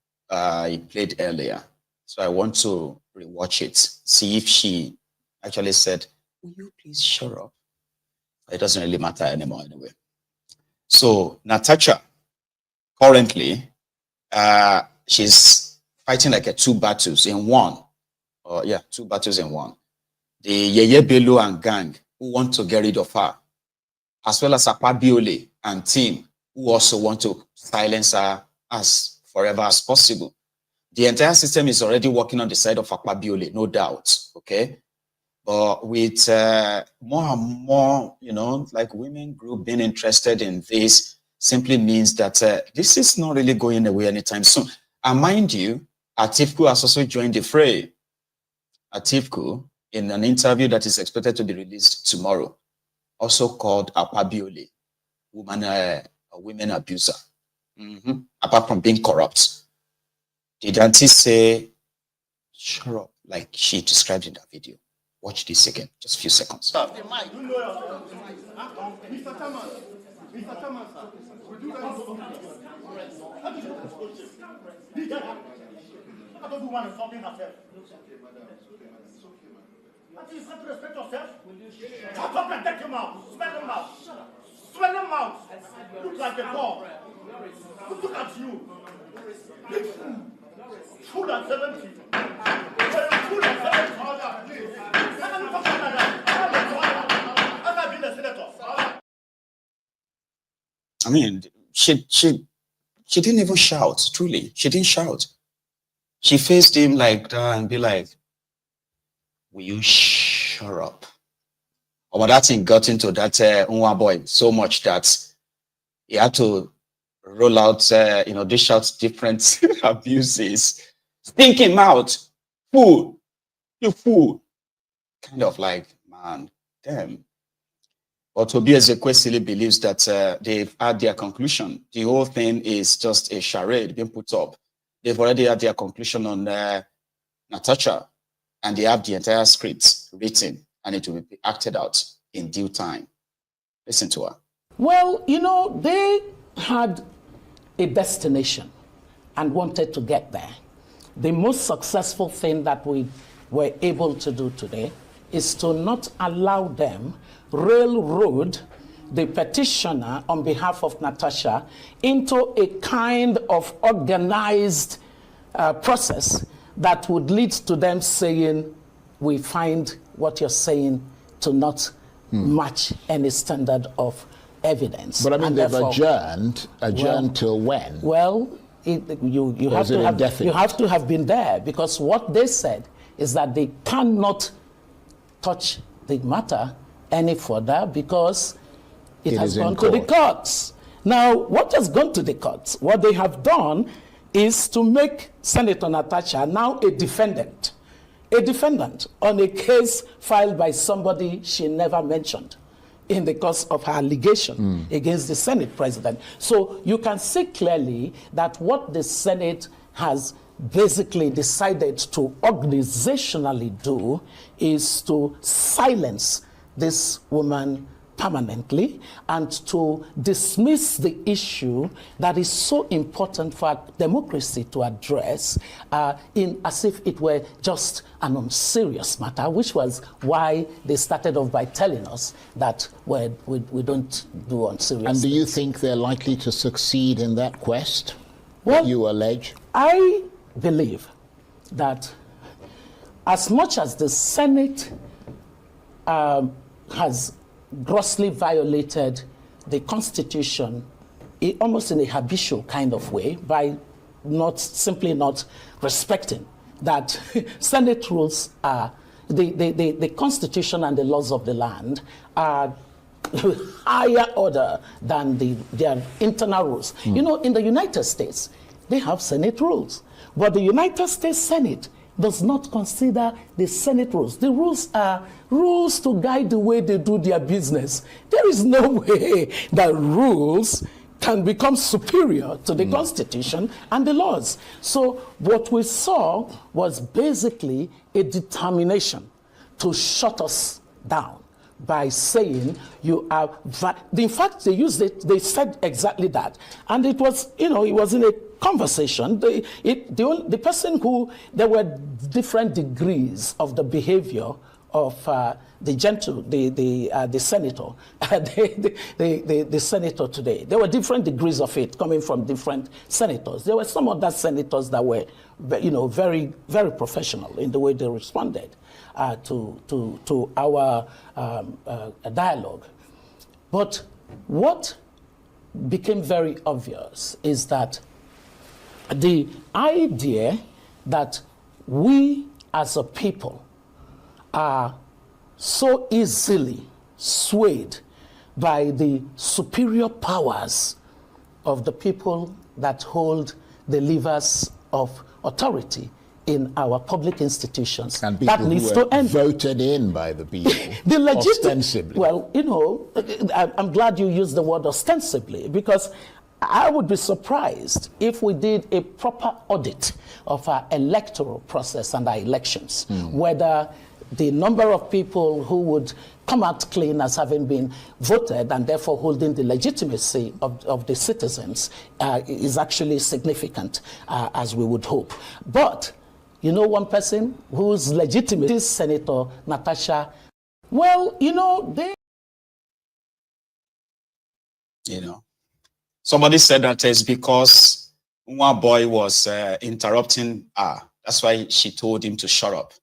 he played earlier, so I want to rewatch it, see if she actually said, will you please shut up? It doesn't really matter anymore anyway. So Natasha, currently, she's fighting like 2 battles in one. 2 battles in one. The Yeye Bello and gang who want to get rid of her, as well as Akpabiole and team who also want to silence her as forever as possible. The entire system is already working on the side of Akpabiole, no doubt, okay? But with more and more, like women group being interested in this simply means that this is not really going away anytime soon. And mind you, Atiku has also joined the fray. Atiku, in an interview that is expected to be released tomorrow, also called Akpabiole a women abuser, apart from being corrupt. Did Auntie say, shut up, like she described in that video? Watch this again, just a few seconds. Mr. Chairman, sir, would you guys go? I don't want to something herself. You have to respect yourself. Shut up and take him out. Smell him out. Smell him out. Look like a dog. Look at you. Big fool. Fool at 70. Fool at 70. How can you talk like that? How can I be the senator? I mean, she didn't even shout, truly. She didn't shout. She faced him like that and be like, will you shut up? But that thing got into that Unwa boy so much that he had to roll out, dish out different abuses. Stink him out. Fool. You fool. Kind of like, man, damn. But Oby Ezekwesili believes that they've had their conclusion. The whole thing is just a charade being put up. They've already had their conclusion on Natasha, and they have the entire script written, and it will be acted out in due time. Listen to her. Well, they had a destination and wanted to get there. The most successful thing that we were able to do today is to not allow them railroad the petitioner on behalf of Natasha into a kind of organized process that would lead to them saying, we find what you're saying to not match any standard of evidence. But I mean, and they've therefore, adjourned till when? Well, you have to have been there, because what they said is that they cannot touch the matter any further because it has gone to the courts. Now, what has gone to the courts? What they have done is to make Senator Natasha now a defendant on a case filed by somebody she never mentioned in the course of her allegation against the Senate president. So you can see clearly that what the Senate has basically decided to organizationally do is to silence this woman permanently and to dismiss the issue that is so important for our democracy to address in as if it were just an unserious matter, which was why they started off by telling us that we don't do unserious And do you think they're likely to succeed in that quest, well, that you allege? I believe that as much as the Senate has grossly violated the Constitution, almost in a habitual kind of way, by simply not respecting that Senate rules are, the Constitution and the laws of the land are higher order than their internal rules. You know, in the United States, they have Senate rules, but the United States Senate does not consider the Senate rules. The rules are rules to guide the way they do their business. There is no way that rules can become superior to the Constitution and the laws. So what we saw was basically a determination to shut us down by saying you are, in fact, they said exactly that. And it was, it was in a conversation. The person there were different degrees of the behavior of the senator, the senator today. There were different degrees of it coming from different senators. There were some other senators that were, very, very professional in the way they responded to our dialogue. But what became very obvious is that the idea that we as a people are so easily swayed by the superior powers of the people that hold the levers of authority in our public institutions. And people that needs who to end. Voted in by the people, ostensibly. Well, I'm glad you used the word ostensibly, because I would be surprised if we did a proper audit of our electoral process and our elections, whether the number of people who would come out clean as having been voted and therefore holding the legitimacy of the citizens is actually significant, as we would hope. But one person whose legitimate is Senator Natasha. Well, Somebody said that it's because one boy was interrupting her. That's why she told him to shut up.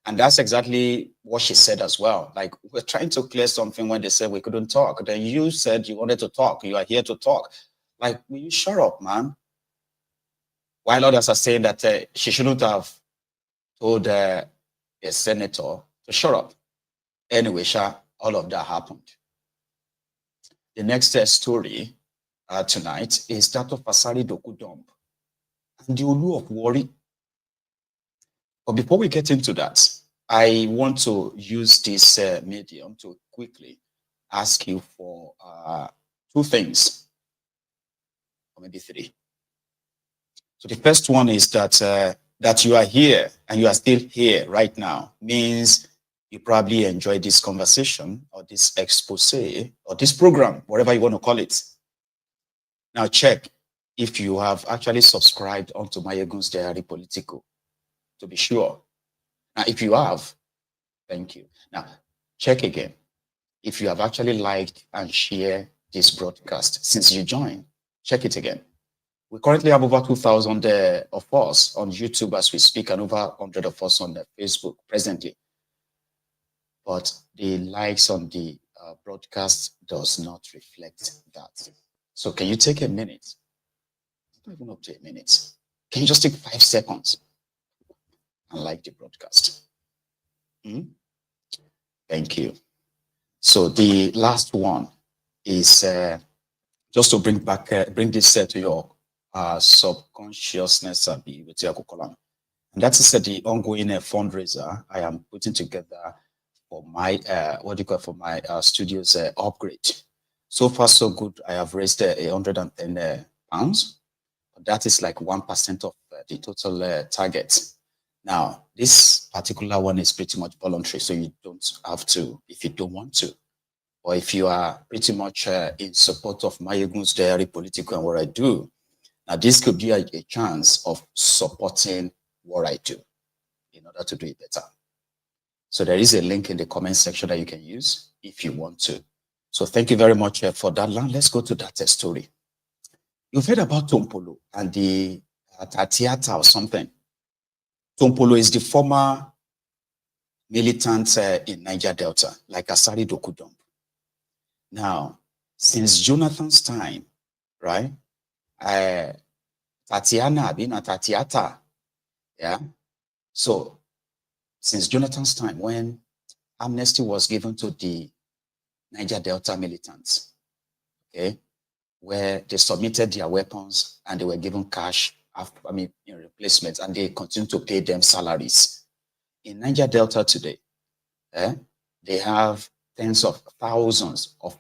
And that's exactly what she said as well. Like, we're trying to clear something when they said we couldn't talk. Then you said you wanted to talk. You are here to talk. Like, will you shut up, man? While others are saying that she shouldn't have told a senator to shut up. Anyway, all of that happened. The next story tonight is that of Asari Dokudump and the Olu of Warri. But before we get into that, I want to use this medium to quickly ask you for two things, or maybe three. So the first one is that that you are here and you are still here right now means you probably enjoyed this conversation or this expose or this program, whatever you want to call it. Now check if you have actually subscribed onto Mayegun's Diary Politico, to be sure. Now, if you have, thank you. Now, check again if you have actually liked and shared this broadcast since you joined. Check it again. We currently have over 2,000 of us on YouTube as we speak, and over 100 of us on Facebook presently. but the likes on the broadcast does not reflect that. So can you take a minute? Not even up to a minute. Can you just take 5 seconds and like the broadcast? Thank you. So the last one is just to bring this to your subconsciousness, and that is the ongoing fundraiser I am putting together for my for my studio's upgrade. So far, so good. I have raised 110 pounds. That is like 1% of the total target. Now, this particular one is pretty much voluntary, so you don't have to if you don't want to. Or if you are pretty much in support of Mayegun's Diary Political and what I do, now this could be a chance of supporting what I do in order to do it better. So there is a link in the comment section that you can use if you want to. So thank you very much for that. Now let's go to that story. You've heard about Tompolo and the Tatiata or something. Tompolo is the former militant in Niger Delta, like Asari Dokudom. Now, since Jonathan's time, right? Tatiana, Tatiata, yeah. So, since Jonathan's time, when amnesty was given to the Niger Delta militants, okay, where they submitted their weapons and they were given cash, replacements, and they continued to pay them salaries. In Niger Delta today, they have tens of thousands of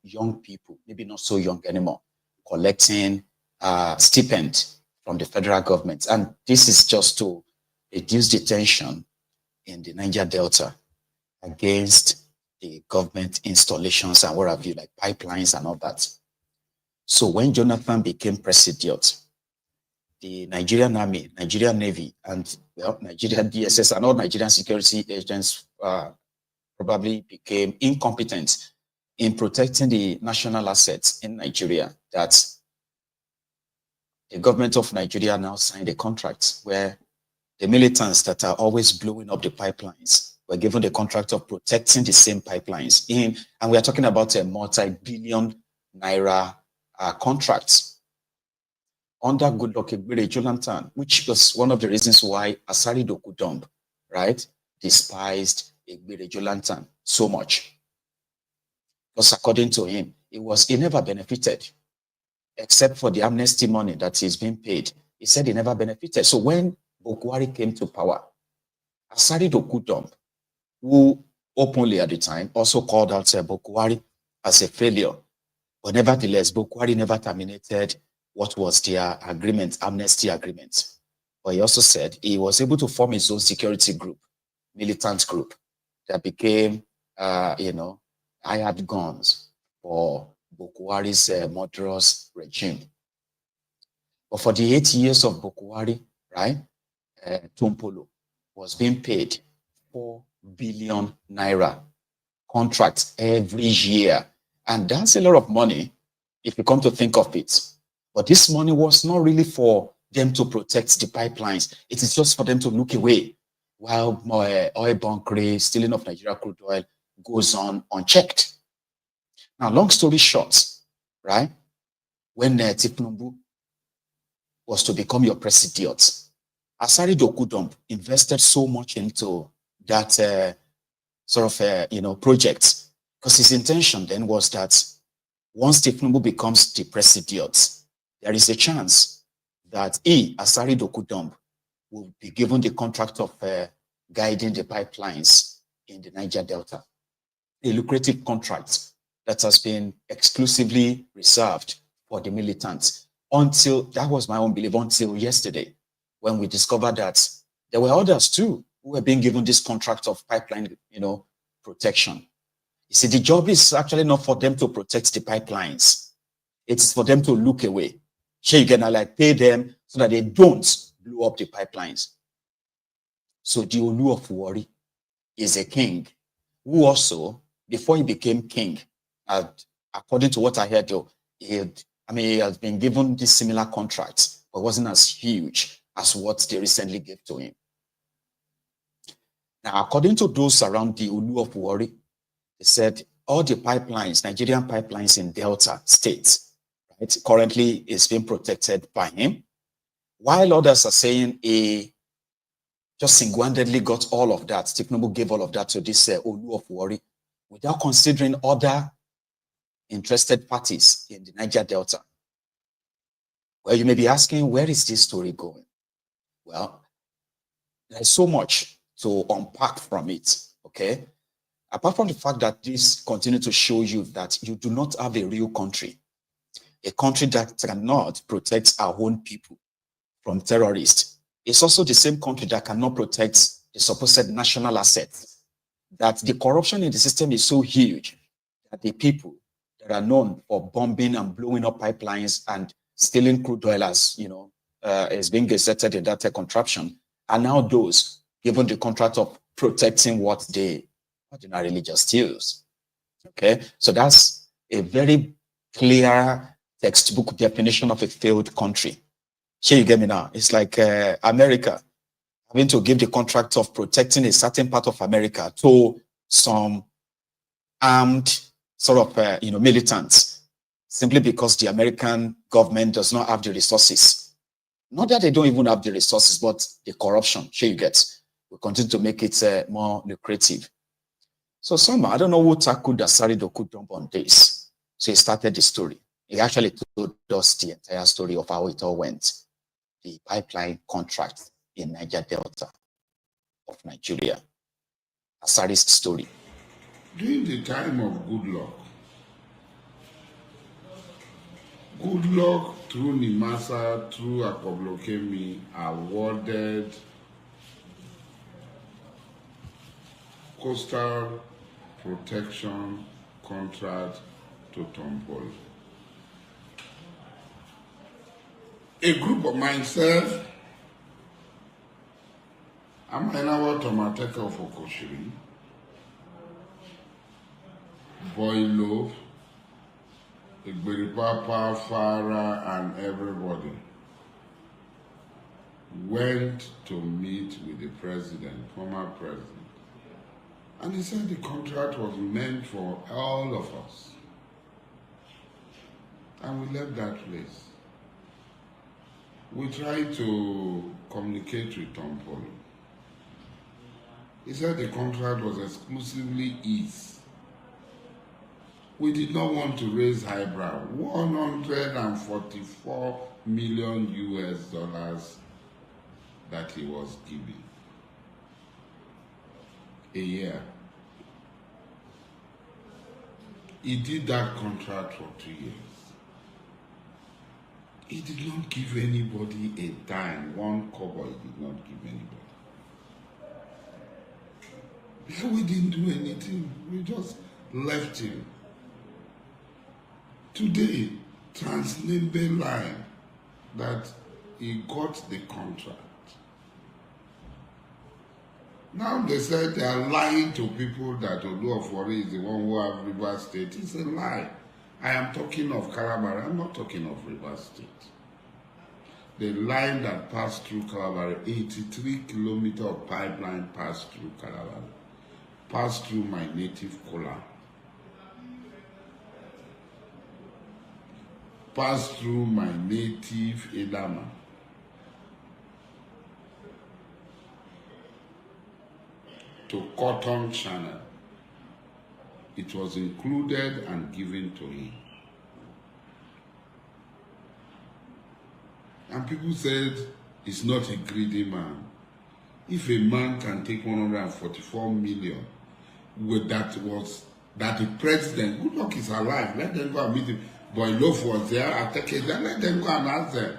young people, maybe not so young anymore, collecting stipend from the federal government. And this is just to reduce the tension in the Niger Delta against the government installations and what have you, like pipelines and all that. So when Jonathan became president, the Nigerian Army, Nigerian Navy, and Nigerian DSS and all Nigerian security agents probably became incompetent in protecting the national assets in Nigeria, that the government of Nigeria now signed a contract where the militants that are always blowing up the pipelines were given the contract of protecting the same pipelines and we are talking about a multi-billion naira contracts under Goodluck Ebele Jonathan, which was one of the reasons why Asari Dokudom, right, despised Ebele Jonathan so much. Because according to him, he never benefited, except for the amnesty money that is being paid. He said he never benefited. So when Bokwari came to power, Asari Dokudom, who openly at the time also called out Bokwari as a failure, but nevertheless, Bokwari never terminated what was their agreement, amnesty agreement. But he also said he was able to form his own security group, militant group, that became, hired guns for Bokwari's murderous regime. But for the 8 years of Bokwari, right, Tompolo was being paid 4 billion naira contracts every year. And that's a lot of money if you come to think of it. But this money was not really for them to protect the pipelines. It is just for them to look away while oil bunkering, stealing of Nigeria crude oil goes on unchecked. Now, long story short, right? When Thiefnubu was to become your president, Asari Dokudom invested so much into that project, because his intention then was that once Thiefnubu becomes the president, there is a chance that Asari Dokudom, will be given the contract of guiding the pipelines in the Niger Delta, a lucrative contract that has been exclusively reserved for the militants. Until, that was my own belief, until yesterday, when we discovered that there were others too who were being given this contract of pipeline, protection. You see, the job is actually not for them to protect the pipelines. It's for them to look away. So you can pay them so that they don't blow up the pipelines. So the Olu of Wari is a king who also, before he became king, according to what I heard, he has been given this similar contract, but wasn't as huge as what they recently gave to him. Now, according to those around the Olu of Warri, they said all the pipelines, Nigerian pipelines in Delta State, right, currently is being protected by him, while others are saying he just single-handedly got all of that. Thiefnubu gave all of that to this Olu of Warri without considering other interested parties in the Niger Delta. Well, you may be asking, where is this story going? Well, there's so much to unpack from it, okay? Apart from the fact that this continues to show you that you do not have a real country, a country that cannot protect our own people from terrorists. It's also the same country that cannot protect the supposed national assets. That the corruption in the system is so huge that the people that are known for bombing and blowing up pipelines and stealing crude oil, as you know, is being gazetted in that contraption, are now those given the contract of protecting what they ordinarily just use. Okay, so that's a very clear textbook definition of a failed country. Here you get me now. It's like America having to give the contract of protecting a certain part of America to some armed sort of militants, simply because the American government does not have the resources. Not that they don't even have the resources, but the corruption, here you get, will continue to make it more lucrative. So somehow, I don't know who tackled Asari Doku dump on this. So he started the story. He actually told us the entire story of how it all went. The pipeline contract in Niger Delta of Nigeria. Asari's story. During the time of Goodluck through Nimasa, through Akoblokemi, awarded coastal protection contract to Tompol. A group of myself, I'm Enawa Tomateka of Okoshiri, Boilo, Igberipapa, Farah, and everybody went to meet with the president, former president. And he said the contract was meant for all of us. And we left that place. We tried to communicate with Tompolo. He said the contract was exclusively his. We did not want to raise highbrow. 144 million US dollars that he was giving a year. He did that contract for 2 years. He did not give anybody a dime, one kobo he did not give anybody. We didn't do anything, we just left him. Today, Transnimbe line that he got the contract. Now they said they are lying to people that Olu of Warri is the one who have Rivers State. It's a lie. I am talking of Calabar. I'm not talking of Rivers State. The line that passed through Calabar, 83 kilometers of pipeline passed through Calabar, passed through my native Kola, passed through my native Edama, to Cotton Channel. It was included and given to him. And people said, he's not a greedy man. If a man can take 144 million, with that the president, Goodluck is alive, let them go and meet him. Boylof was there, I take it, then let them go and ask them.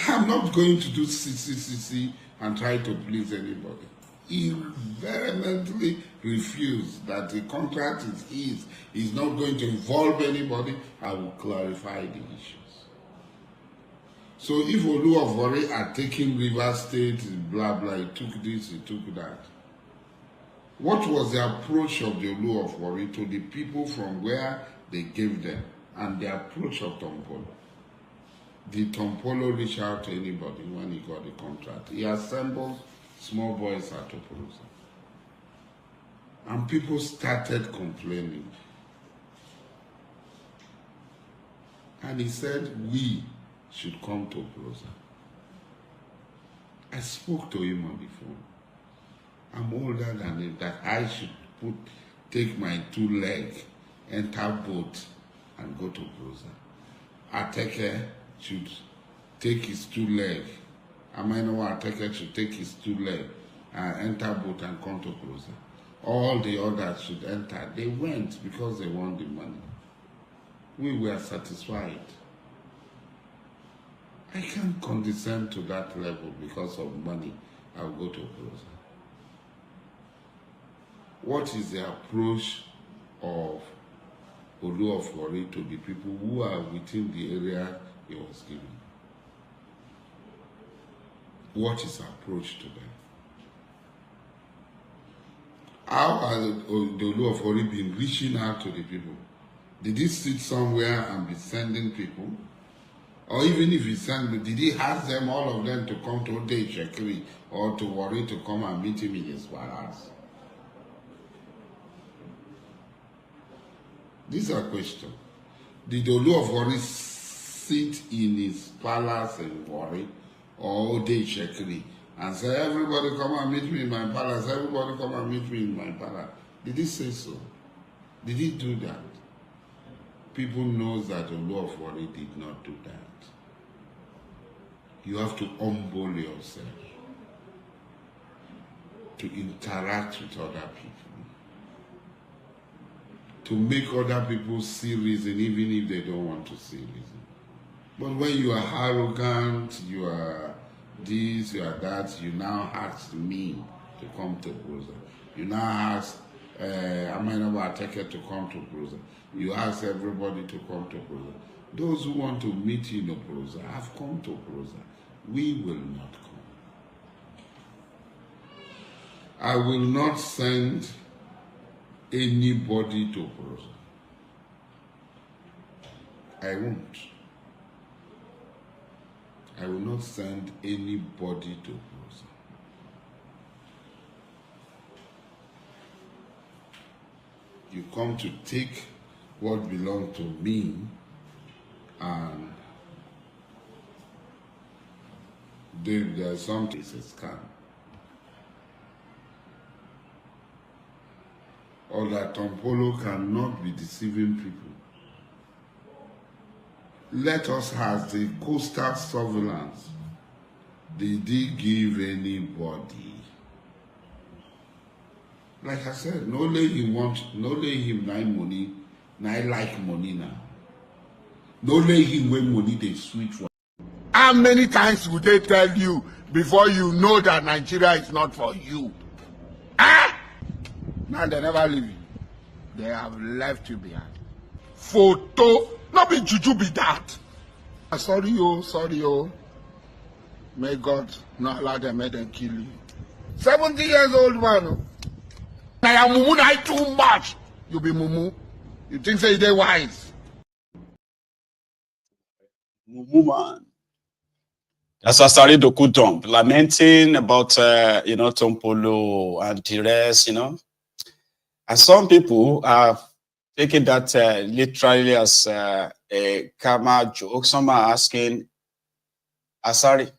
I'm not going to do CCCC and try to please anybody. He vehemently refused that the contract is his. He's not going to involve anybody. I will clarify the issues. So if Olu of Warri are taking Rivers State, blah, blah, he took this, he took that. What was the approach of the Olu of Warri to the people from where they gave them, and the approach of Tompolo? Did Tompolo reach out to anybody when he got the contract? He assembled small boys at Opuruza. And people started complaining. And he said, we should come to Opuruza. I spoke to him on the phone. I'm older than him, that I should take my 2 legs, enter boat, and go to Opuruza. Ateke should take his 2 legs. Amainawa Ateke should take his 2 legs and enter boat and come to Opuruza. All the others should enter. They went because they want the money. We were satisfied. I can't condescend to that level because of money. I'll go to Opuruza. What is the approach of Ona-Ofun-Nuga to the people who are within the area he was given? What is the approach to them? How has the Ona-Ofun-Nuga been reaching out to the people? Did he sit somewhere and be sending people? Or even if he sent them, did he ask them, all of them, to come to Oby Ezekwesili or to worry to come and meet him in his palace? These are questions. Did Ona-Ofun-Nuga sit in his palace in Warri or Oby Ezekwesili and say, everybody come and meet me in my palace, everybody come and meet me in my palace? Did he say so? Did he do that? People know that Ona-Ofun-Nuga did not do that. You have to humble yourself to interact with other people, to make other people see reason even if they don't want to see reason. But when you are arrogant, you are this, you are that, you now ask me to come to Opuruza. You now ask Amainawa Ateke to come to Opuruza. You ask everybody to come to Opuruza. Those who want to meet in Opuruza have come to Opuruza. We will not come. I will not send anybody to Opuruza. I won't. I will not send anybody to Opuruza. You come to take what belongs to me, and there's something, it's a scam. Or that Tompolo cannot be deceiving people. Let us have the coastal surveillance. Did he give anybody? Like I said, no lay him want, no lay him nine money, nine like money now. No lay him when money they sweet for. How many times would they tell you before you know that Nigeria is not for you? Ah! Now they never leave you. They have left you behind. Photo, not be juju be that. Sorry, oh. May God not allow them, make them kill you. 70 years old man. Oh. Now you mumu na too much. You be mumu. You think say they wise. Mumu man. That's Asari Dokutom, lamenting about, Tompolo and the rest, And some people are taking that literally as a karma joke. Some are asking, Asari,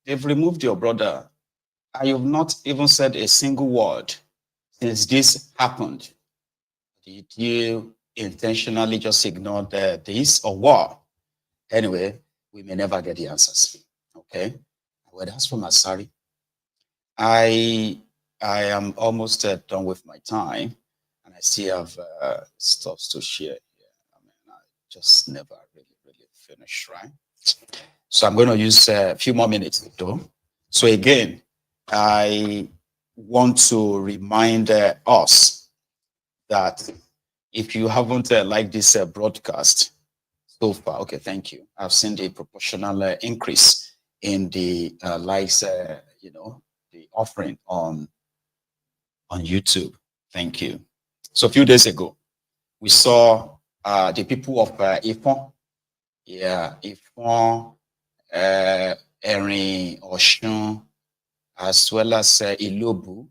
they've removed your brother, and you've not even said a single word since this happened. Did you intentionally just ignore this or what? Anyway, we may never get the answers. Okay. Well, that's from Asari. I am almost done with my time, and I still have stuff to share here. I mean, I just never really finish, right? So I'm going to use a few more minutes though. So again, I want to remind us that if you haven't liked this broadcast so far, okay, thank you. I've seen the proportional increase in the likes, the offering on YouTube. Thank you. So a few days ago, we saw the people of Ifon, Ifon, Erin, Oshun, as well as Ilobu,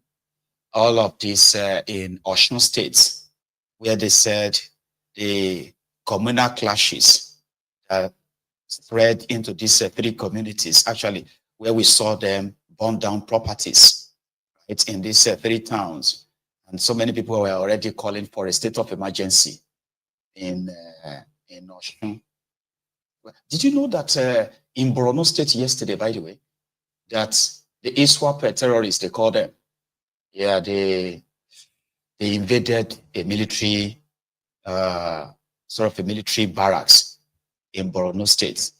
all of this in Osun State, where they said the communal clashes spread into these 3 communities, actually, where we saw them burn down properties. It's in these 3 towns. And so many people were already calling for a state of emergency in Osun. Did you know that in Borno State yesterday, by the way, that the ISWAP terrorists, they call them, yeah, they invaded a military, sort of a military barracks in Borno State.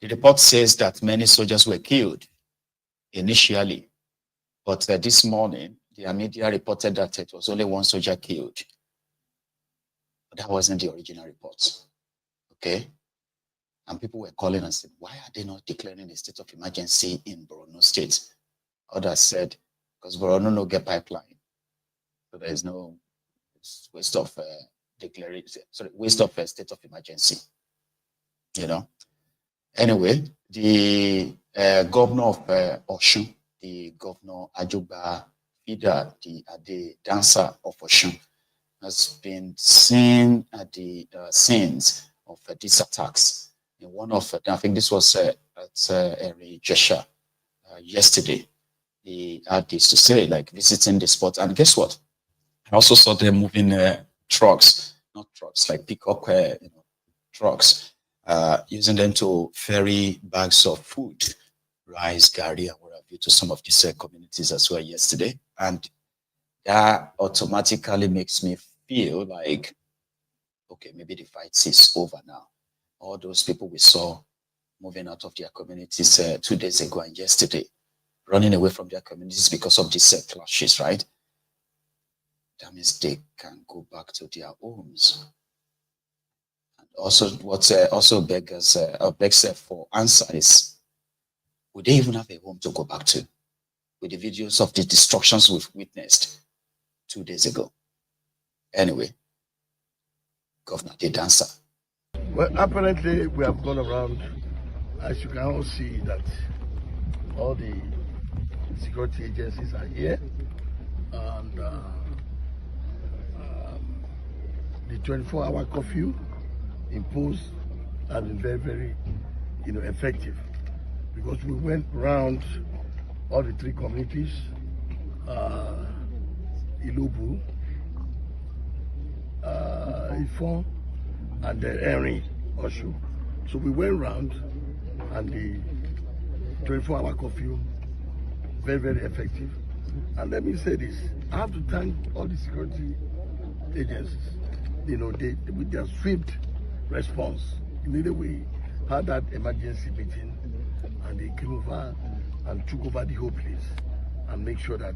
The report says that many soldiers were killed initially, but this morning, the media reported that it was only 1 soldier killed. But that wasn't the original report, okay? And people were calling and said, why are they not declaring a state of emergency in Borno State? Others said, because Borno no get pipeline. So there is no waste of waste of a state of emergency. You know? Anyway, the governor of Osun, the governor Ajoba Fida, the dancer of Osun, has been seen at the scenes of these attacks. In one of them, I think this was at Jesha yesterday. He had this to say, like visiting the spot. And guess what? I also saw them moving trucks, not trucks, like pickup trucks, using them to ferry bags of food, rice, gari, and what have you, to some of these communities as well yesterday. And that automatically makes me feel like, okay, maybe the fight is over now. All those people we saw moving out of their communities 2 days ago and yesterday, running away from their communities because of these clashes, right? That means they can go back to their homes. And also, what also begs for answer is, would they even have a home to go back to? With the videos of the destructions we've witnessed 2 days ago. Anyway, Governor did answer. Well, apparently we have gone around, as you can all see, that all the security agencies are here, and the 24-hour curfew imposed has been very, very, effective, because we went around all the 3 communities, Ilobu, Ifon, and the Erin Oshu. So we went around, and the 24-hour curfew, very, very effective. And let me say this, I have to thank all the security agencies, with their swift response. Immediately we had that emergency meeting, and they came over and took over the whole place and make sure that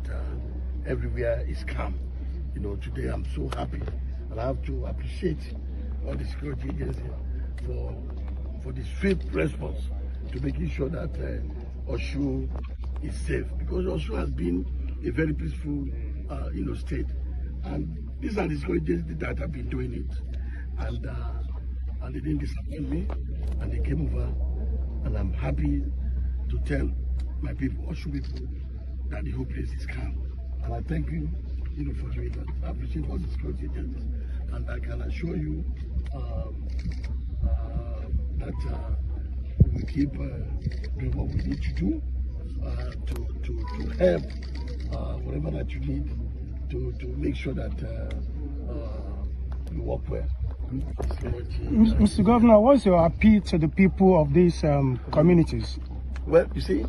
everywhere is calm. Today I'm so happy, and I have to appreciate all the security agencies for the swift response to making sure that Osun is safe, because Osun has been a very peaceful state, and these are the security agencies that have been doing it, and they didn't disappoint me, and they came over, and I'm happy to tell my people, Osun people, that the whole place is calm. And I thank you, for doing that. I appreciate all the security agencies, and I can assure you that we keep doing what we need to do to help whatever that you need to make sure that you work well. Mr. Governor, what's your appeal to the people of these communities? Well, you see,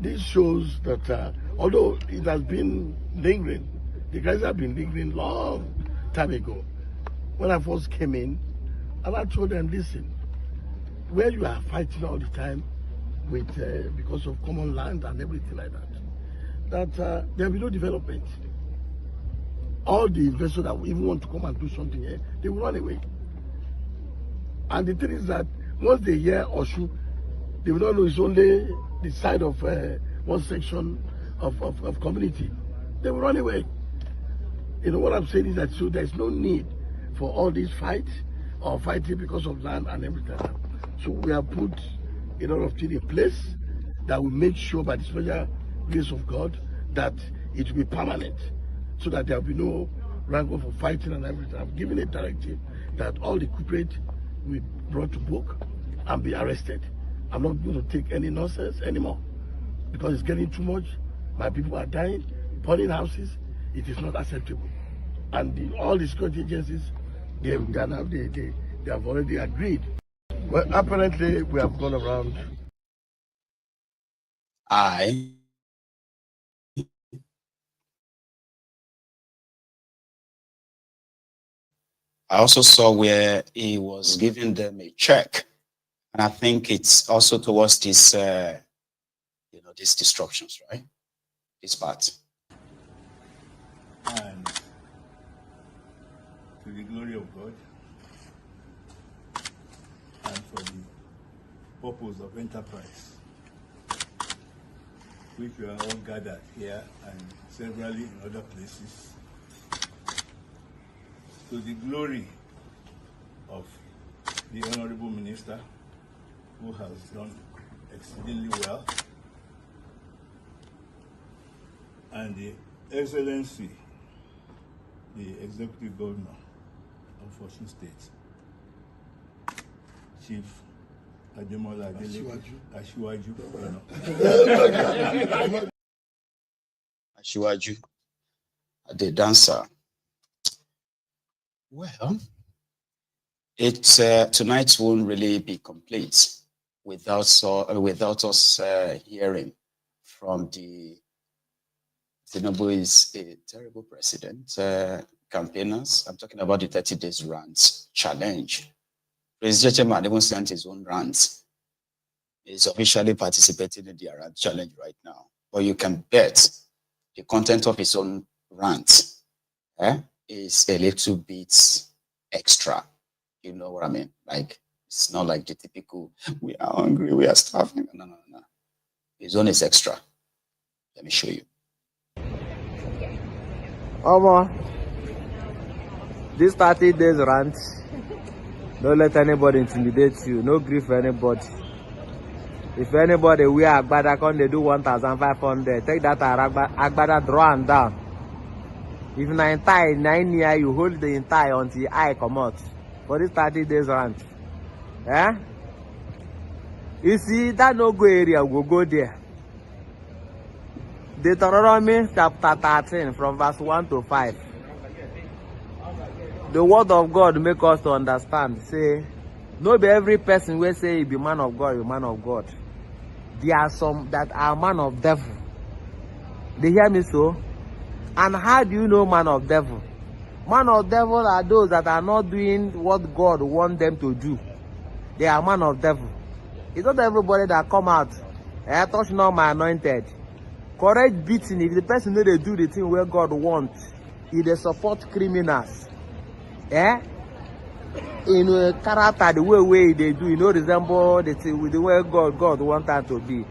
this shows that although it has been lingering, the guys have been lingering long time ago. When I first came in, and I told them, listen, where you are fighting all the time with because of common land and everything like that, there will be no development. All the investors that even want to come and do something here, they will run away. And the thing is that once they hear Osun, they will not know it's only the side of one section of community. They will run away. What I'm saying is that so there's no need for all these fights or fighting because of land and everything. So we have put a lot of things in place that will make sure by the special grace of God, that it will be permanent, so that there will be no rancor for fighting and everything. I've given a directive that all the culprits will be brought to book and be arrested. I'm not going to take any nonsense anymore, because it's getting too much. My people are dying, burning houses. It is not acceptable. And all the security agencies, they have already agreed. Well, apparently we have gone around. I also saw where he was giving them a check, and I think it's also towards this, these destructions, right? This part. And to the glory of God, and for the purpose of enterprise, which we are all gathered here and severally in other places, to the glory of the Honorable Minister, who has done exceedingly well, and the Excellency, the Executive Governor of Osun State, Chief Ademola Asiwaju, Asiwaju, the dancer. Well, tonight won't really be complete without us hearing from the Tinubu is a terrible president. Campaigners, I'm talking about the 30 days rant challenge. President Chairman even sent his own rant. He's officially participating in the rant challenge right now. But you can bet the content of his own rant is a little bit extra. You know what I mean? Like, it's not like the typical, we are hungry, we are starving. No. His own is extra. Let me show you. This 30 days rant, don't let anybody intimidate you. No grief for anybody. If anybody wear agbada, come they do 1,500. Take that agbada, draw and down. If na tie 9 year, you hold the entire until your eye come out. For this 30 days rant. You see, that no go area will go there. Deuteronomy chapter 13 from verse 1 to 5. The word of God make us to understand. Say, no be every person will say he be man of God, man of God. There are some that are man of devil. They hear me so? And how do you know man of devil? Man of devil are those that are not doing what God wants them to do. They are man of devil. It's not everybody that come out, touch not my anointed. Correct beating, if the person know they do the thing where God wants, if they support criminals, in a character, the way they do, resemble the thing with the way God wants them to be.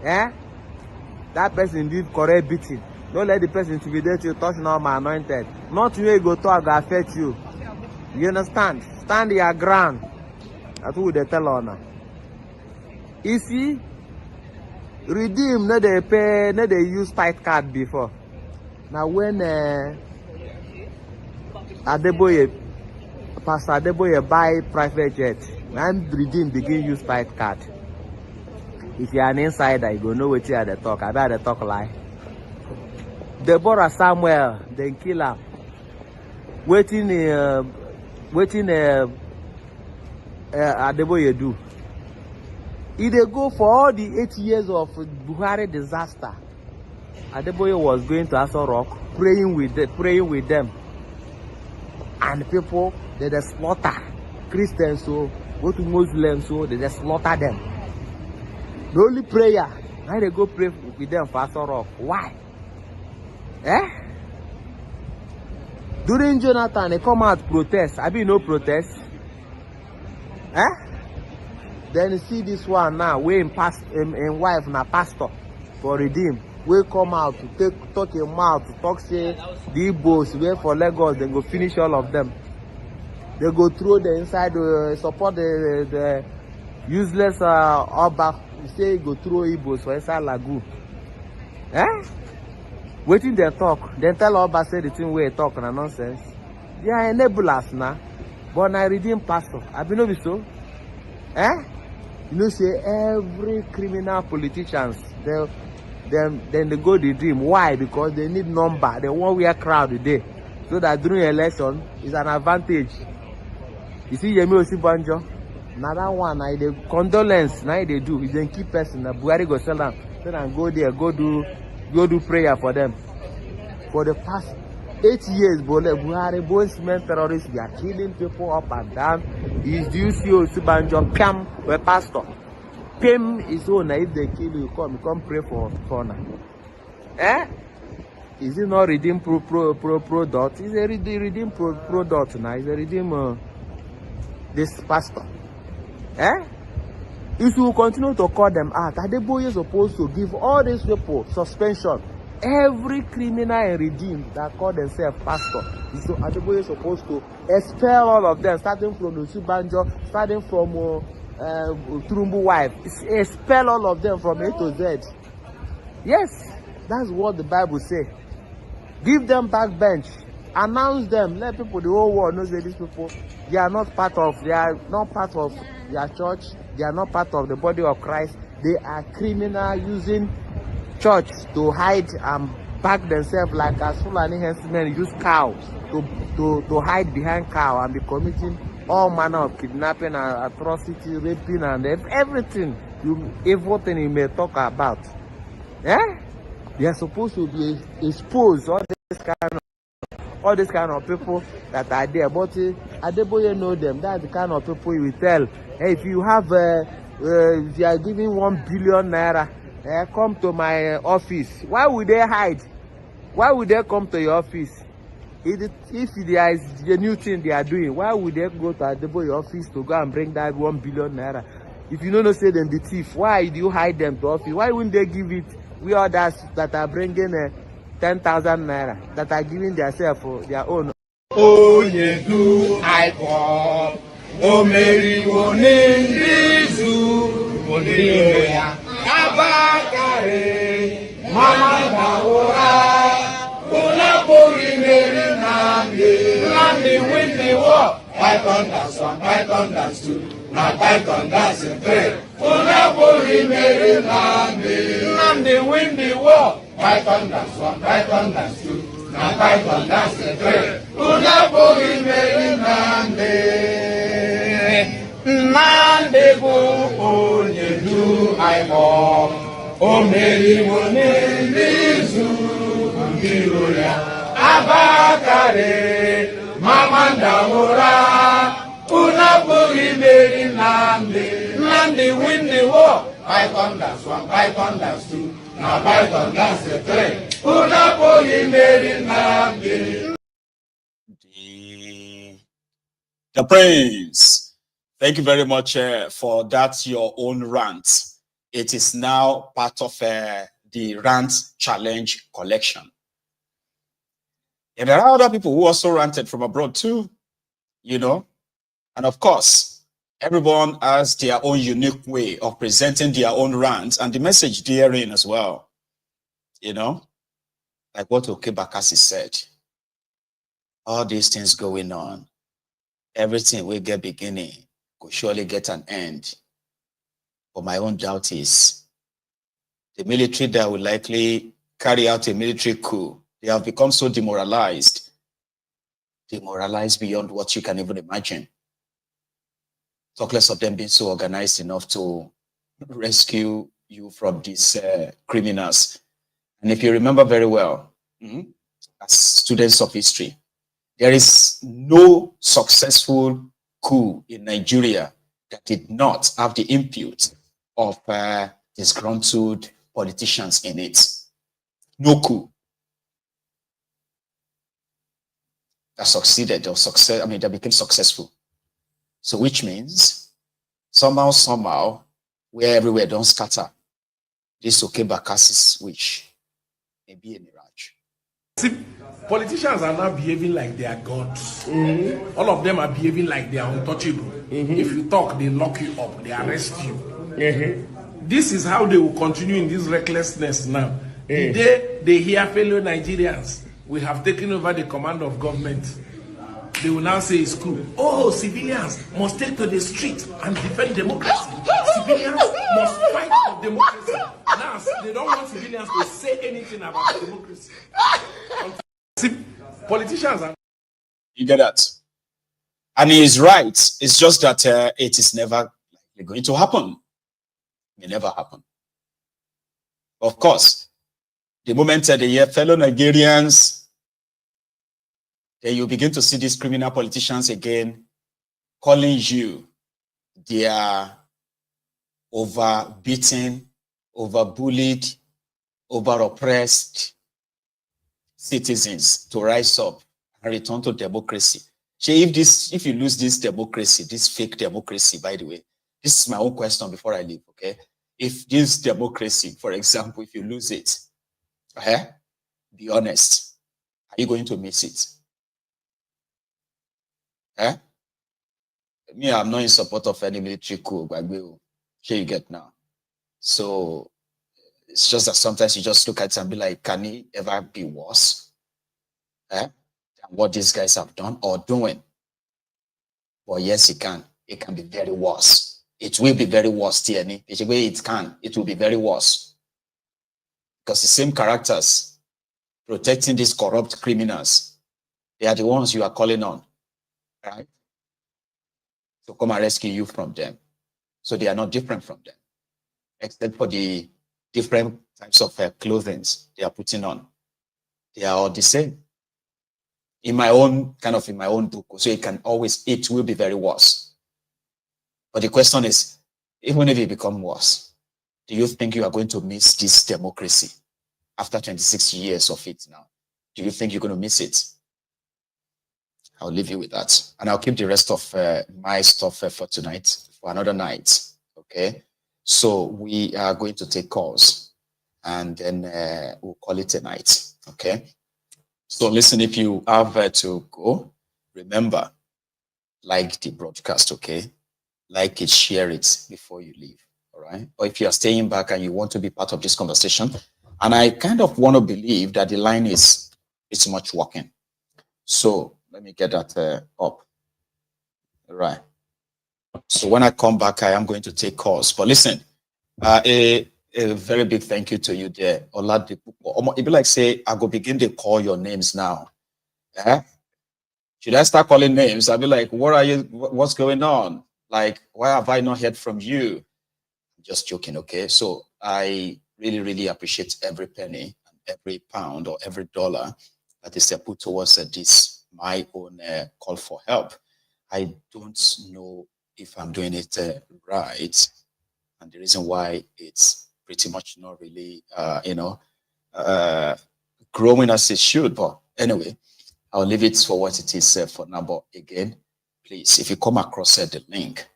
That person did correct beating. Don't let the person intimidate you, touch not my anointed. Not where you go talk, affect you. You understand? Stand your ground. That's what they tell honor. You see, redeem, no they pay, no they use tight card before. Now when Pastor Adeboye buy private jet, and redeem begin use tight card. If you are an insider, you go know what you are the talk. I bet the talk lie. Deborah Samuel, then kill her. Waiting Adeboye do. If they go for all the 8 years of Buhari disaster, Adeboye was going to Aso Rock, praying with them. And people, they just slaughter Christians, so go to Muslims, so they just slaughter them. The only prayer, now they go pray with them for Aso Rock. Why? During Jonathan, they come out protest. I mean no protest. Then you see this one now, we in wife na pastor for redeem. We come out to talk him out, to talk say the Igbos wait for Lagos, then go finish all of them. They go through the inside, support the useless Oba. You say go through Igbos for inside Lagoon. Waiting they talk, then tell Oba say the thing where they talk na nonsense. They are enablers now. But I redeem pastor. I be no be so. You know, say every criminal politicians, then they go the dream. Why? Because they need number. They want we a crowd today. So that during election is an advantage. You see Yemi Osinbajo, now that one, now the condolence, now they do. Is then keep person, the Buhari go sell them. Then go there, go do prayer for them. For the past 8 years, Buhari, both cement terrorists, they are killing people up and down. Is do you see Osinbajo come with pastor? Pim is own. If they kill you, come pray for now. Is it not redeem product? Is a redeem product now? Is a redeem this pastor? If you continue to call them out, Adeboye is supposed to give all these people suspension. Every criminal and redeemed that call themselves pastor, so Adeboye is supposed to expel all of them, starting from Osinbajo, starting from Tinubu wife. Expel all of them from A to Z. Yes, that's what the Bible says. Give them backbench, announce them, let people, the whole world knows that these people, they are not part of their church, they are not part of the body of Christ. They are criminal using church to hide and back themselves like as Fulani henchmen use cows to hide behind cow and be committing all manner of kidnapping and atrocity, raping and everything, everything you may talk about. They are supposed to be exposed, all this kind of people that are there. But Adeboye know them. That's the kind of people you will tell. Hey, if you have, if you are giving 1 billion naira, come to my office. Why would they hide? Why would they come to your office? If there is a new thing they are doing, why would they go to Adeboye office to go and bring that 1 billion naira? If you don't say them the thief, why do you hide them to office? Why wouldn't they give it? We others that are bringing 10,000 naira, that are giving themselves for their own. Oh, ye do I call. Oh, Mary, Abakare, Mama Baora, Unapuri Mary Nandi, win the war. Python that's 1, Python that's 2, now Python that's 3. Unapuri Mary Nandi, win the war. Python that's 1, Python that's 2, now Python that's 3. Unapuri Mary Nandi go onye du aimo o meri woni nizu ngiroya abakare mamanda mora unapuri meri Nandi win the war. Python that's 1, Python that's 2, now Python that's 3. Unapuri meri Nandi. The Prince. Thank you very much for that, your own rant. It is now part of the rant challenge collection. And there are other people who also ranted from abroad too, you know. And of course, everyone has their own unique way of presenting their own rants and the message therein as well. You know, like what Okebakasi said. All these things going on, everything will get beginning. Could surely get an end. But my own doubt is the military that will likely carry out a military coup, they have become so demoralized beyond what you can even imagine. Talk less of them being so organized enough to rescue you from these criminals. And if you remember very well, as students of history, there is no successful coup in Nigeria that did not have the input of disgruntled politicians in it. No coup that succeeded or that became successful. So which means somehow, where everywhere don't scatter, this Okebakasi's wish may be a mirage. See, politicians are now behaving like they are gods. All of them are behaving like they are untouchable. If you talk, they lock you up, they arrest you. This is how they will continue in this recklessness now. The day they hear fellow Nigerians, we have taken over the command of government, they will now say it's cool. Oh, civilians must take to the street and defend democracy. Civilians must fight for democracy. Now, they don't want civilians to say anything about democracy. Politicians are... You get that? And he is right. It's just that it is never going to happen. It may never happen. Of course, the moment they hear fellow Nigerians, then you begin to see these criminal politicians again calling you their over-beaten, over-bullied, over-oppressed citizens to rise up and return to democracy. If you lose this democracy, this fake democracy, by the way, this is my own question before I leave, okay? If this democracy, for example, if you lose it, be honest, are you going to miss it? Me, I'm not in support of any military coup, but here you get now. So it's just that sometimes you just look at it and be like, can it ever be worse than what these guys have done or doing? Well, yes, it can. It can be very worse. It will be very worse, TNE. It will be very worse. Because the same characters protecting these corrupt criminals, they are the ones you are calling on, right? To come and rescue you from them. So they are not different from them, except for the different types of clothing they are putting on. They are all the same. In my own book, so it will be very worse. But the question is, even if it becomes worse, do you think you are going to miss this democracy after 26 years of it now? Do you think you're going to miss it? I'll leave you with that. And I'll keep the rest of my stuff for tonight, for another night. Okay? So we are going to take calls and then we'll call it a night. Okay? So listen, if you have to go, remember, like the broadcast, okay? Like it, share it before you leave, all right? Or if you are staying back and you want to be part of this conversation, and I kind of want to believe that the line is pretty much working. So let me get that up. All right. So when I come back, I am going to take calls. But listen, a very big thank you to you there. It be like say, I go begin to call your names now. Should I start calling names? I'll be like, what are you, what's going on? Like, why have I not heard from you? I'm just joking, okay? So I really, really appreciate every penny, and every pound, or every dollar that is put towards this, my own call for help. I don't know if I'm doing it right. And the reason why it's pretty much not really, growing as it should. But anyway, I'll leave it for what it is for now. But again, please, if you come across the link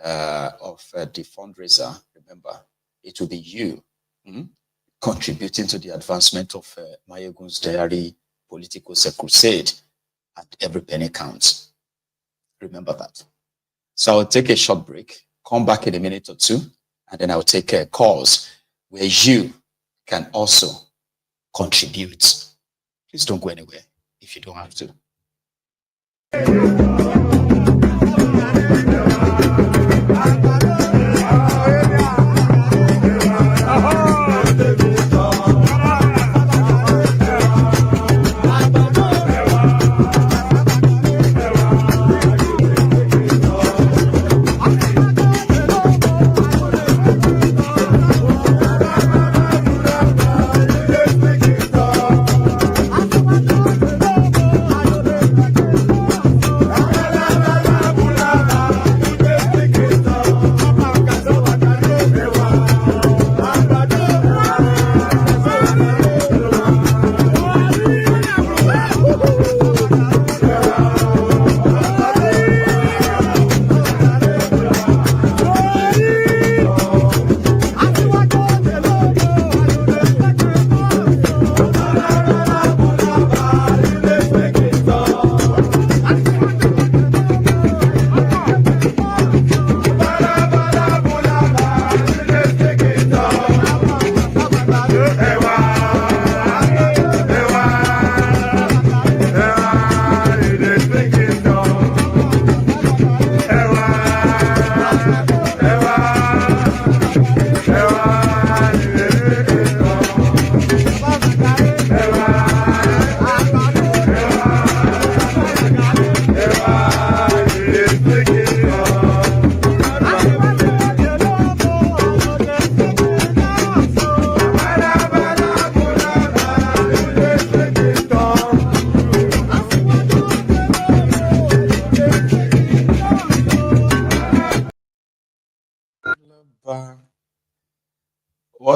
of the fundraiser, remember, it will be you contributing to the advancement of Mayegun's Diary political crusade, and every penny counts. Remember that. So I'll take a short break, come back in a minute or two, and then I'll take calls where you can also contribute. Please don't go anywhere if you don't have to.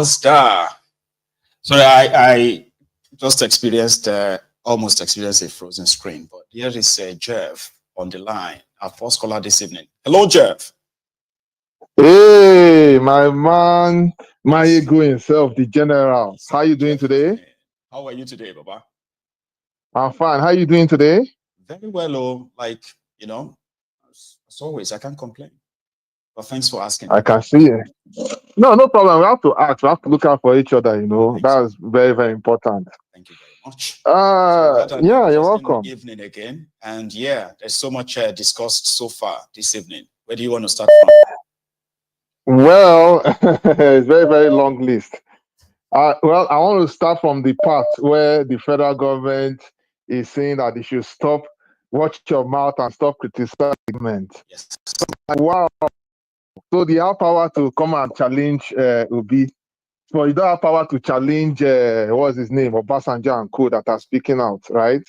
star. Sorry, I just experienced, almost experienced a frozen screen. But here is Jeff on the line, our first caller this evening. Hello, Jeff. Hey, my man, my ego himself, the general. How you doing today? How are you today, Baba? I'm fine. How you doing today? Very well, oh, like, you know, as always, I can't complain. But thanks for asking. I can see it. No, no problem. We have to act. We have to look out for each other, you know. That's very, very important. Thank you very much. Yeah, you're welcome. Evening again. And yeah, there's so much discussed so far this evening. Where do you want to start from? Well, it's very, very long list. Well, I want to start from the part where the federal government is saying that they should stop, watch your mouth and stop criticizing the government. Yes. Wow. So they have power to come and challenge Obi. So you don't have power to challenge, what's his name, Obasanjo and co that are speaking out, right?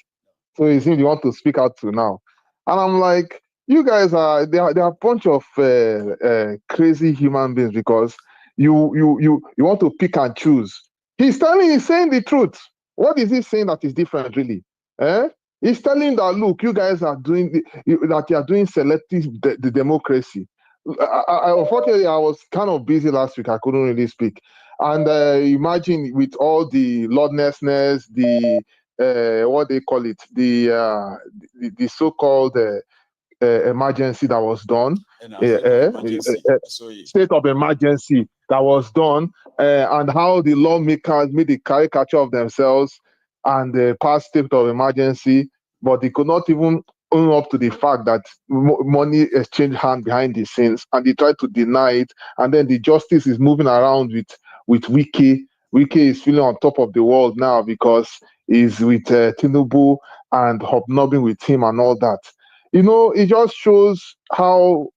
So it seems you want to speak out to now. And I'm like, you guys are, they are a bunch of crazy human beings because you want to pick and choose. He's saying the truth. What is he saying that is different, really? He's telling that, look, you guys are doing, that you are doing selective the democracy. Unfortunately, I was kind of busy last week. I couldn't really speak. And imagine with all the lawlessness, the what they call it, the so-called emergency that was done, state of emergency that was done, and how the lawmakers made a caricature of themselves and passed state of emergency, but they could not even own up to the fact that money exchanged hand behind the scenes, and they tried to deny it. And then the justice is moving around with Wike. Wike is feeling on top of the world now because he's with Tinubu and hobnobbing with him and all that. You know, it just shows how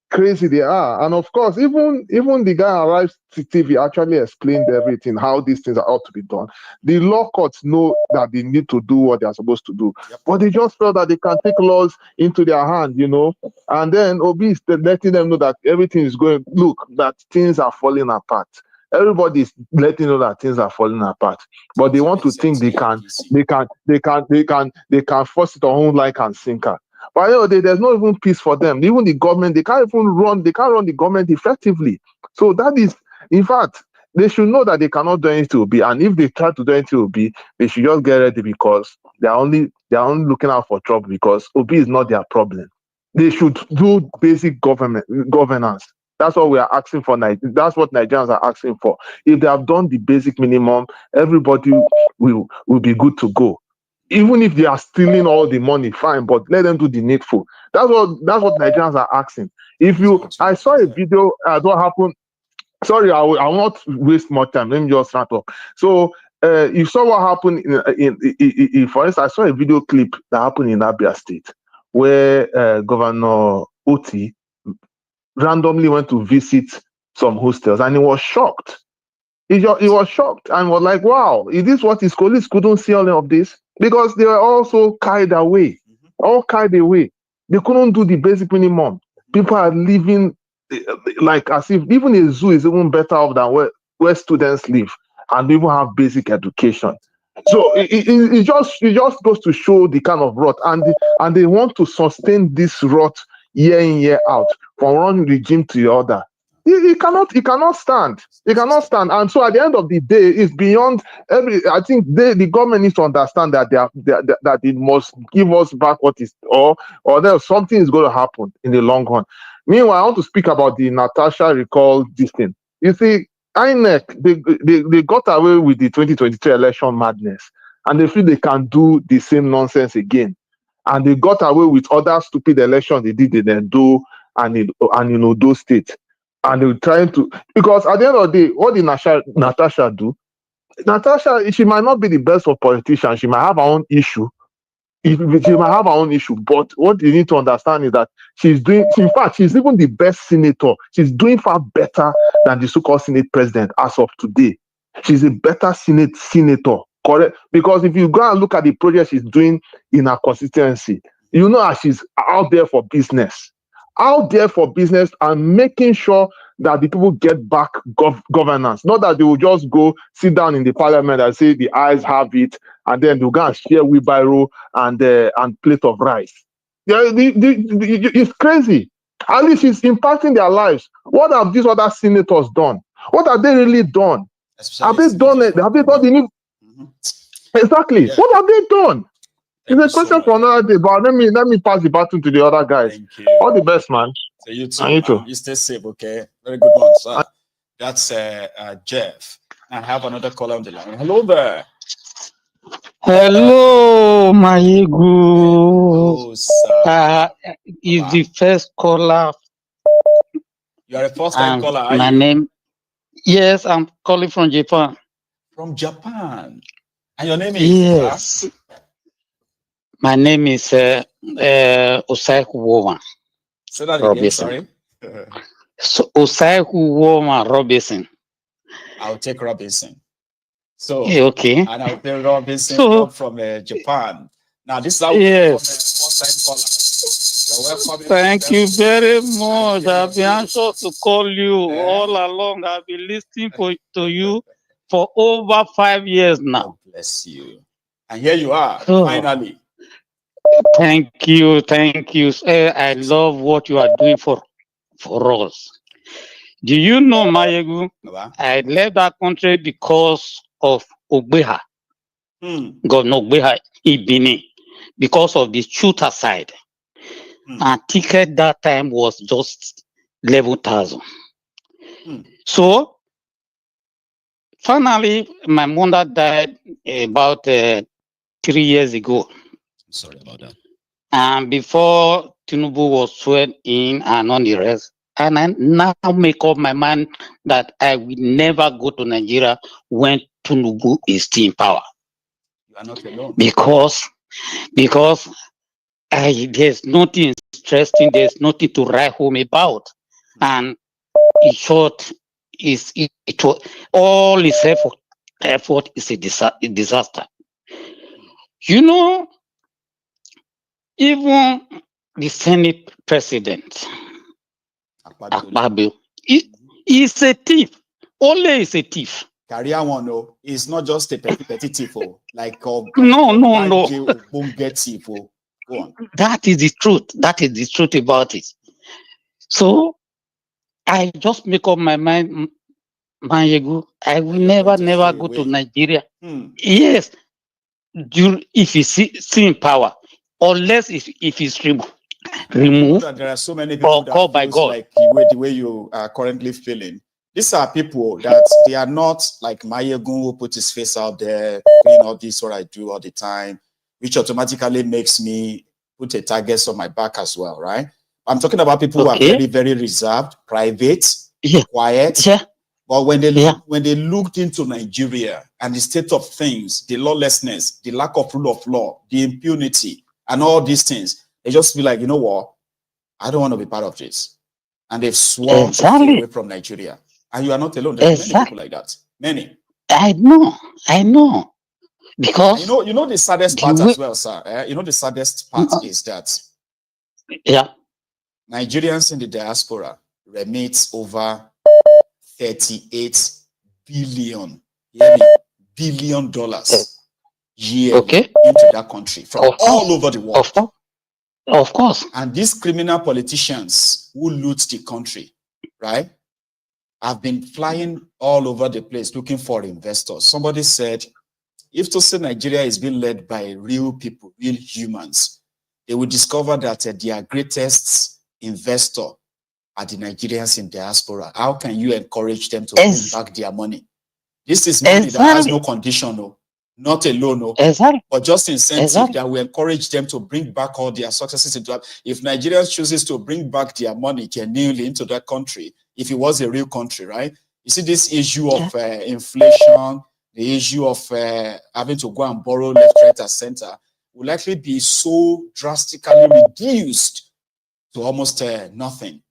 crazy they are. And of course, even the guy arrived to TV actually explained everything, how these things are ought to be done. The law courts know that they need to do what they are supposed to do, but they just felt that they can take laws into their hand, you know. And then Obi is letting them know that everything is going, look, that things are falling apart. Everybody is letting know that things are falling apart, but they want to think they can force it on like and sinker. But you know, there's no even peace for them. Even the government, they can't run the government effectively. So that is, in fact, they should know that they cannot do anything to Obi. And if they try to do anything to Obi, they should just get ready because they're only looking out for trouble because Obi is not their problem. They should do basic governance. That's what we are asking for. That's what Nigerians are asking for. If they have done the basic minimum, everybody will be good to go. Even if they are stealing all the money, fine, but let them do the needful. That's what Nigerians are asking. I saw a video as what happened. Sorry, I will not waste more time. Let me just start off. So you saw what happened in for instance, I saw a video clip that happened in Abia State where Governor Oti randomly went to visit some hostels and he was shocked. He was shocked and was like, wow, is this what his colleagues couldn't see all of this? Because they were also carried away, all carried away. They couldn't do the basic minimum. People are living like as if even a zoo is even better off than where students live and even have basic education. So it just goes to show the kind of rot, and they want to sustain this rot year in, year out, from one regime to the other. It cannot stand. It cannot stand. And so at the end of the day, it's beyond I think the government needs to understand that that it must give us back what is, or else something is going to happen in the long run. Meanwhile, I want to speak about the Natasha recall this thing. You see, INEC, they got away with the 2023 election madness, and they feel they can do the same nonsense again. And they got away with other stupid elections they did in Edo and in Odo State. And they were trying to, because at the end of the day, what did Natasha do? Natasha, she might not be the best of politicians. She might have her own issue. She might have her own issue. But what you need to understand is that she's even the best senator. She's doing far better than the so-called Senate president as of today. She's a better senator, correct? Because if you go and look at the project she's doing in her constituency, you know that she's out there for business. Out there for business and making sure that the people get back governance, not that they will just go sit down in the parliament and say the eyes have it, and then they'll go and share wheelbarrow and plate of rice. Yeah, it's crazy. At least it's impacting their lives. What have these other senators done? What have they really done? Have they done it? Have they done the new? Exactly. Yeah. What have they done? It's a question for another day, but let me pass the baton to the other guys. Thank you. All the best, man. So you too. And you too. You stay safe, okay? Very good one, sir. That's Jeff. I have another caller on the line. Hello there. Hello, my ego. Hello, sir. Is the first caller. You are a first-time caller, are my you? name. Yes, I'm calling from Japan. From Japan. And your name is? Yes. My name is Osaiku Woman. Say that Robinson. again, sorry. So, Osaiku Woman Robinson. I'll take Robinson. So, okay. And I'll take Robinson from Japan. Now, this is how first-time caller. Thank you very much. I've been anxious to call you all along. I've been listening to you for over 5 years now. God bless you. And here you are, finally. Thank you. I love what you are doing for us. Do you know, Mayegu? I left that country because of Ogbeha. Governor Ogbeha Ibini, because of the shooter side. And ticket that time was just 11,000. So finally, my mother died about 3 years ago. Sorry about that. And before Tinubu was sworn in and on the rest, and I now make up my mind that I will never go to Nigeria when Tinubu is still in power. You are not alone. Because there's nothing interesting, there's nothing to write home about. And in short, all his effort is a disaster. You know, even the Senate President, Akpabio, is a thief. Ole is a thief. Career one, no. It's not just a petty thief, like no. Thief. Go on. That is the truth. That is the truth about it. So I just make up my mind, Mayegu, I will never go to Nigeria. Yes, if he's still in power, unless if he's removed there are so many people or called by God. Like the way you are currently feeling. These are people that they are not like Mayegu, who put his face out there, doing all this what I do all the time, which automatically makes me put a target on my back as well, right? I'm talking about people who are very, very reserved, private, quiet. Yeah. But when they looked into Nigeria and the state of things, the lawlessness, the lack of rule of law, the impunity, and all these things, they just feel like, you know what? I don't want to be part of this. And they've sworn to stay away from Nigeria. And you are not alone. There are many people like that. Many. I know. Because you know the saddest part as well, sir. You know the saddest part is that Nigerians in the diaspora remit over $38 billion yearly into that country from all over the world. Of course. And these criminal politicians who loot the country, right, have been flying all over the place looking for investors. Somebody said, if to say Nigeria is being led by real people, real humans, they will discover that their greatest investor are the Nigerians in diaspora. How can you encourage them to bring back their money? This is money that has no condition, not a loan, but just incentive that will encourage them to bring back all their successes into that. If Nigerians chooses to bring back their money genuinely into that country, if it was a real country, right? You see this issue of inflation, the issue of having to go and borrow left, right, and center will likely be so drastically reduced to almost nothing.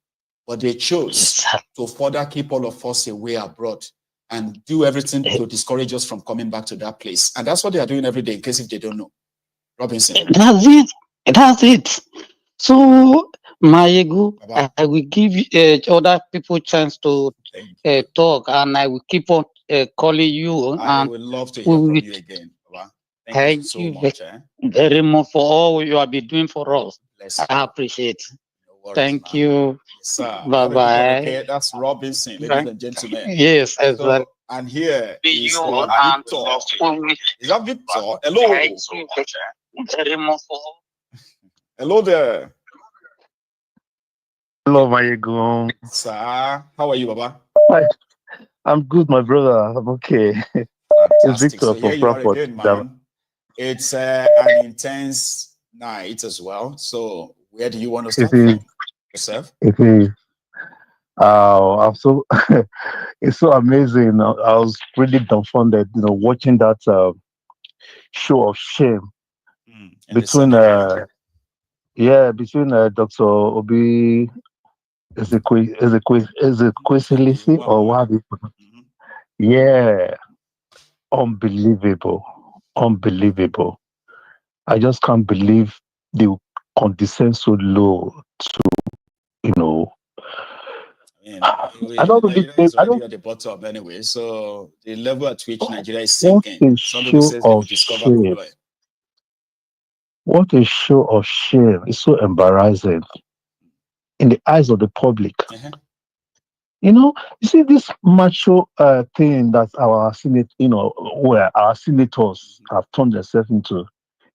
But they chose to further keep all of us away abroad and do everything to discourage us from coming back to that place. And that's what they are doing every day, in case if they don't know. Robinson. That's it. So Mayegu, I will give other people chance to talk, and I will keep on calling you. I and would love to we hear from will you again, Baba. thank you so you much. very much for all you have been doing for us. Bless I appreciate. worries, Thank you. Yes, sir. Bye Have a good one, bye. okay? That's Robinson, ladies and gentlemen. Yes, exactly. So, and here is Victor. Is that Victor? Hello. Thank you very much for. Hello there. Hello, Mayegu. Sir, how are you, Baba? Hi. I'm good, my brother. I'm okay. It's Fantastic. Victor So here from you are Frankfurt. again, man. It's an intense night as well. So where do you want to start from? Yourself? It is. I'm so. It's so amazing. I was really dumbfounded, watching that show of shame between between Dr. Oby Ezekwesili or what have you. Yeah, unbelievable. I just can't believe they condescend so low to, I don't really think. I don't at the bottom anyway. So the level at which Nigeria is sinking. Some people say they will discover crude oil. What a show of shame. It's so embarrassing in the eyes of the public. You see this macho thing that our Senate, where our senators have turned themselves into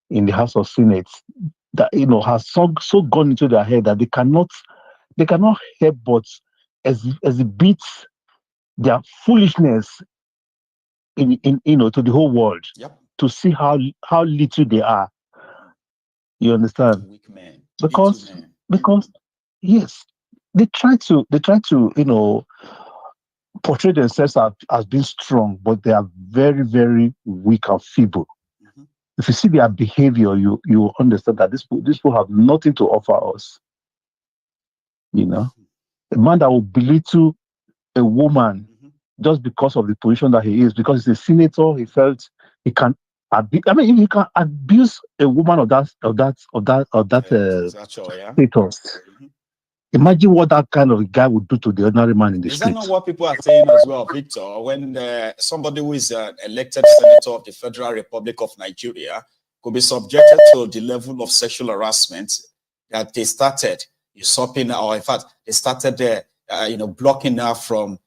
in the House of Senate, that has so gone into their head that they cannot help but exhibit their foolishness in to the whole world to see how little they are. You understand? Weak men. Because yes, they try to portray themselves as being strong, but they are very, very weak and feeble. If you see their behavior, you understand that these people have nothing to offer us. A man that will belittle a woman just because of the position that he is, because he's a senator, he felt he can. If he can abuse a woman of that status, imagine what that kind of guy would do to the ordinary man in the street. Is that not what people are saying as well, Victor? When somebody who is an elected senator of the Federal Republic of Nigeria could be subjected to the level of sexual harassment that they started usurping, or in fact, they started blocking her from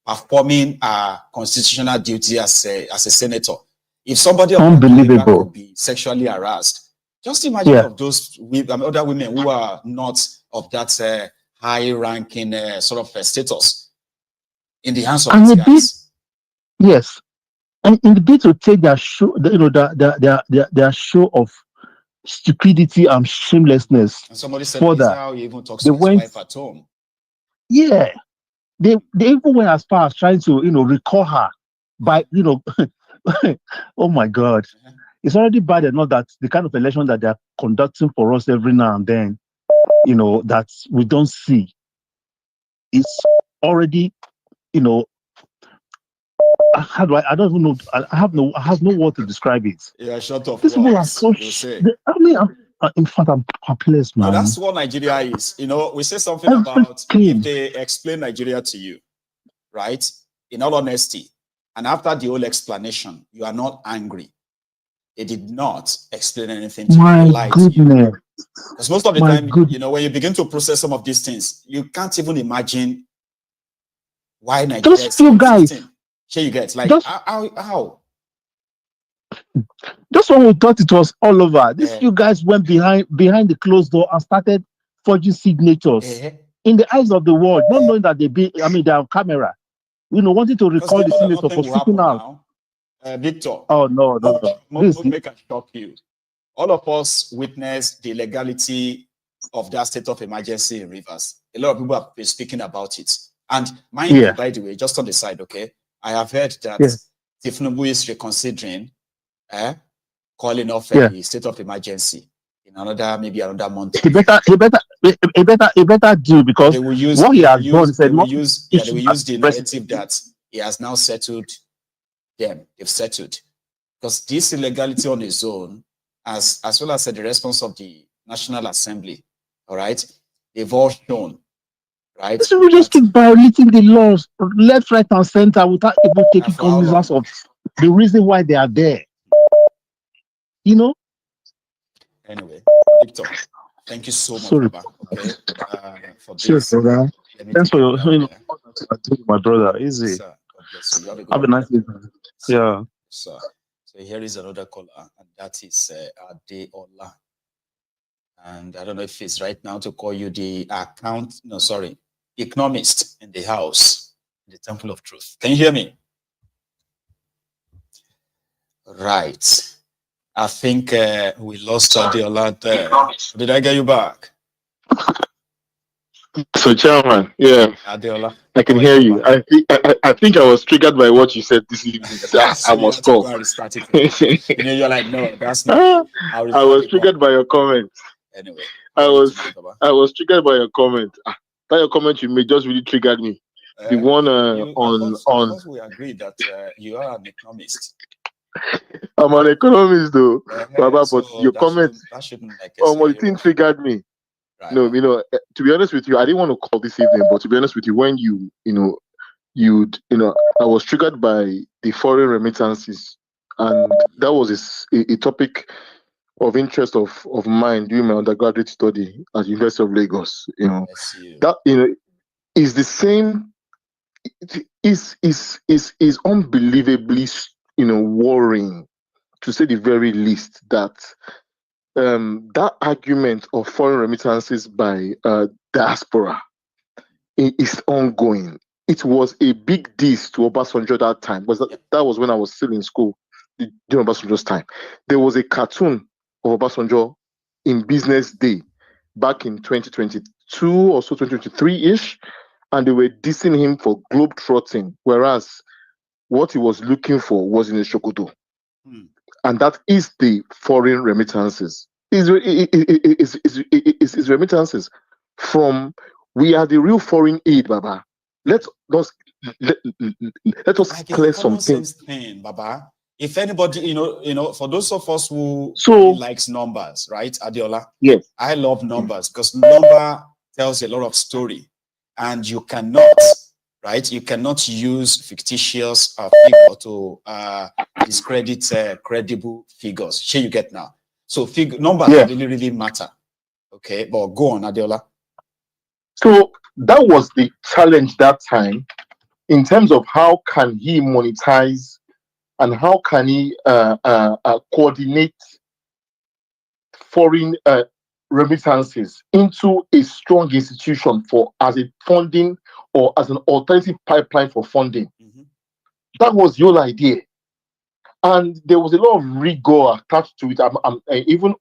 performing a constitutional duty as a senator. If somebody unbelievable could be sexually harassed, just imagine of those other women who are not of that high-ranking sort of status in the hands of these guys. Yes, and in the bid to take their show, their show of stupidity and shamelessness. And somebody said, "This is how he even talks to his wife at home." Yeah, they even went as far as trying to recall her by oh my God, it's already bad enough that the kind of election that they're conducting for us every now and then, that we don't see. It's already, how do I don't even know. I have no word to describe it. Yeah, short of These people are so. In fact, I'm perplexed, man. No, that's what Nigeria is. We say something about if they explain Nigeria to you, right? In all honesty, and after the whole explanation, you are not angry. They did not explain anything to you. My goodness. Because most of the time, when you begin to process some of these things, you can't even imagine why Nigeria is few guys. Sure, you get how? Just when we thought it was all over, these few guys went behind the closed door and started forging signatures in the eyes of the world, not knowing that they're on camera. Wanting to recall the senator for speaking out. Victor. Oh no. Make us shock you. All of us witnessed the legality of that state of emergency in Rivers. A lot of people have been speaking about it. And mind you, by the way, just on the side, okay, I have heard that Thiefnubu is reconsidering calling off a state of emergency in maybe another month. He better do, because they will use, what he has done they will use the narrative that he has now settled them. They've settled. Because this illegality on its own, as well as the response of the National Assembly, all right, they've all shown, right? These people just keep violating the laws left, right, and center without even taking cognizance of the reason why they are there. You know? Anyway, Victor, thank you so much, Sorry. Baba. Okay, for Sure, this. brother. Thanks for your, my brother. Easy. Sir, God bless you. Have a nice evening. Yeah. Sir. So here is another caller, and that is Adeola. And I don't know if it's right now to call you the economist in the house, in the Temple of Truth. Can you hear me? Right. I think we lost Adeola there. Did I get you back? So, Chairman, yeah, Adeola, I can hear you. I think I was triggered by what you said this evening. I must call. You're like, no, that's not. I was triggered by your comment. Anyway, I was triggered by your comment. That your comment you made just really triggered me. The one on. We agreed that you are an economist. I'm an economist, though, Baba, but your comment on what thing triggered me. Right. No, to be honest with you, I didn't want to call this evening, but to be honest with you, when I was triggered by the foreign remittances, and that was a topic of interest of mine during my undergraduate study at the University of Lagos. That is the same. Is unbelievably worrying, to say the very least, that that argument of foreign remittances by diaspora is ongoing. It was a big diss to Obasanjo at that time. That was when I was still in school during Obasanjo's time. There was a cartoon of Obasanjo in Business Day back in 2022 or so, 2023-ish, and they were dissing him for globe-trotting, whereas what he was looking for was in a Shokoto. And that is the foreign remittances. Is remittances from, we are the real foreign aid, Baba. Let us clear something. Baba. If anybody, for those of us who likes numbers, right, Adeola? Yes. I love numbers because number tells a lot of story, and you cannot, right? You cannot use fictitious figure to discredit credible figures. Sure, you get now. So numbers really, really matter. Okay, but go on, Adeola. So that was the challenge that time, in terms of how can he monetize and how can he coordinate foreign remittances into a strong institution as a funding or as an alternative pipeline for funding. That was the whole idea. And there was a lot of rigor attached to it. Even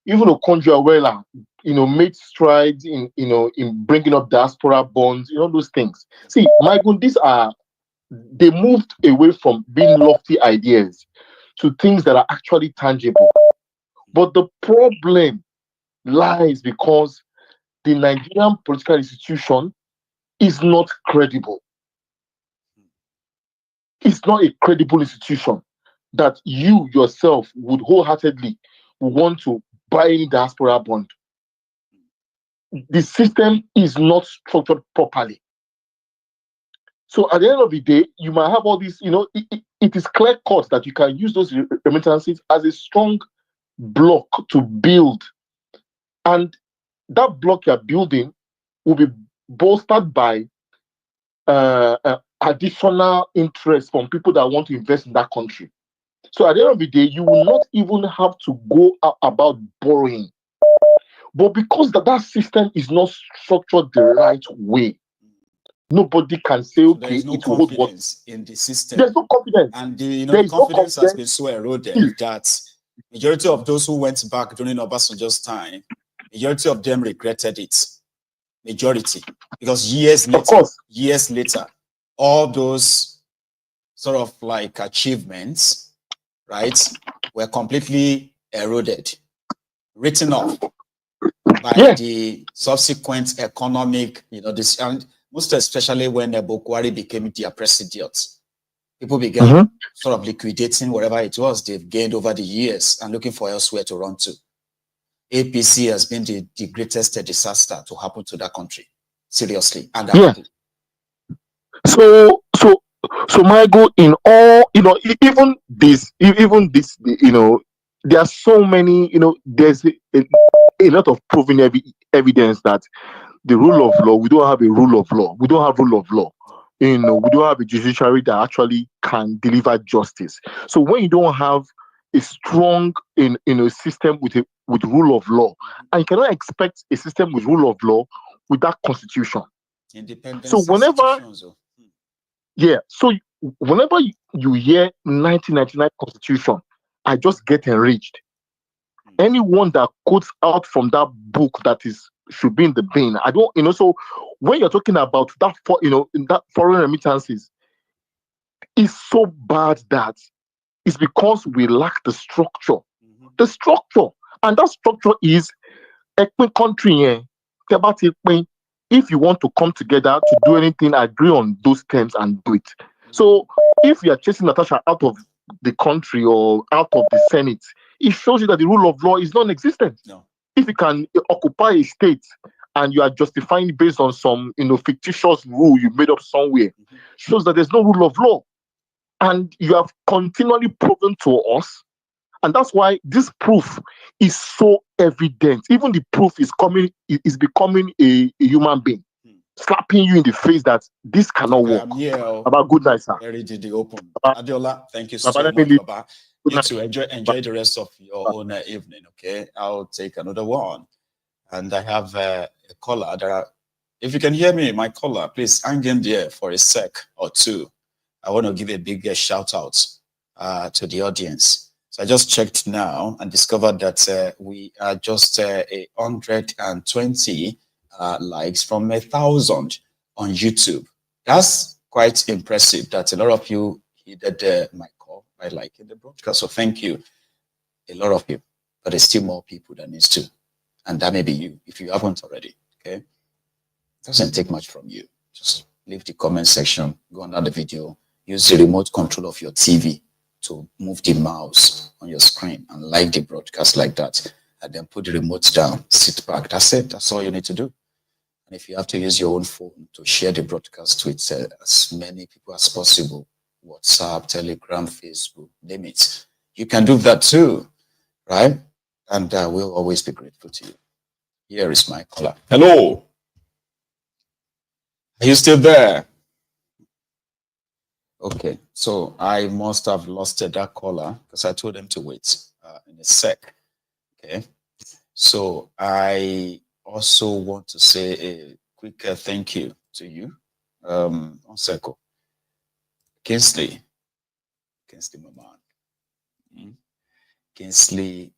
Okonjo-Iweala, made strides in bringing up diaspora bonds, those things. See, Michael, they moved away from being lofty ideas to things that are actually tangible. But the problem lies because the Nigerian political institution is not credible. It's not a credible institution that you yourself would wholeheartedly want to buy any diaspora bond. The system is not structured properly. So at the end of the day, you might have all these, it is clear cut that you can use those remittances as a strong block to build. And that block you're building will be bolstered by additional interest from people that want to invest in that country. So at the end of the day, you will not even have to go about borrowing. But because that system is not structured the right way, nobody can say, okay, it will hold what in the system. There's no confidence. And the confidence has been so eroded that majority of those who went back during Obasanjo's time, majority of them regretted it. Majority. Because years later, all those sort of like achievements, right, were completely eroded, written off by the subsequent economic, this, and most especially when Bukwari became their president. People began sort of liquidating whatever it was they've gained over the years and looking for elsewhere to run to. APC has been the greatest disaster to happen to that country. Seriously. And yeah. So Michael, in all, even this, there are so many, there's a lot of proven evidence that the rule of law, we don't have a rule of law. We don't have rule of law. We don't have a judiciary that actually can deliver justice. So when you don't have a strong system with rule of law, and you cannot expect a system with rule of law without constitution. Independent. So whenever you hear 1999 constitution, I just get enraged. Anyone that quotes out from that book should be in the bin. I don't, so when you're talking about that, that foreign remittances, it's so bad that it's because we lack the structure. The structure. And that structure is a country. If you want to come together to do anything, agree on those terms and do it. So if you are chasing Natasha out of the country or out of the Senate, it shows you that the rule of law is non-existent. No. If you can occupy a state and you are justifying based on some fictitious rule you made up somewhere, shows that there's no rule of law. And you have continually proven to us, and that's why this proof is so evident. Even the proof is becoming a human being, slapping you in the face that this cannot work. About good night, sir. Very did the open. Adiola, thank you so much, Baba. You too. Enjoy the rest of your own evening. Okay, I'll take another one, and I have a caller. If you can hear me, my caller, please hang in there for a sec or two. I want to give a big shout out to the audience. So I just checked now and discovered that we are just 120 likes from 1,000 on YouTube. That's quite impressive that a lot of you heeded my call by liking the broadcast. So thank you, a lot of you. But there's still more people that needs to. And that may be you, if you haven't already. Okay? It doesn't take much from you. Just leave the comment section, go under the video, use the remote control of your TV to move the mouse on your screen and like the broadcast like that. And then put the remote down, sit back. That's it. That's all you need to do. And if you have to use your own phone to share the broadcast with as many people as possible, WhatsApp, Telegram, Facebook, name it, you can do that too, right? And we'll always be grateful to you. Here is my caller. Hello. Are you still there? Okay, so I must have lost that caller because I told them to wait in a sec. Okay, so I also want to say a quick thank you to you, Onseko, Kinsley Maman, Kinsley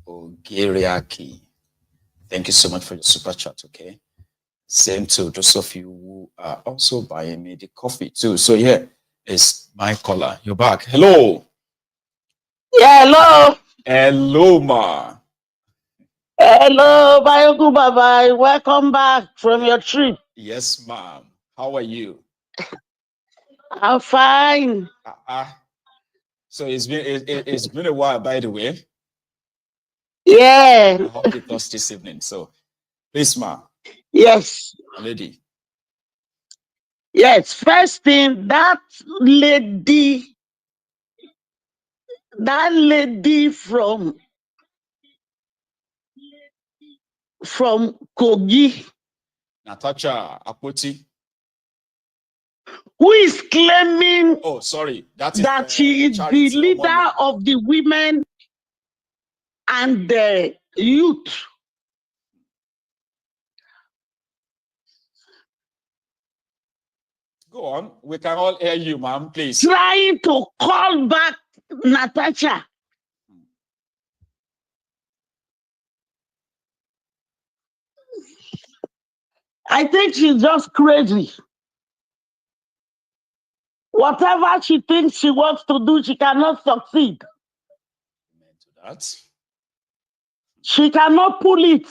Ogeriaki. Thank you so much for your super chat. Okay, same to those of you who are also buying me the coffee too. So yeah. Is my caller. You're back. Hello. Yeah, hello. Hello, ma. Hello, Bayoku Baba. Welcome back from your trip. Yes, ma'am. How are you? I'm fine. So it's been a while, by the way. Yeah. I hope you thought this evening. So please, ma. Yes. Lady. Yes, first thing, that lady from Kogi, Natasha Akpoti, who is claiming that she is the leader of the women and the youth. Go on. We can all hear you, ma'am, please. Trying to call back Natasha. I think she's just crazy. Whatever she thinks she wants to do, she cannot succeed. That. She cannot pull it.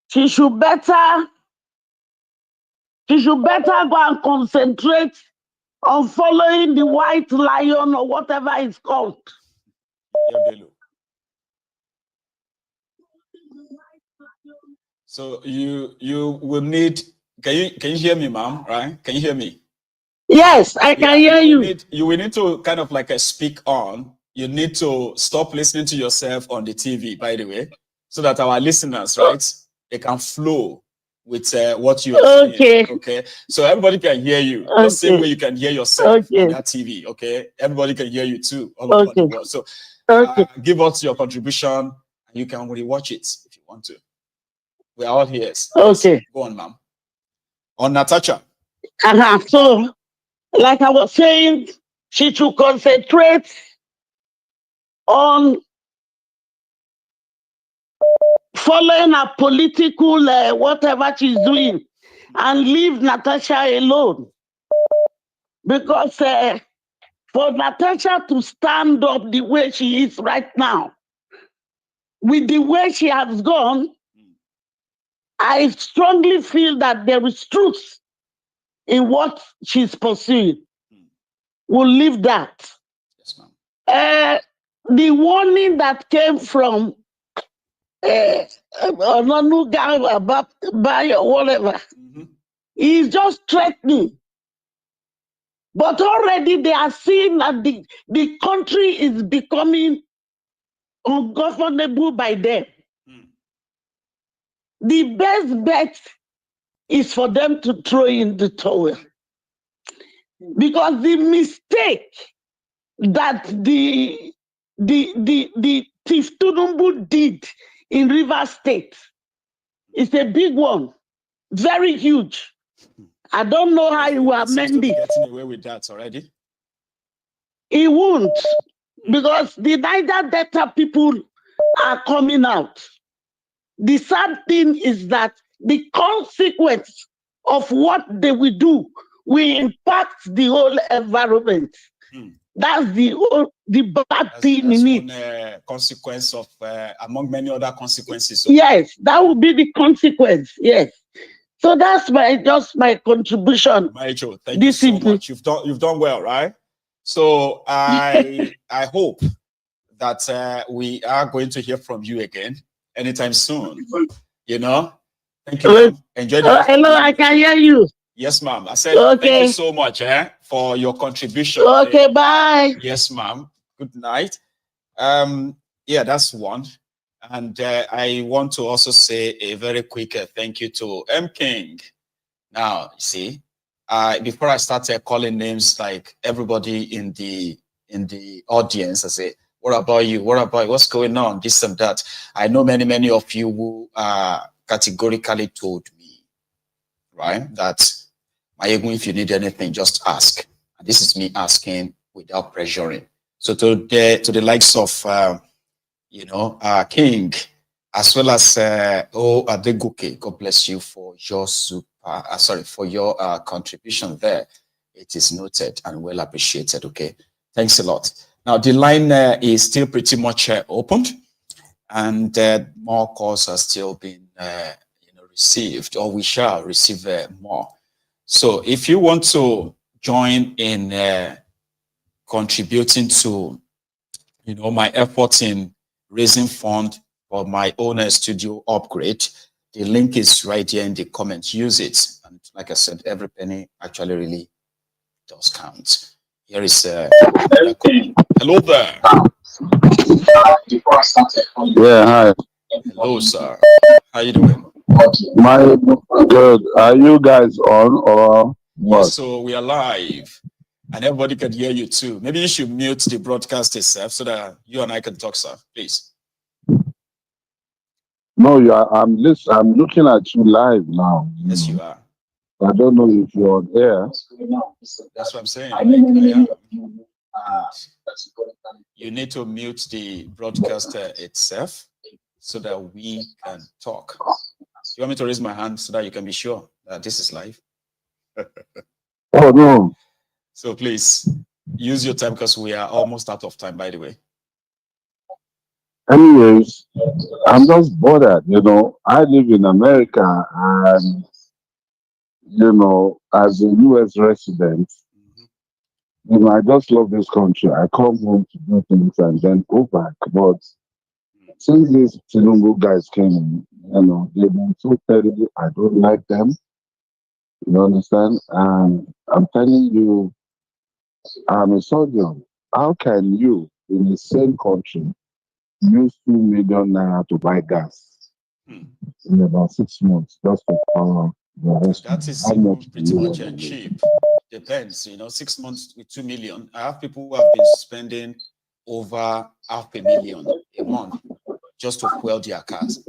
She should better go and concentrate on following the white lion or whatever it's called. So you will need. Can you hear me, ma'am? Right? Can you hear me? Yes, I can hear you. You will need to kind of like speak on. You need to stop listening to yourself on the TV, by the way, so that our listeners, right, they can flow with what you are saying. Okay. So everybody can hear you. The same way you can hear yourself on that TV. Okay. Everybody can hear you too. All over the world. So give us your contribution, and you can rewatch it if you want to. We are all here. Okay. Go on, ma'am. On Natasha. So, like I was saying, she should concentrate on following a political whatever she's doing and leave Natasha alone. Because for Natasha to stand up the way she is right now, with the way she has gone, I strongly feel that there is truth in what she's pursuing. We'll leave that. Yes, ma'am. The warning that came from Ona-Ofun-Nuga about by or whatever, is just threatening. But already they are seeing that the country is becoming ungovernable by them. The best bet is for them to throw in the towel. Because the mistake that the Thiefnubu did in Rivers State is a big one, very huge. I don't know how he will amend it. Getting away with that already. He won't, because the Niger Delta people are coming out. The sad thing is that the consequence of what they will do will impact the whole environment. That's the bad thing in it. Consequence of among many other consequences. Yes, that will be the consequence. Yes. So that's just my contribution. Maestro, thank you so much. You've done well, right? So I hope that we are going to hear from you again anytime soon. You know, thank you. Enjoy the hello, I can hear you. Yes, ma'am. I said thank you so much for your contribution. Okay, bye. Yes, ma'am. Good night. Yeah, that's one. And I want to also say a very quick thank you to M. King. Now, you see, before I started calling names, like everybody in the audience, I say, what about you? What about you? What's going on? This and that. I know many of you who categorically told me, right, that if you need anything, just ask. And this is me asking without pressuring. So to the likes of King, as well as Adeguke, God bless you for your for your contribution there. It is noted and well appreciated. Okay, thanks a lot. Now the line is still pretty much opened, and more calls are still being received, or we shall receive more. So if you want to join in contributing to my efforts in raising fund for my own studio upgrade, the link is right here in the comments. Use it, and like I said, every penny actually really does count. Here is hello there. Yeah, hi. Hello, sir. How you doing? Good. Are you guys on or what? Yes, so we are live, and everybody can hear you too. Maybe you should mute the broadcast itself so that you and I can talk, sir. Please. No, I'm looking at you live now. Yes, you are. I don't know if you're on air. That's what I'm saying. Like, I am. You need to mute the broadcast itself so that we can talk. You want me to raise my hand so that you can be sure that this is live? Oh, no. So please use your time because we are almost out of time, by the way. Anyways, I'm just bothered. I live in America, and as a U.S. resident, You know, I just love this country. I come home to do things and then go back. But since these Tinubu guys came in, you know, they've been so terrible. I don't like them. You understand? And I'm telling you, I'm a surgeon. How can you, in the same country, use 2 million naira to buy gas in about 6 months just to power the rest? That is How much pretty much cheap. Depends, 6 months with 2 million. I have people who have been spending over $500,000 a month just to fuel their cars.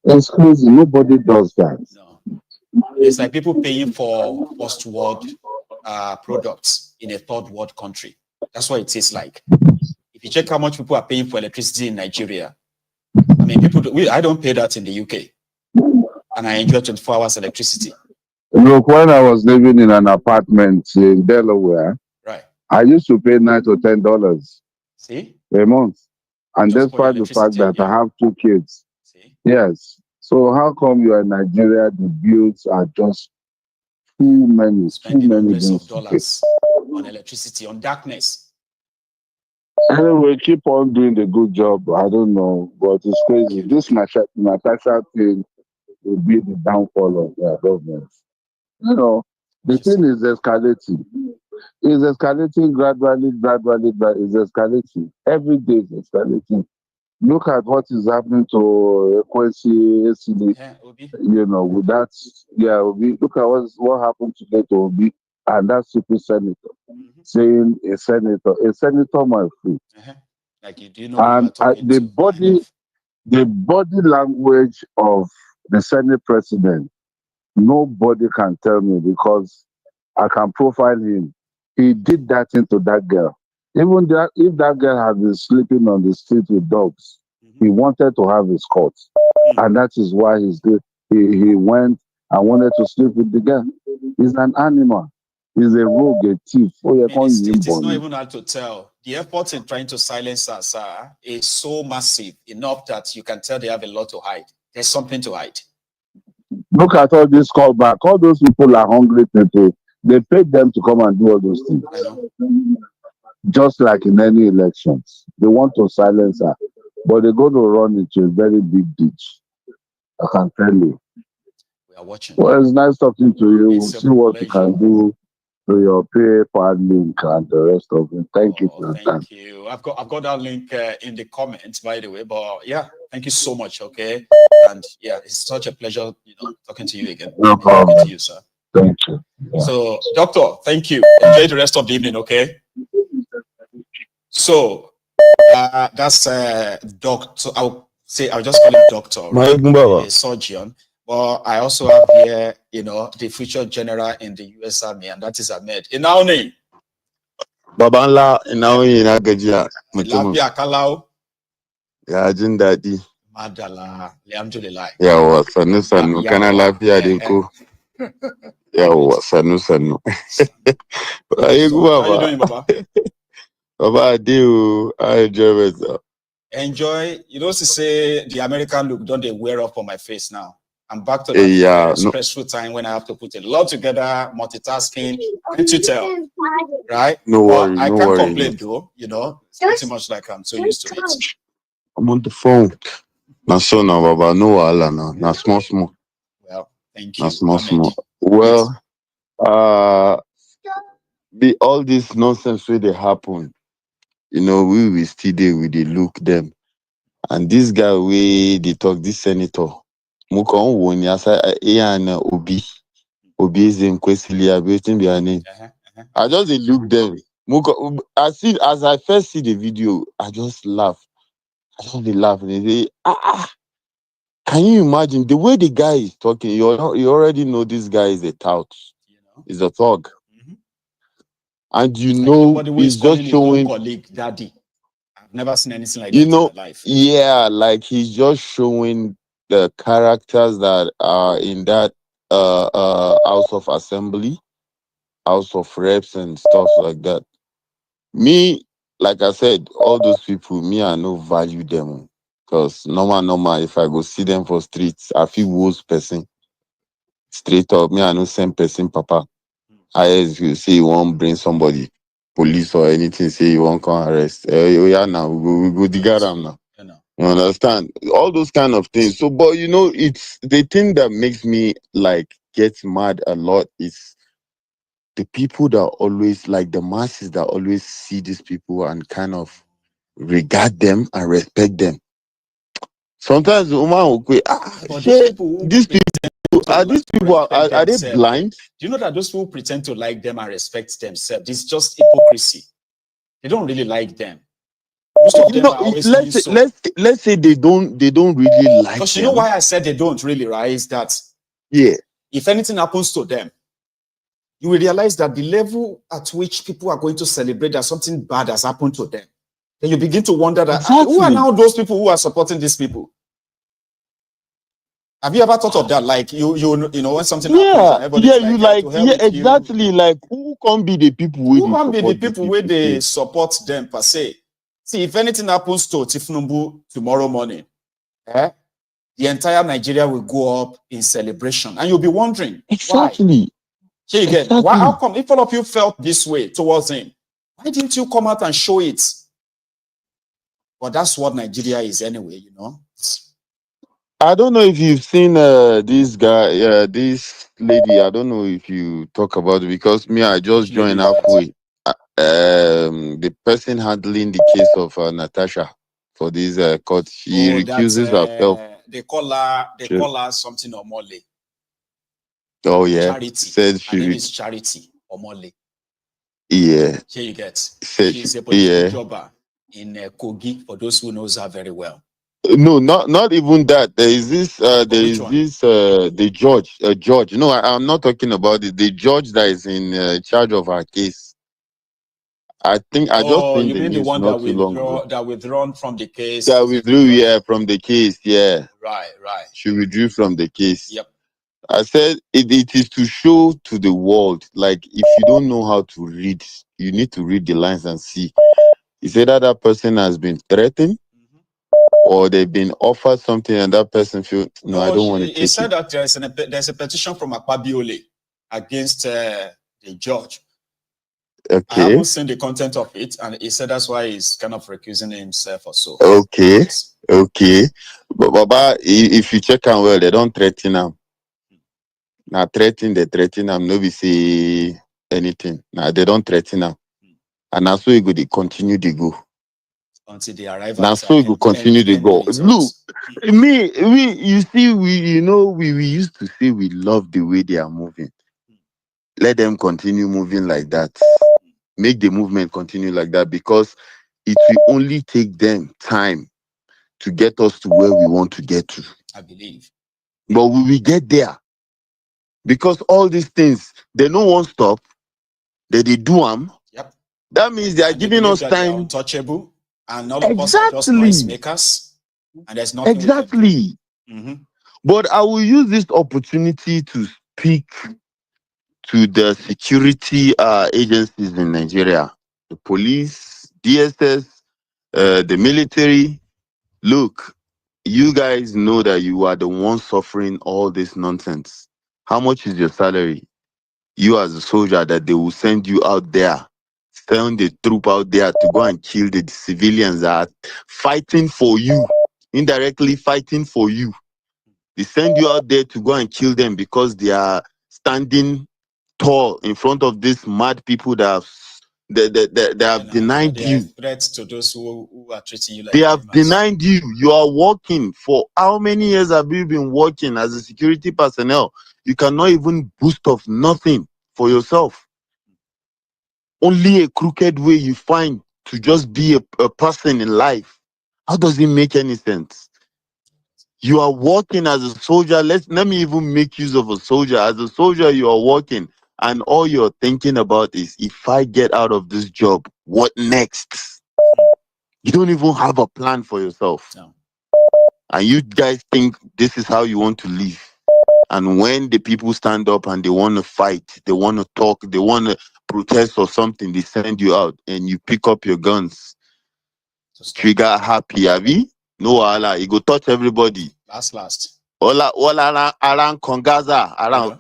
It's crazy. Nobody does that. No. It's like people paying for first world products in a third world country. That's what it is like. If you check how much people are paying for electricity in Nigeria, I mean, I don't pay that in the UK, and I enjoy 24 hours electricity. Look, when I was living in an apartment in Delaware, right, I used to pay $9 to $10 a month, and just despite the fact that I have 2 kids. Yes. So how come you are in Nigeria? The bills are just too many. Spending hundreds of dollars on electricity, on darkness. Anyway, keep on doing the good job. I don't know, but it's crazy. This Natasha thing will be the downfall of their government. You know, the thing is escalating. It's escalating gradually. It's escalating. Every day it's escalating. Look at what is happening to Ezekwesili, you know, with that. Yeah, Obi. Look at what happened today to Obi and that stupid senator saying a senator, my friend. Like you do know. And the body language of the Senate president, nobody can tell me because I can profile him. He did that into that girl. Even that, if that girl had been sleeping on the street with dogs, he wanted to have his court. And that is why he went and wanted to sleep with the girl. He's an animal. He's a rogue, a thief. It's not even hard to tell. The effort in trying to silence us is so massive enough that you can tell they have a lot to hide. There's something to hide. Look at all this callback. All those people are hungry people. They paid them to come and do all those things. I know. Just like in any elections. They want to silence her. But they're going to run into a very big ditch. I can tell you. We are watching. Well, it's nice talking to you. We'll see what you can do to your PayPal link and the rest of it. Thank you for your time. Thank you. I've got that link in the comments, by the way. But yeah, thank you so much. Okay. And yeah, it's such a pleasure, talking to you again. No problem. Talking to you, sir. Thank you. Yeah. So, doctor, thank you. Enjoy the rest of the evening, okay? So, that's doctor. I'll just call him doctor. Right? A surgeon. But I also have here, the future general in the U.S. Army, and that is Ahmed. Inaoni. Babanla Inaoni Inagajia. Lapia Kalau. Ya Jindadi. Madala. Alhamdulillah. Ya wa sanu kana lapia dinku. Ya wa sanu. How you doing, Baba? Baba, I do. I enjoy it. Enjoy. To say the American look, don't they wear off on my face now? I'm back to that stressful time when I have to put a lot together, multitasking. Can't you tell? Right? No worry. I can't complain though. It's pretty much like I'm so used to it. I'm on the phone. Now, so now, Baba, no wala now. Now, small. Well, thank you. Now, small. Well, all this nonsense where they happen, we will still there with the look them. And this guy, they talk, this senator, Oby Ezekwesili, I just look them. As I first see the video, I just laugh. And they say, can you imagine the way the guy is talking? You already know this guy is a tout. He's a thug. And he's just showing colleague daddy. I've never seen anything like that in my life. Yeah, like he's just showing the characters that are in that House of Assembly, House of Reps and stuff like that. Me, like I said, all those people, I no value them. Because normal, if I go see them for streets, I feel worse person. Straight up, I no same person, papa. You say you won't bring somebody, police or anything, say you won't come arrest. Yeah, now we go dig around now. You understand? All those kind of things. So, but you know, it's the thing that makes me like get mad a lot is the people that always like the masses that always see these people and kind of regard them and respect them. Sometimes the woman will go, these people are they blind? Do you know that those people pretend to like them and respect themselves? It's just hypocrisy. They don't really like them. Most of them are always let's say they don't really like because them. You know why I said they don't really, right? Is that if anything happens to them, you will realize that the level at which people are going to celebrate that something bad has happened to them. Then you begin to wonder that who are now those people who are supporting these people? Have you ever thought of that? Like you know when something happens, exactly. Like who can be the people where they support them per se? See, if anything happens to Thiefnubu tomorrow morning, the entire Nigeria will go up in celebration, and you'll be wondering why. Why? How come? If all of you felt this way towards him, why didn't you come out and show it? But that's what Nigeria is anyway, you know. I don't know if you've seen this guy, this lady. I don't know if you talk about it because me, I just joined halfway. The person handling the case of Natasha for this court, she recuses herself. They call her something or Mole. Oh yeah, Charity. Said her name is Charity Omole. Yeah. Here you get. She's a political jobber in Kogi. For those who knows her very well. No, not even that. There is this. The judge. No, I'm not talking about it. The judge that is in charge of our case. I think I just think you mean the one that withdrawn from the case? That withdrew, from the case, Right. She withdrew from the case. Yep. I said it is to show to the world, like if you don't know how to read, you need to read the lines and see. Is it that person has been threatened, or they've been offered something and that person feel no, I don't want to take it. He said that there's a petition from Akpabiole against the judge. Okay. I haven't seen the content of it, and he said that's why he's kind of recusing himself or so. Okay. But Baba, if you check out well, they don't threaten him. Now they threaten him. Nobody say anything. Now they don't threaten him. And that's why they continue to go. Until they arrive. Now so we will continue to go. Look, we used to say we love the way they are moving. Let them continue moving like that. Make the movement continue like that, because it will only take them time to get us to where we want to get to. I believe. But we will get there. Because all these things, they no one stop. They do them. Yep. That means they are giving us time. Untouchable, and all of us are just noisemakers. And there's nothing. Exactly. But I will use this opportunity to speak to the security agencies in Nigeria, the police, DSS, the military. Look, you guys know that you are the ones suffering all this nonsense. How much is your salary? You as a soldier that they will send you out there, send the troop out there to go and kill the civilians that are fighting for you, indirectly fighting for you. They send you out there to go and kill them because they are standing tall in front of these mad people that have denied you. Threats to those who are treating you like they have denied you. You are working for how many years have you been working as a security personnel? You cannot even boost of nothing for yourself. Only a crooked way you find to just be a person in life. How does it make any sense? You are working as a soldier. Let me even make use of a soldier. As a soldier, you are working, and all you're thinking about is, if I get out of this job, what next? You don't even have a plan for yourself. No. And you guys think this is how you want to live. And when the people stand up and they want to fight, they want to talk, they want to protest or something, they send you out and you pick up your guns. Trigger happy, Avi? No, Allah, you go touch everybody. Last. Ola around Kongaza, around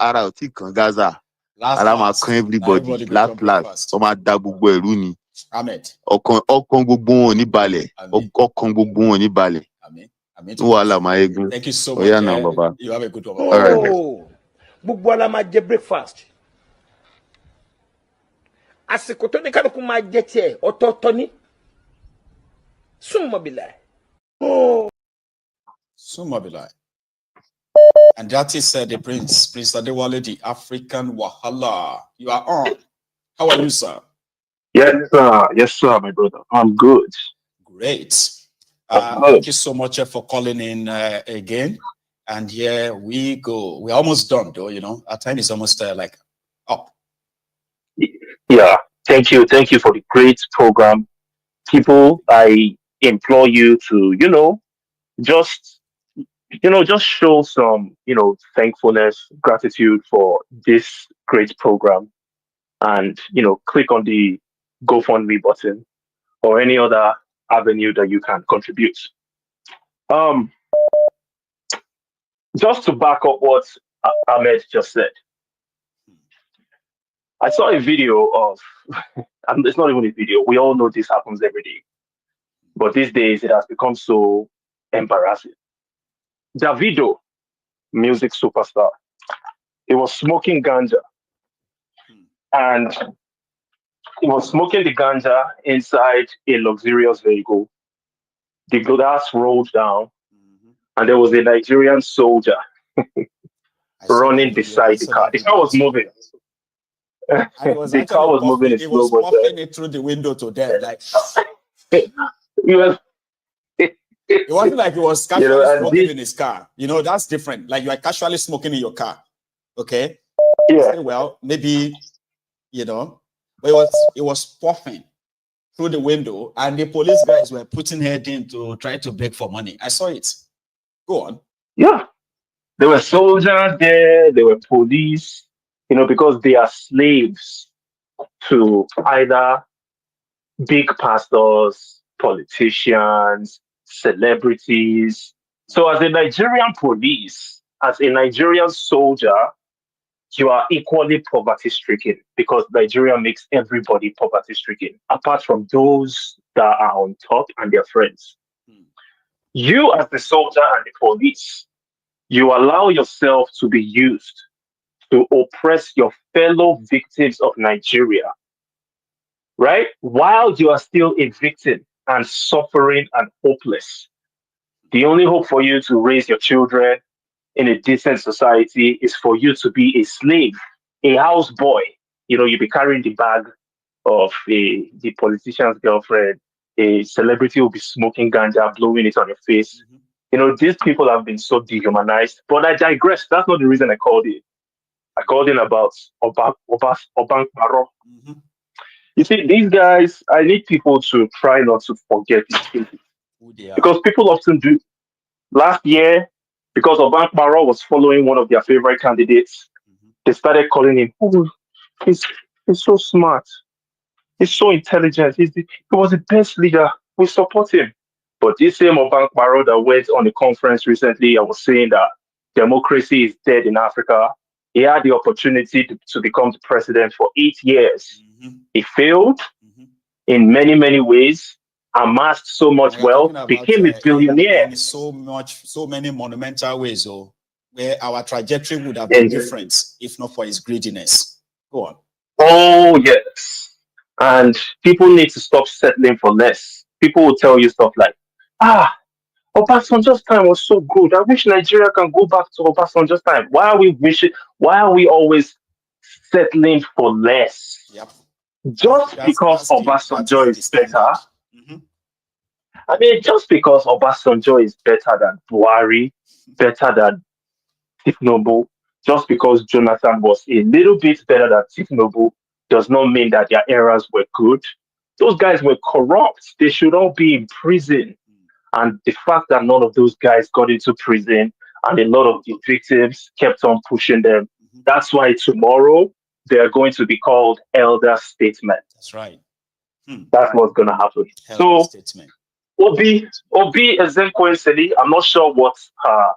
Kongaza. last everybody last ọmọ adá gbogbo ẹ̀rú ni ọkàn gbogbo wọn ní balẹ̀ ọkàn gbogbo wọn ní balẹ̀ wàhálà Mayegun. Thank you so much. You have a good one. All gbogbo ala máa jẹ breakfast àsìkò tó ní kálukú máa jẹ tiẹ̀ ọ̀tọ̀ọ̀tọ̀ ni Sumabila. And that is the Prince Adewale, the African Wahala. You are on. How are you, sir? Yes, sir, my brother. I'm good. Great. Thank you so much for calling in again. And here we go. We're almost done, though. Our time is almost like up. Yeah. Thank you for the great program. People, I implore you to, just show some, thankfulness, gratitude for this great program, and click on the GoFundMe button or any other avenue that you can contribute. Just to back up what Ahmed just said, I saw a video of, and it's not even a video, we all know this happens every day, but these days it has become so embarrassing. Davido, music superstar, he was smoking ganja, and he was smoking the ganja inside a luxurious vehicle. The glass rolled down, and there was a Nigerian soldier running beside the car. The car was moving. The car was moving in slow motion. He was puffing it through the window to them, like. It wasn't like he was casually smoking in his car. That's different. Like you are casually smoking in your car. Okay? Yeah. Well, maybe, but it was puffing through the window, and the police guys were putting head in to try to beg for money. I saw it. Go on. Yeah. There were soldiers there, there were police, because they are slaves to either big pastors, politicians, celebrities. So as a Nigerian police, as a Nigerian soldier, you are equally poverty-stricken because Nigeria makes everybody poverty-stricken, apart from those that are on top and their friends. You as the soldier and the police, you allow yourself to be used to oppress your fellow victims of Nigeria, right? While you are still a victim and suffering and hopeless. The only hope for you to raise your children in a decent society is for you to be a slave, a houseboy. You be carrying the bag of the politician's girlfriend. A celebrity will be smoking ganja, blowing it on your face. These people have been so dehumanized. But I digress. That's not the reason I called it. I called in about Obank Baro. You see, these guys, I need people to try not to forget these things. Because people often do. Last year, because Obank Baro was following one of their favorite candidates, they started calling him, oh, he's so smart. He's so intelligent. He was the best leader. We support him. But this same Obank Baro that went on a conference recently and was saying that democracy is dead in Africa. He had the opportunity to become the president for 8 years. He failed in many, many ways, amassed so much wealth, became a billionaire. In so many monumental ways, where our trajectory would have been different if not for his greediness. Go on. Oh, yes. And people need to stop settling for less. People will tell you stuff like, Obasanjo's time was so good. I wish Nigeria can go back to Obasanjo's time. Why are we always settling for less? Yep. Just because Obasanjo is better. I mean, just because Obasanjo is better than Buhari, better than Thiefnubu, just because Jonathan was a little bit better than Thiefnubu, does not mean that their eras were good. Those guys were corrupt. They should all be in prison. And the fact that none of those guys got into prison and a lot of the victims kept on pushing them, that's why tomorrow they're going to be called elder statesmen. That's right. That's what's going to happen. Elder statesmen. Oby Ezekwesili, I'm not sure what her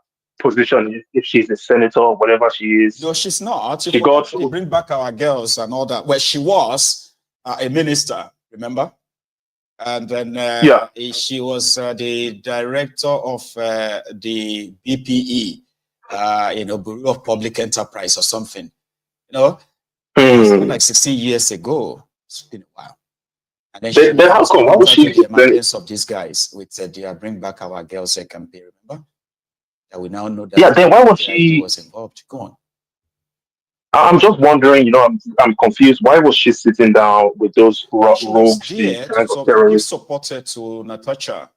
position, if she's a senator or whatever she is. No, she's not. She got to bring back our girls and all that. Well, she was a minister, remember? And then she was the director of the BPE, Bureau of Public Enterprise or something. It's like 16 years ago. It's been a while. And then how come? How was she the emergence of these guys with the Bring Back Our Girls campaign, remember? That we now know that. Yeah, then why was she involved? Go on. I'm just wondering, I'm confused. Why was she sitting down with those rogues, these kinds of terrorists? Supported to Natasha,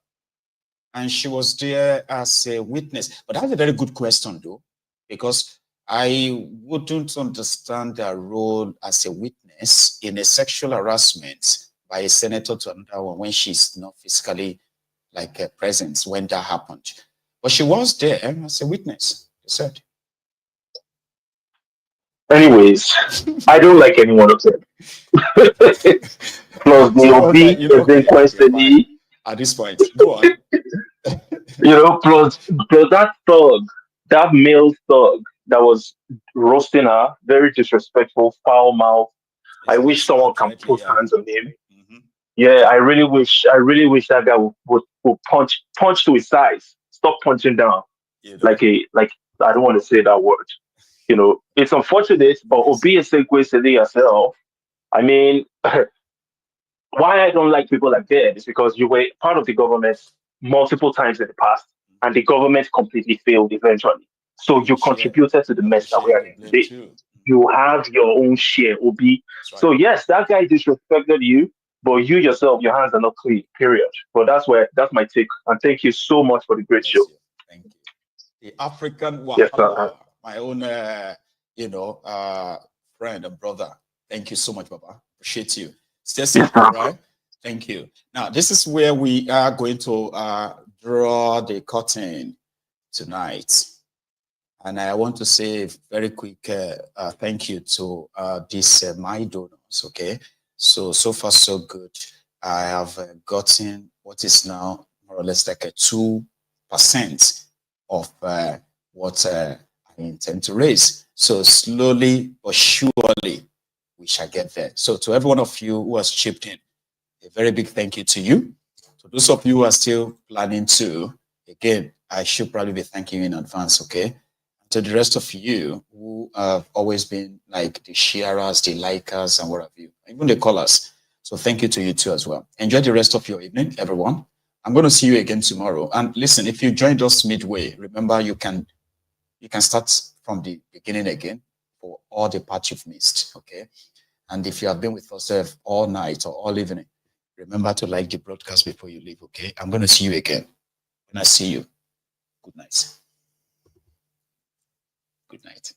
and she was there as a witness. But that's a very good question, though, because I wouldn't understand their role as a witness in a sexual harassment by a senator to another one when she's not physically present when that happened. But she was there as a witness, they said. Anyways, I don't like any one of them. Plus the Oby Ezekwesili. At this point, go on. Plus that thug, that male thug that was roasting her, very disrespectful, foul mouth. I wish someone can put hands on him. Yeah, I really wish that guy would punch to his size. Stop punching down like I don't want to say that word. It's unfortunate, but Oby Ezekwesili herself, I mean, why I don't like people like that is because you were part of the government multiple times in the past, and the government completely failed eventually. So you contributed to the mess that we are in today. You have your own share, Obi. Right. So yes, that guy disrespected you, but you yourself, your hands are not clean, period. But that's my take. And thank you so much for the great show. Thank you. The African one. Yes, my own, friend and brother. Thank you so much, Baba. Appreciate you. Stay safe, right? Thank you. Now, this is where we are going to draw the curtain tonight. And I want to say a very quick thank you to these my donors, okay? So far, so good. I have gotten what is now more or less like a 2% of what I intend to raise. So slowly but surely, we shall get there. So to every one of you who has chipped in, a very big thank you to you. To those of you who are still planning to, again, I should probably be thanking you in advance, okay? To the rest of you who have always been like the sharers, the likers, and what have you, even the callers. So thank you to you too as well. Enjoy the rest of your evening, everyone. I'm going to see you again tomorrow. And listen, if you joined us midway, remember you can start from the beginning again for all the parts you've missed, okay? And if you have been with us all night or all evening, remember to like the broadcast before you leave, okay? I'm going to see you again. When I see you, good night. Good night.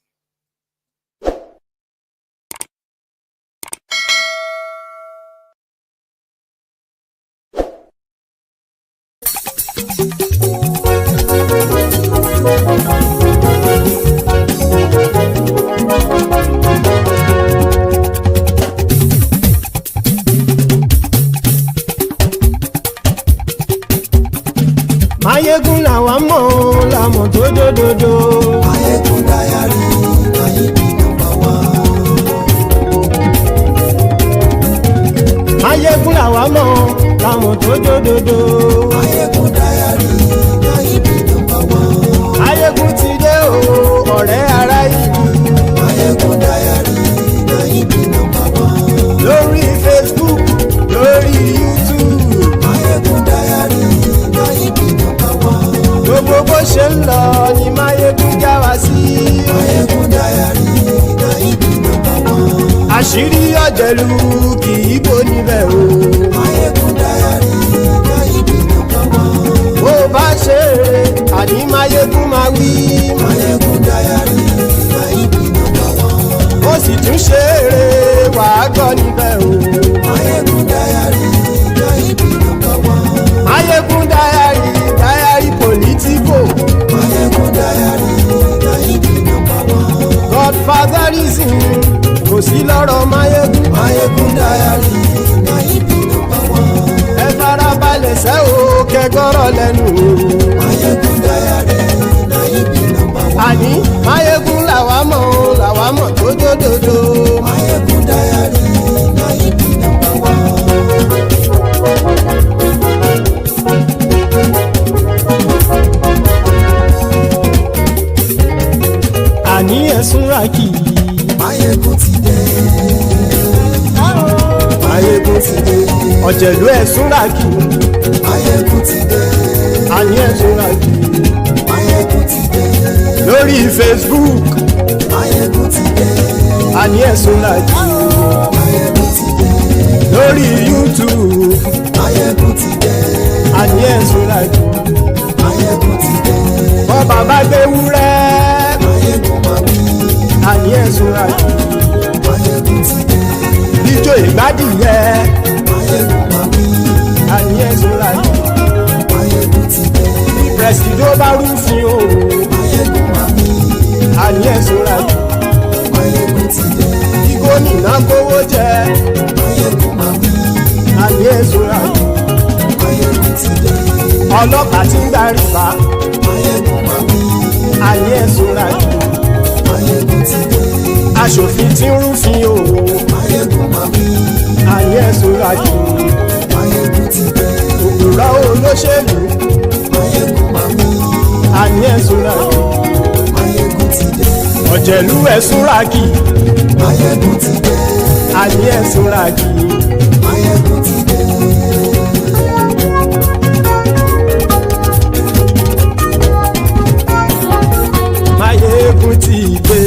Mayegun làwa mọ̀ làmọ̀ tó dòdòdò. Mayegun dayari Mayebi number one. Mayegun làwa mọ̀ làmọ̀ tó dòdòdò. Mayegun dayari Mayebi number one. Mayegun ti dé o ọ̀rẹ́ ara ìlú. Mayegun dayari Mayebi number one. Lórí Facebook, lórí YouTube. Mayegun dayari Mayebi number one. Gbogbo bó ṣe ń lọ ni Mayegun já wa sí. Mayegun dayari Mayebi number one. Àṣírí ọ̀jẹ̀lú kì í bò níbẹ̀ o. Mayegun dayari Mayebi number one. Bó bá ṣe eré àní Mayegun máa wí. Mayegun dayari Mayebi number one. Ó sì tún ṣe eré wàá gbọ́ níbẹ̀ o. Mayegun dayari Mayebi number one. Mayegun dayari politico. Mayegun dayari Mayebi number one. Godfatherism kò sí lọ́rọ̀ Mayegun. Mayegun dayari Mayebi number one. Ẹ farabalẹ̀ sẹ́ o kẹ́gọ́rọ̀ lẹ́nu o. Mayegun dayari Mayebi number one. kámọ̀ tó dódòdó. Máyégún Diary na ibi number one. Àní ẹ̀sùn rákì. Máyégún ti dé. Máyégún ti dé. Ọ̀jẹ̀lú ẹ̀sùn rákì. Máyégún ti dé. Àní ẹ̀sùn rákì. Máyégún ti dé. Lórí Facebook. Máyégún ti dé. Àní ẹ̀sùn rákì. Máyégún ti dé. Lórí YouTube. Máyégún ti dé. Àní ẹ̀sùn rákì. Máyégún ti dé. Bọ́ bàbá gbé wúrẹ́. Máyégún máa wí. Àní ẹ̀sùn rákì. Máyégún ti dé. Ijó ìgbádìyẹ. Máyégún máa wí. Àní ẹ̀sùn rákì. Máyégún ti dé. Pẹ̀sìdó bá rúfin o. Máyégún máa wí. Àní ẹ̀sùn rákì. Máyégún ti dé. Gómìnà kówó jẹ. Máyégún máa wí. Àní ẹ̀sùn rákì. Máyégún ti dé. Ọlọ́pàá tí ń gba rìbá. Máyégún máa wí. Àní ẹ̀sùn rákì. Máyégún ti dé. Aṣòfin tí ń rúfin o. Máyégún máa wí. Àní ẹ̀sùn rákì. Máyégún ti dé. Òpùrọ́ olóṣèlú. Máyégún máa wí. Àní ẹ̀sùn rákì. Máyégún ti dé. Ọ̀jẹ̀lú ẹ̀sùn rákì. Máyégún ti dé. Àní ẹ̀sùn rákì. Máyégún ti dé. Máyégún ti dé.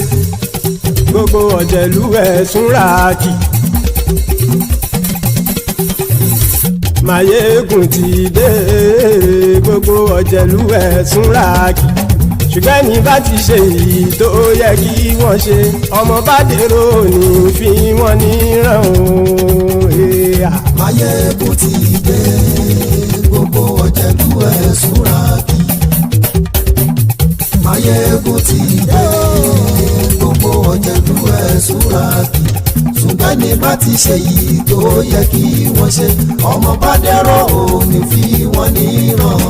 Gbogbo ọ̀jẹ̀lú ẹ̀sùn rákì. Máyégún ti dé. Gbogbo ọ̀jẹ̀lú ẹ̀sùn rákì. Ṣùgbọ́n ní bá ti ṣe èyí tó yẹ kí wọ́n ṣe, ọmọ bá dèrò ní fi wọ́n níran o. Máyégún ti dé. Gbogbo ọ̀jẹ̀lú ẹ̀sùn rákì. Máyégún ti dé. Gbogbo ọ̀jẹ̀lú ẹ̀sùn rákì. Ṣùgbọ́n ní bá ti ṣe èyí tó yẹ kí wọ́n ṣe, ọmọ bá dèrò ní fi wọ́n níran.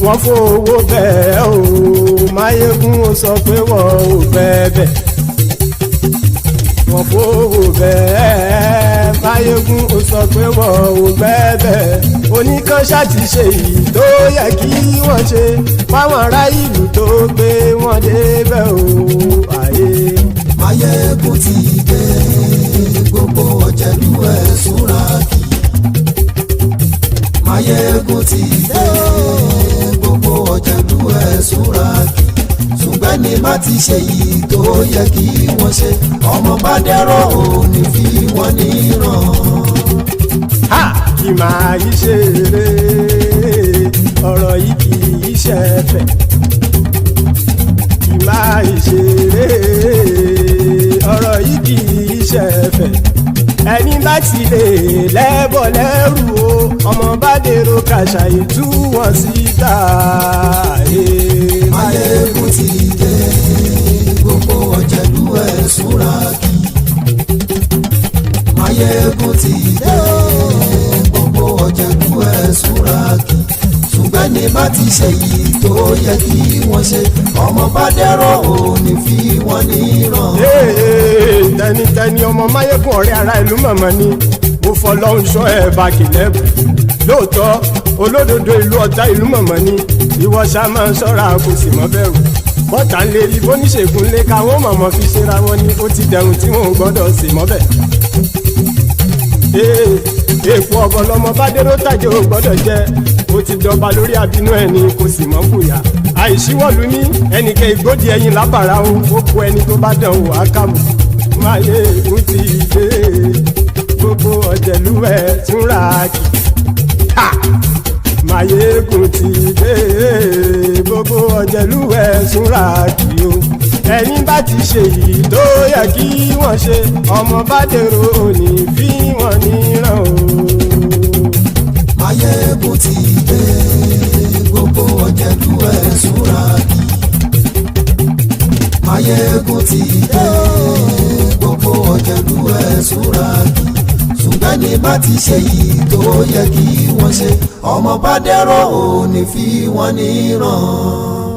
Wọ́n fowó bẹ́ẹ̀ o. Máyégún ó sọ pé wọ́n ò fẹ́ bẹ̀. Wọ́n fowó bẹ́ẹ̀. Máyégún ó sọ pé wọ́n ò fẹ́ bẹ̀. Oníkan ṣáàtì ṣe èyí tó yẹ kí wọ́n ṣe fáwọn ará ìlú tó gbé wọn débẹ̀ o. Ayé. Máyégún ti dé. Gbogbo ọ̀jẹ̀lú ẹ̀sùn rákì. Máyégún ti dé. Gbogbo ọ̀jẹ̀lú ẹ̀sùn rákì. Ṣùgbọ́n ní má ti ṣe yìí tó yẹ kí wọ́n ṣe, ọmọ bá dẹ́rọ̀ ò ní fi wọ́n níran. Kì máa yí ṣeré, ọ̀rọ̀ yìí kì í ṣẹ̀fẹ̀. Kì máa yí ṣeré, ọ̀rọ̀ yìí kì í ṣẹ̀fẹ̀. Ẹni bá ti lè lẹ́bọ̀ lẹ́rù o, ọmọ bá dèrò kàṣàyè tú wọn síta. Máyégún ti dé. Gbogbo ọ̀jẹ̀lú ẹ̀sùn rákì. Máyégún ti dé. Gbogbo ọ̀jẹ̀lú ẹ̀sùn rákì. Ṣùgbọ́n ní bá ti ṣe yìí tó yẹ kí wọ́n ṣe, ọmọ bá dẹ́rọ̀ ò ní fi wọ́n níran. Tẹnitẹni ọmọ Máyégún ọ̀rẹ́ ará ìlú mọ̀mọ́ ni mo fọlọ́hún ṣọ́ ẹ̀ bá kìlẹ́bù. Lóòótọ́ olódodo ìlú ọ̀tá ìlú mọ̀mọ́ ni ìwọ ṣá máa ń ṣọ́ra kò sì mọ́ bẹ̀rù. Bọ́tà ń lè rí bóníṣègùn lé káwọn mọ̀mọ́ fi ṣera wọn ni ó ti dẹrùn tí wọn ò gbọ́dọ̀ sì mọ́ bẹ̀. Èèpo ọ̀bọ lọmọ bá dérò tàjẹ́ ò gbọ́dọ̀ jẹ́, ó ti dọba lórí àbínú ẹni kò sì mọ́ bùyà. Àìsíwọ́lu ní ẹnìkẹ́ ìgbódì ẹyin lábàrá o, ó kó ẹni tó bá dán o àkàmù. Máyégún ti dé. Gbogbo ọ̀jẹ̀lú ẹ̀sùn rákì. Máyégún ti dé. Gbogbo ọ̀jẹ̀lú ẹ̀sùn rákì o. Ẹni bá ti ṣe yìí tó yẹ kí wọ́n ṣe, ọmọ bá dèrò òní fi wọ́n níran o. Máyégún ti dé. Gbogbo ọ̀jẹ̀lú ẹ̀sùn rákì. Máyégún ti dé. Gbogbo ọ̀jẹ̀lú ẹ̀sùn rákì. Ṣùgbọ́n ní bá ti ṣe yìí tó yẹ kí wọ́n ṣe, ọmọ bá dẹ́rọ̀ ò ní fi wọ́n níran.